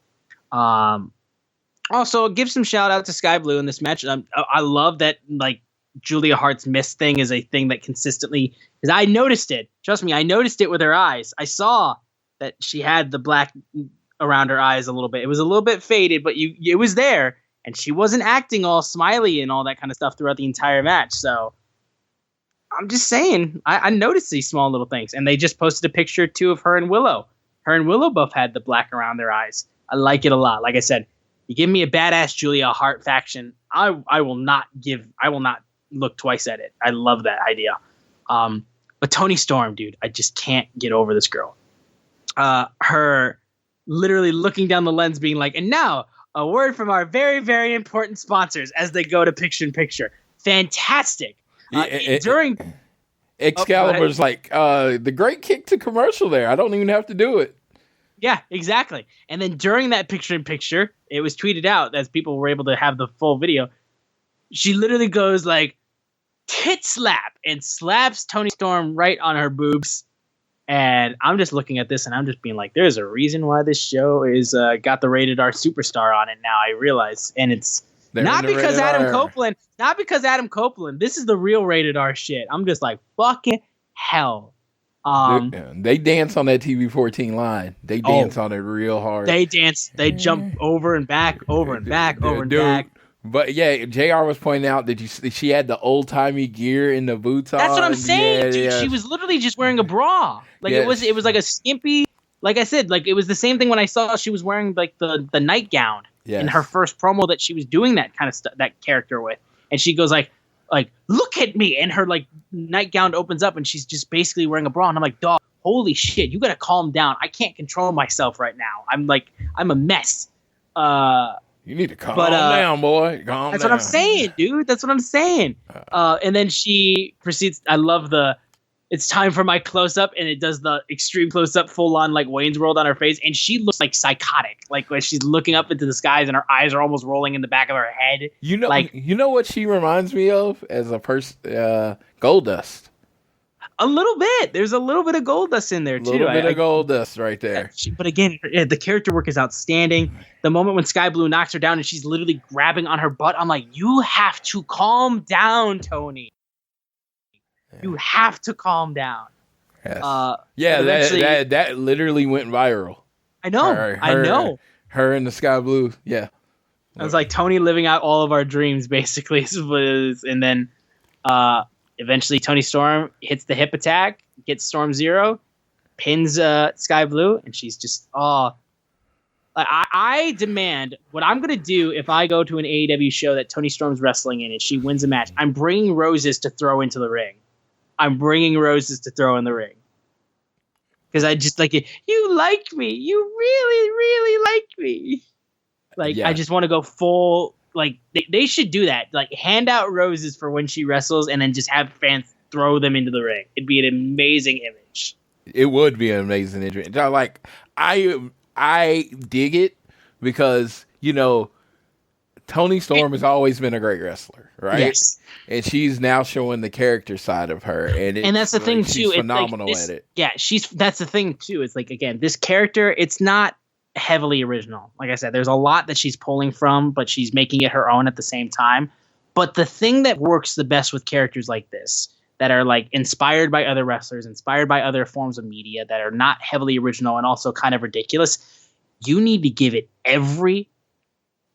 Also, give some shout out to Sky Blue in this match. I love that like Julia Hart's miss thing is a thing that consistently, because I noticed it. Trust me, I noticed it with her eyes. I saw that she had the black around her eyes a little bit. It was a little bit faded, but it was there, and she wasn't acting all smiley and all that kind of stuff throughout the entire match. So I'm just saying, I noticed these small little things, and they just posted a picture too of her and Willow. Her and Willow both had the black around their eyes. I like it a lot. Like I said, you give me a badass Julia Hart faction, I will not look twice at it. I love that idea. But Toni Storm, dude, I just can't get over this girl. Her literally looking down the lens being like, and now a word from our very, very important sponsors as they go to picture-in-picture. Fantastic. During Excalibur's the great kick to commercial there. I don't even have to do it. Yeah, exactly. And then during that picture-in-picture, it was tweeted out as people were able to have the full video. She literally goes like, tit slap, and slaps Toni Storm right on her boobs. And I'm just looking at this and I'm just being like, there's a reason why this show is got the rated R superstar on it now, I realize. And it's not because Adam Copeland. This is the real rated R shit. I'm just like, fucking hell. They dance on that TV-14 line. They dance on it real hard. They dance. They jump over and back, over and back. But yeah, JR was pointing out that she had the old-timey gear in the boots on. That's what I'm saying, dude. Yeah. She was literally just wearing a bra. It was like a skimpy, like I said, like it was the same thing when I saw she was wearing like the nightgown in her first promo that she was doing that kind of stuff, that character with. And she goes like, look at me, and her like nightgown opens up and she's just basically wearing a bra. And I'm like, dog, holy shit, you gotta calm down. I can't control myself right now. I'm a mess. You need to calm down, boy. Calm That's down. what I'm saying, dude. That's what I'm saying. And then she proceeds. I love it's time for my close-up, and it does the extreme close-up full-on like Wayne's World on her face, and she looks like psychotic. Like when she's looking up into the skies and her eyes are almost rolling in the back of her head. You know what she reminds me of as a person? Goldust. A little bit. There's a little bit of Goldust in there, too. A little bit of Goldust right there. But again, the character work is outstanding. The moment when Sky Blue knocks her down and she's literally grabbing on her butt, I'm like, you have to calm down, Toni. Yeah. You have to calm down. Yes. That literally went viral. I know. I know. Her and the Sky Blue. Yeah. I was like, Toni living out all of our dreams, basically. And then eventually Toni Storm hits the hip attack, gets Storm Zero, pins Sky Blue, and she's just, I demand, what I'm going to do if I go to an AEW show that Toni Storm's wrestling in and she wins a match, I'm bringing roses to throw into the ring. Because I just like it. You like me. You really, really like me. I just want to go full they should do that. Like, hand out roses for when she wrestles, and then just have fans throw them into the ring. It'd be an amazing image. It would be an amazing image. Like, I dig it because, you know, Toni Storm has always been a great wrestler, right? Yes. And she's now showing the character side of her, and that's the thing she's too. phenomenal at it. Yeah, that's the thing too. It's like, again, this character, it's not heavily original. Like I said, there's a lot that she's pulling from, but she's making it her own at the same time. But the thing that works the best with characters like this, that are like inspired by other wrestlers, inspired by other forms of media, that are not heavily original and also kind of ridiculous, you need to give it every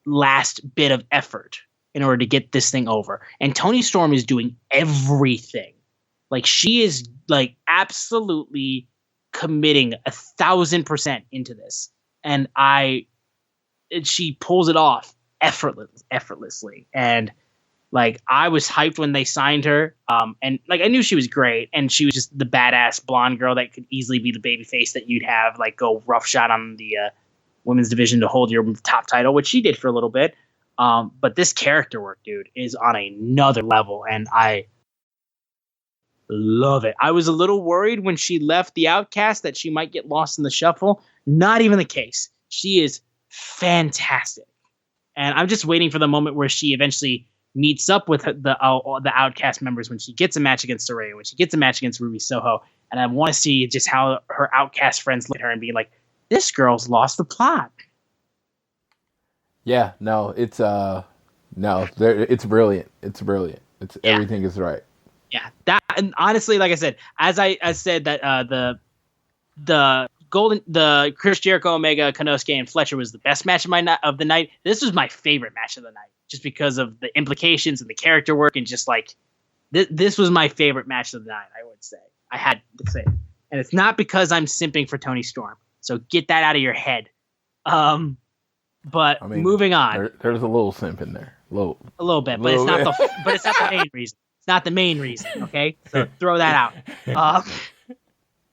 last bit of effort in order to get this thing over. And Toni Storm is doing everything. Like, she is like absolutely committing 1,000% into this. And she pulls it off effortlessly. And like, I was hyped when they signed her. And like, I knew she was great, and she was just the badass blonde girl that could easily be the baby face that you'd have like go roughshod on the women's division to hold your top title, which she did for a little bit. But this character work, dude, is on another level, and I love it. I was a little worried when she left the Outcast that she might get lost in the shuffle. Not even the case. She is fantastic. And I'm just waiting for the moment where she eventually meets up with the Outcast members, when she gets a match against Saraya, when she gets a match against Ruby Soho. And I want to see just how her Outcast friends look at her and be like, this girl's lost the plot. Yeah, no, it's brilliant. It's brilliant. Everything is right. Yeah, that, and honestly, like I said, I said that the Chris Jericho, Omega, Konosuke, and Fletcher was the best match of the night. This was my favorite match of the night, just because of the implications and the character work, and just like this was my favorite match of the night. I would say, I had to say, and it's not because I'm simping for Toni Storm. So get that out of your head. But I mean, moving on. There's a little simp in there. A little bit, but it's not the main reason. It's not the main reason, okay? So throw that out.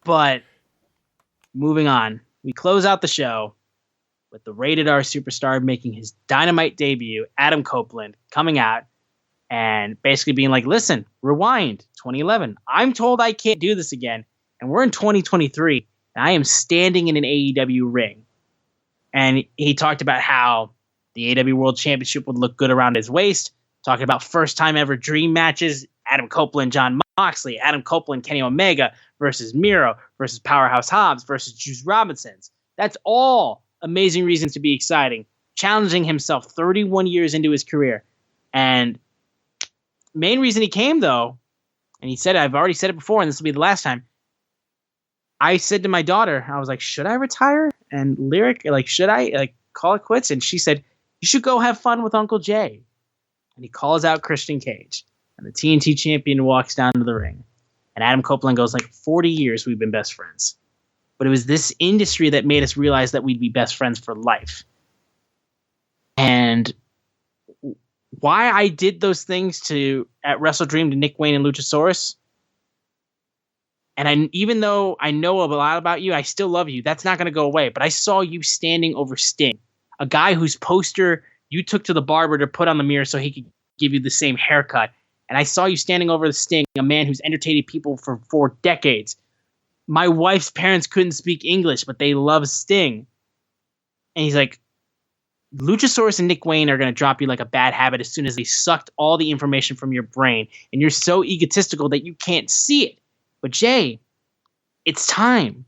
But moving on. We close out the show with the Rated R superstar making his Dynamite debut, Adam Copeland, coming out and basically being like, listen, rewind, 2011. I'm told I can't do this again, and we're in 2023. And I am standing in an AEW ring. And he talked about how the AEW World Championship would look good around his waist. Talking about first time ever dream matches. Adam Copeland, John Moxley. Adam Copeland, Kenny Omega versus Miro versus Powerhouse Hobbs versus Juice Robinsons. That's all amazing reasons to be exciting. Challenging himself 31 years into his career. And main reason he came, though, and he said, I've already said it before, and this will be the last time. I said to my daughter, I was like, should I retire? And Lyric, like, should I like call it quits? And she said, you should go have fun with Uncle Jay. And he calls out Christian Cage. And the TNT champion walks down to the ring. And Adam Copeland goes, like, 40 years we've been best friends. But it was this industry that made us realize that we'd be best friends for life. And why I did those things at WrestleDream to Nick Wayne and Luchasaurus, and even though I know a lot about you, I still love you. That's not going to go away. But I saw you standing over Sting, a guy whose poster you took to the barber to put on the mirror so he could give you the same haircut. And I saw you standing over the Sting, a man who's entertained people for 4 decades. My wife's parents couldn't speak English, but they love Sting. And he's like, Luchasaurus and Nick Wayne are going to drop you like a bad habit as soon as they sucked all the information from your brain. And you're so egotistical that you can't see it. But Jay, it's time.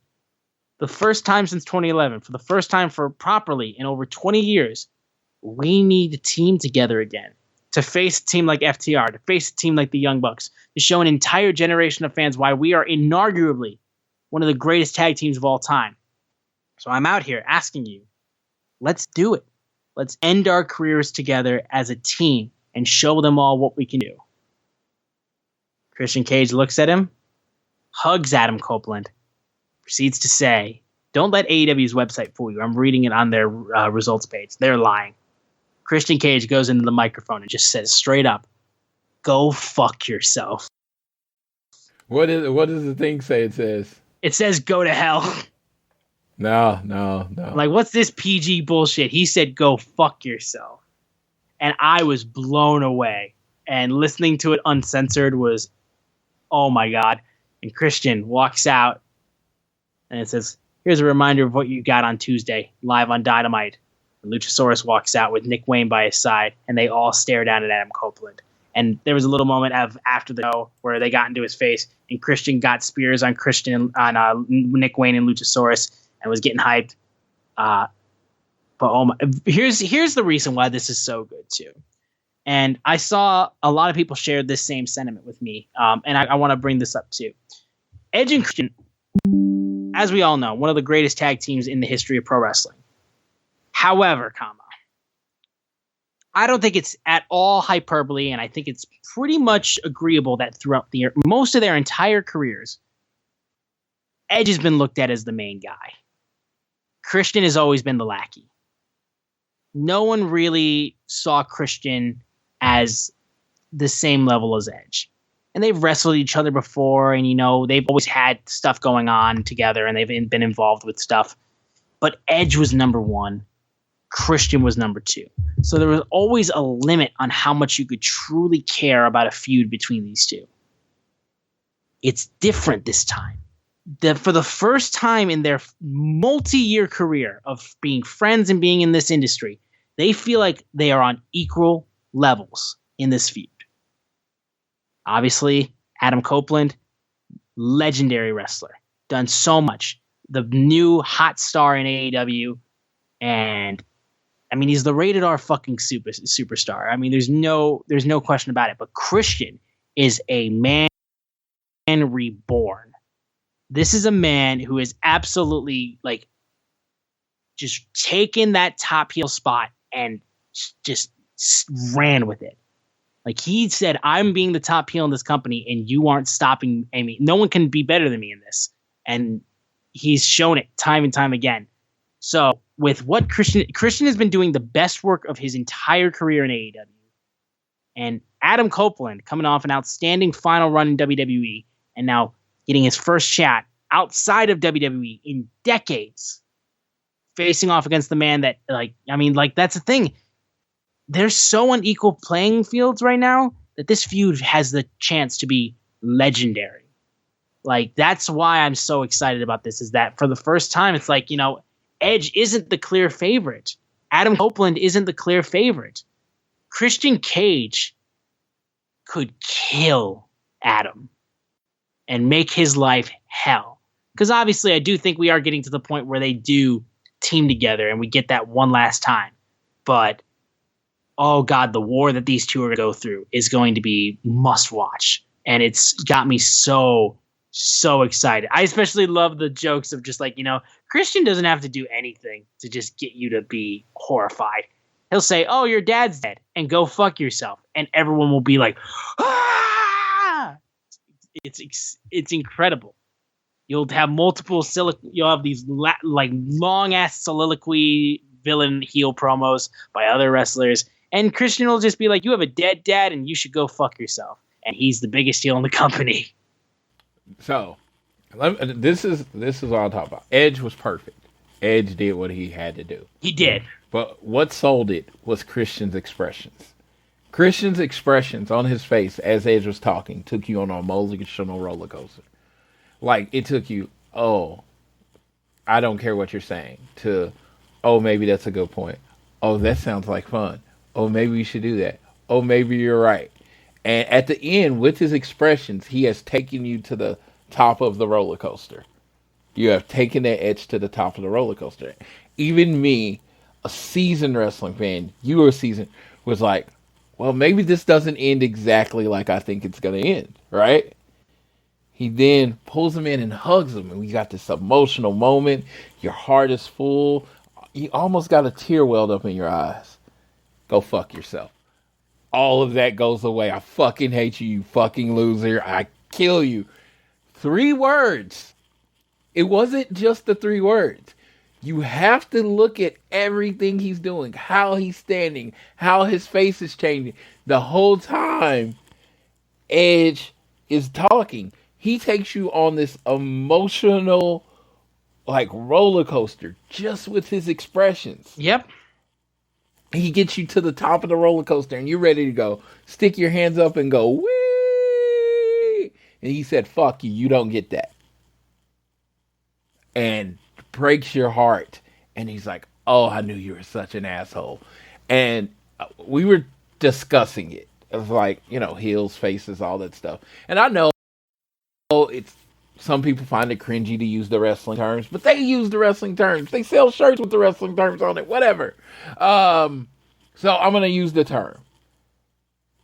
The first time since 2011, for the first time for properly in over 20 years, we need to team together again. To face a team like FTR, to face a team like the Young Bucks, to show an entire generation of fans why we are inarguably one of the greatest tag teams of all time. So I'm out here asking you, let's do it. Let's end our careers together as a team and show them all what we can do. Christian Cage looks at him, hugs Adam Copeland, proceeds to say, don't let AEW's website fool you. I'm reading it on their results page. They're lying. Christian Cage goes into the microphone and just says straight up, go fuck yourself. What does the thing say It says go to hell. No. Like, what's this PG bullshit? He said go fuck yourself. and I was blown away. And listening to it uncensored was, oh my God. And Christian walks out, and it says, "Here's a reminder of what you got on Tuesday, live on Dynamite." And Luchasaurus walks out with Nick Wayne by his side, and they all stare down at Adam Copeland. And there was a little moment of after the show where they got into his face, and Christian got spears on Nick Wayne and Luchasaurus, and was getting hyped. But here's the reason why this is so good too. And I saw a lot of people share this same sentiment with me, and I want to bring this up too. Edge and Christian, as we all know, one of the greatest tag teams in the history of pro wrestling. However, I don't think it's at all hyperbole, and I think it's pretty much agreeable that throughout most of their entire careers, Edge has been looked at as the main guy. Christian has always been the lackey. No one really saw Christian as the same level as Edge. And they've wrestled each other before, and, they've always had stuff going on together, and they've been involved with stuff. But Edge was number one. Christian was number two. So there was always a limit on how much you could truly care about a feud between these two. It's different this time. For the first time in their multi-year career of being friends and being in this industry, they feel like they are on equal levels in this feud. Obviously, Adam Copeland, legendary wrestler, done so much. The new hot star in AEW, and he's the rated R fucking superstar. There's no question about it. But Christian is a man reborn. This is a man who is absolutely just taken that top heel spot and just ran with it. He said, "I'm being the top heel in this company, and you aren't stopping me. No one can be better than me in this." And he's shown it time and time again. So with what Christian has been doing the best work of his entire career in AEW, and Adam Copeland coming off an outstanding final run in WWE, and now getting his first shot outside of WWE in decades, facing off against the man that, that's the thing. There's so unequal playing fields right now that this feud has the chance to be legendary. That's why I'm so excited about this, is that for the first time, it's Edge isn't the clear favorite. Adam Copeland isn't the clear favorite. Christian Cage could kill Adam and make his life hell. Because obviously I do think we are getting to the point where they do team together and we get that one last time. But, oh God, the war that these two are going to go through is going to be must watch. And it's got me so excited. I especially love the jokes of just Christian doesn't have to do anything to just get you to be horrified. He'll say, "Oh, your dad's dead," and go fuck yourself. And everyone will be like, "Ah!" It's incredible. You'll have you'll have these long ass soliloquy villain heel promos by other wrestlers. And Christian will just be like, "You have a dead dad and you should go fuck yourself." And he's the biggest heel in the company. So, this is what I'm talking about. Edge was perfect. Edge did what he had to do. He did. But what sold it was Christian's expressions. Christian's expressions on his face as Edge was talking took you on an emotional roller coaster. It took you, "Oh, I don't care what you're saying," to, "Oh, maybe that's a good point. Oh, that sounds like fun. Oh, maybe we should do that. Oh, maybe you're right." And at the end, with his expressions, he has taken you to the top of the roller coaster. You have taken that Edge to the top of the roller coaster. Even me, a seasoned wrestling fan, you were seasoned, was like, well, maybe this doesn't end exactly like I think it's going to end, right? He then pulls him in and hugs him, and we got this emotional moment. Your heart is full. You almost got a tear welled up in your eyes. Go fuck yourself. All of that goes away. I fucking hate you, you fucking loser. I kill you. 3 words. It wasn't just the 3 words. You have to look at everything he's doing, how he's standing, how his face is changing. The whole time Edge is talking, he takes you on this emotional roller coaster just with his expressions. Yep. He gets you to the top of the roller coaster and you're ready to go. Stick your hands up and go, wee! And he said, fuck you, you don't get that. And breaks your heart. And he's like, oh, I knew you were such an asshole. And we were discussing it. It was like, heels, faces, all that stuff. And I know it's some people find it cringy to use the wrestling terms, but they use the wrestling terms. They sell shirts with the wrestling terms on it, whatever. So I'm going to use the term.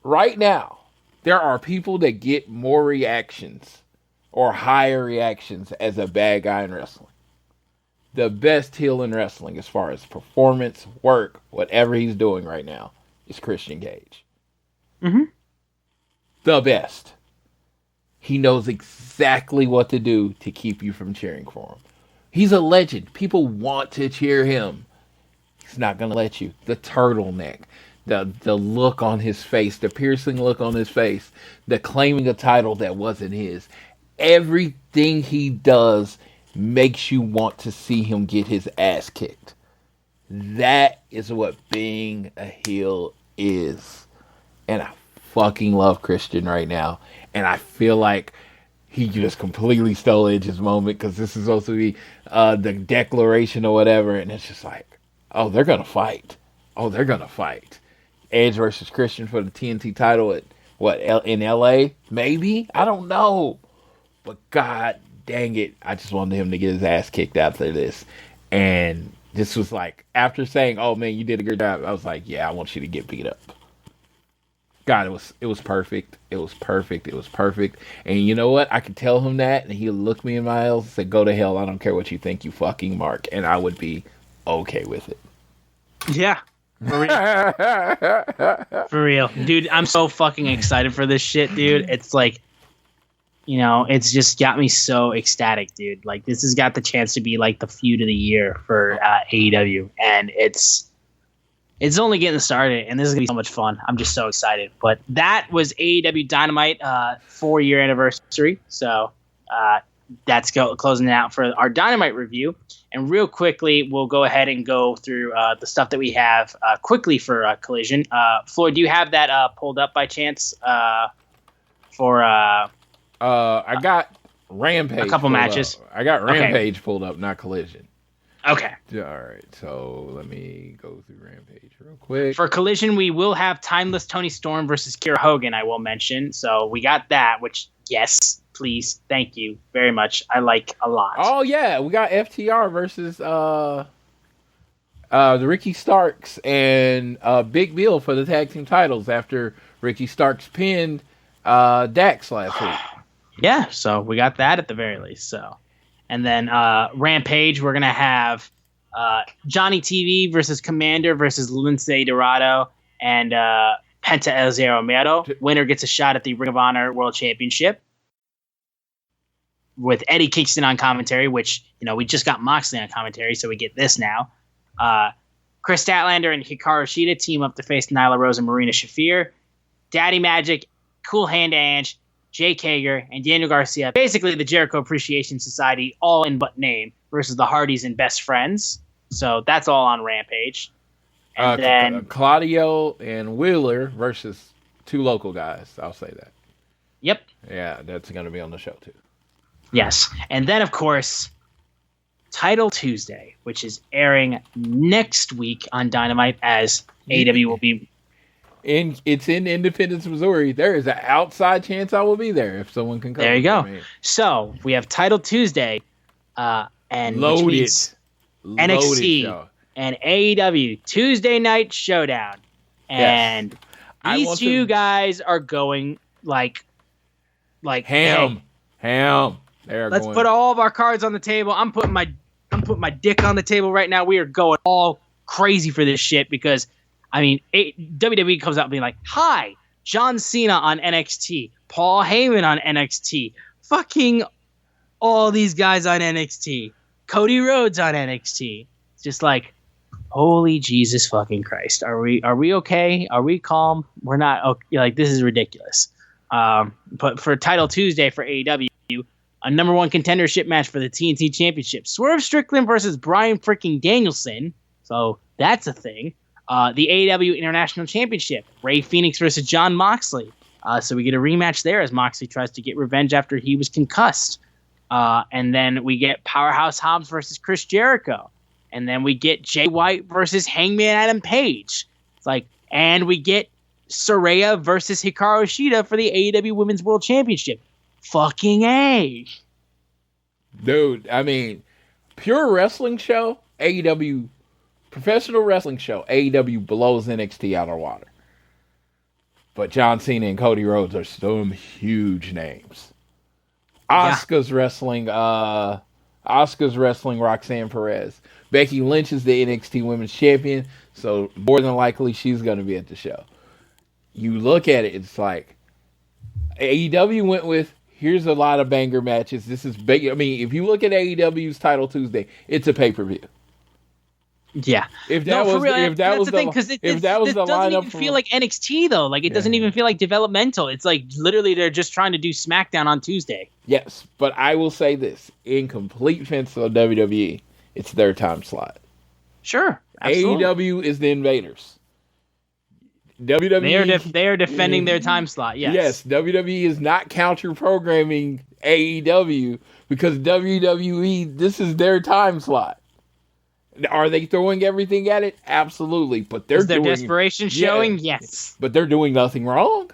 Right now, there are people that get more reactions or higher reactions as a bad guy in wrestling. The best heel in wrestling as far as performance, work, whatever he's doing right now is Christian Cage. Mm-hmm. The best. He knows exactly what to do to keep you from cheering for him. He's a legend. People want to cheer him. He's not going to let you. The turtleneck, the look on his face, the piercing look on his face, the claiming a title that wasn't his. Everything he does makes you want to see him get his ass kicked. That is what being a heel is. And I fucking love Christian right now. And I feel like he just completely stole Edge's moment because this is supposed to be the declaration or whatever. And it's just like, oh, they're going to fight. Oh, they're going to fight. Edge versus Christian for the TNT title at, in LA? Maybe? I don't know. But God dang it, I just wanted him to get his ass kicked after this. And this was like, after saying, oh man, you did a good job, I was like, yeah, I want you to get beat up. God, it was perfect. It was perfect. It was perfect. And you know what? I could tell him that, and he'll look me in my eyes and say, go to hell. I don't care what you think, you fucking mark. And I would be okay with it. Yeah. For real. For real. Dude, I'm so fucking excited for this shit, dude. It's like, it's just got me so ecstatic, dude. Like, this has got the chance to be like the feud of the year for AEW. And it's only getting started, and this is going to be so much fun. I'm just so excited. But that was AEW Dynamite 4-year anniversary. So that's closing it out for our Dynamite review. And real quickly, we'll go ahead and go through the stuff that we have quickly for Collision. Floyd, do you have that pulled up by chance for I got Rampage. A couple matches. Up. I got Rampage pulled up, not Collision. Okay. All right. So let me go through Rampage real quick. For Collision, we will have Timeless Tony Storm versus Kira Hogan, I will mention. So we got that, which, yes, please. Thank you very much. I like a lot. Oh, yeah. We got FTR versus the Ricky Starks and Big Bill for the tag team titles after Ricky Starks pinned Dax last week. Yeah, so we got that at the very least. So, and then Rampage, we're gonna have Johnny TV versus Commander versus Lince Dorado and Penta El Zero Miedo. Winner gets a shot at the Ring of Honor World Championship with Eddie Kingston on commentary. Which we just got Moxley on commentary, so we get this now. Chris Statlander and Hikaru Shida team up to face Nyla Rose and Marina Shafir. Daddy Magic, Cool Hand Ange, Jake Hager, and Daniel Garcia, basically the Jericho Appreciation Society, all in but name, versus the Hardys and Best Friends. So that's all on Rampage. And then Claudio and Wheeler versus two local guys. I'll say that. Yep. Yeah, that's going to be on the show too. Yes. And then, of course, Title Tuesday, which is airing next week on Dynamite, as AEW will be... It's in Independence, Missouri. There is an outside chance I will be there if someone can come. There you go. So we have Title Tuesday, and loaded NXT and AEW Tuesday Night Showdown, and these two guys are going like ham. Let's put all of our cards on the table. I'm putting my dick on the table right now. We are going all crazy for this shit because. I mean, WWE comes out being like, hi, John Cena on NXT, Paul Heyman on NXT, fucking all these guys on NXT, Cody Rhodes on NXT. It's just like, holy Jesus fucking Christ. Are we okay? Are we calm? We're not okay. Like, this is ridiculous. But for Title Tuesday for AEW, a number one contendership match for the TNT Championship. Swerve Strickland versus Bryan freaking Danielson. So that's a thing. The AEW International Championship, Rey Fenix versus Jon Moxley. So we get a rematch there as Moxley tries to get revenge after he was concussed. And then we get Powerhouse Hobbs versus Chris Jericho. And then we get Jay White versus Hangman Adam Page. It's like, and we get Saraya versus Hikaru Shida for the AEW Women's World Championship. Fucking A. Dude, I mean, pure wrestling show, AEW, professional wrestling show, AEW blows NXT out of water. But John Cena and Cody Rhodes are some huge names. Asuka's wrestling Roxanne Perez. Becky Lynch is the NXT Women's Champion, so more than likely she's going to be at the show. You look at it, it's like AEW went with, here's a lot of banger matches. This is big. I mean, if you look at AEW's Title Tuesday, it's a pay-per-view. Yeah. If that was the thing, because this doesn't even feel like NXT though. Like it doesn't even feel like developmental. It's like literally they're just trying to do SmackDown on Tuesday. Yes, but I will say this in complete defense of WWE, it's their time slot. Sure, absolutely. AEW is the invaders. WWE they are defending their time slot. Yes, WWE is not counter programming AEW because WWE, this is their time slot. Are they throwing everything at it? Absolutely, but they're doing desperation showing. Yes, but they're doing nothing wrong.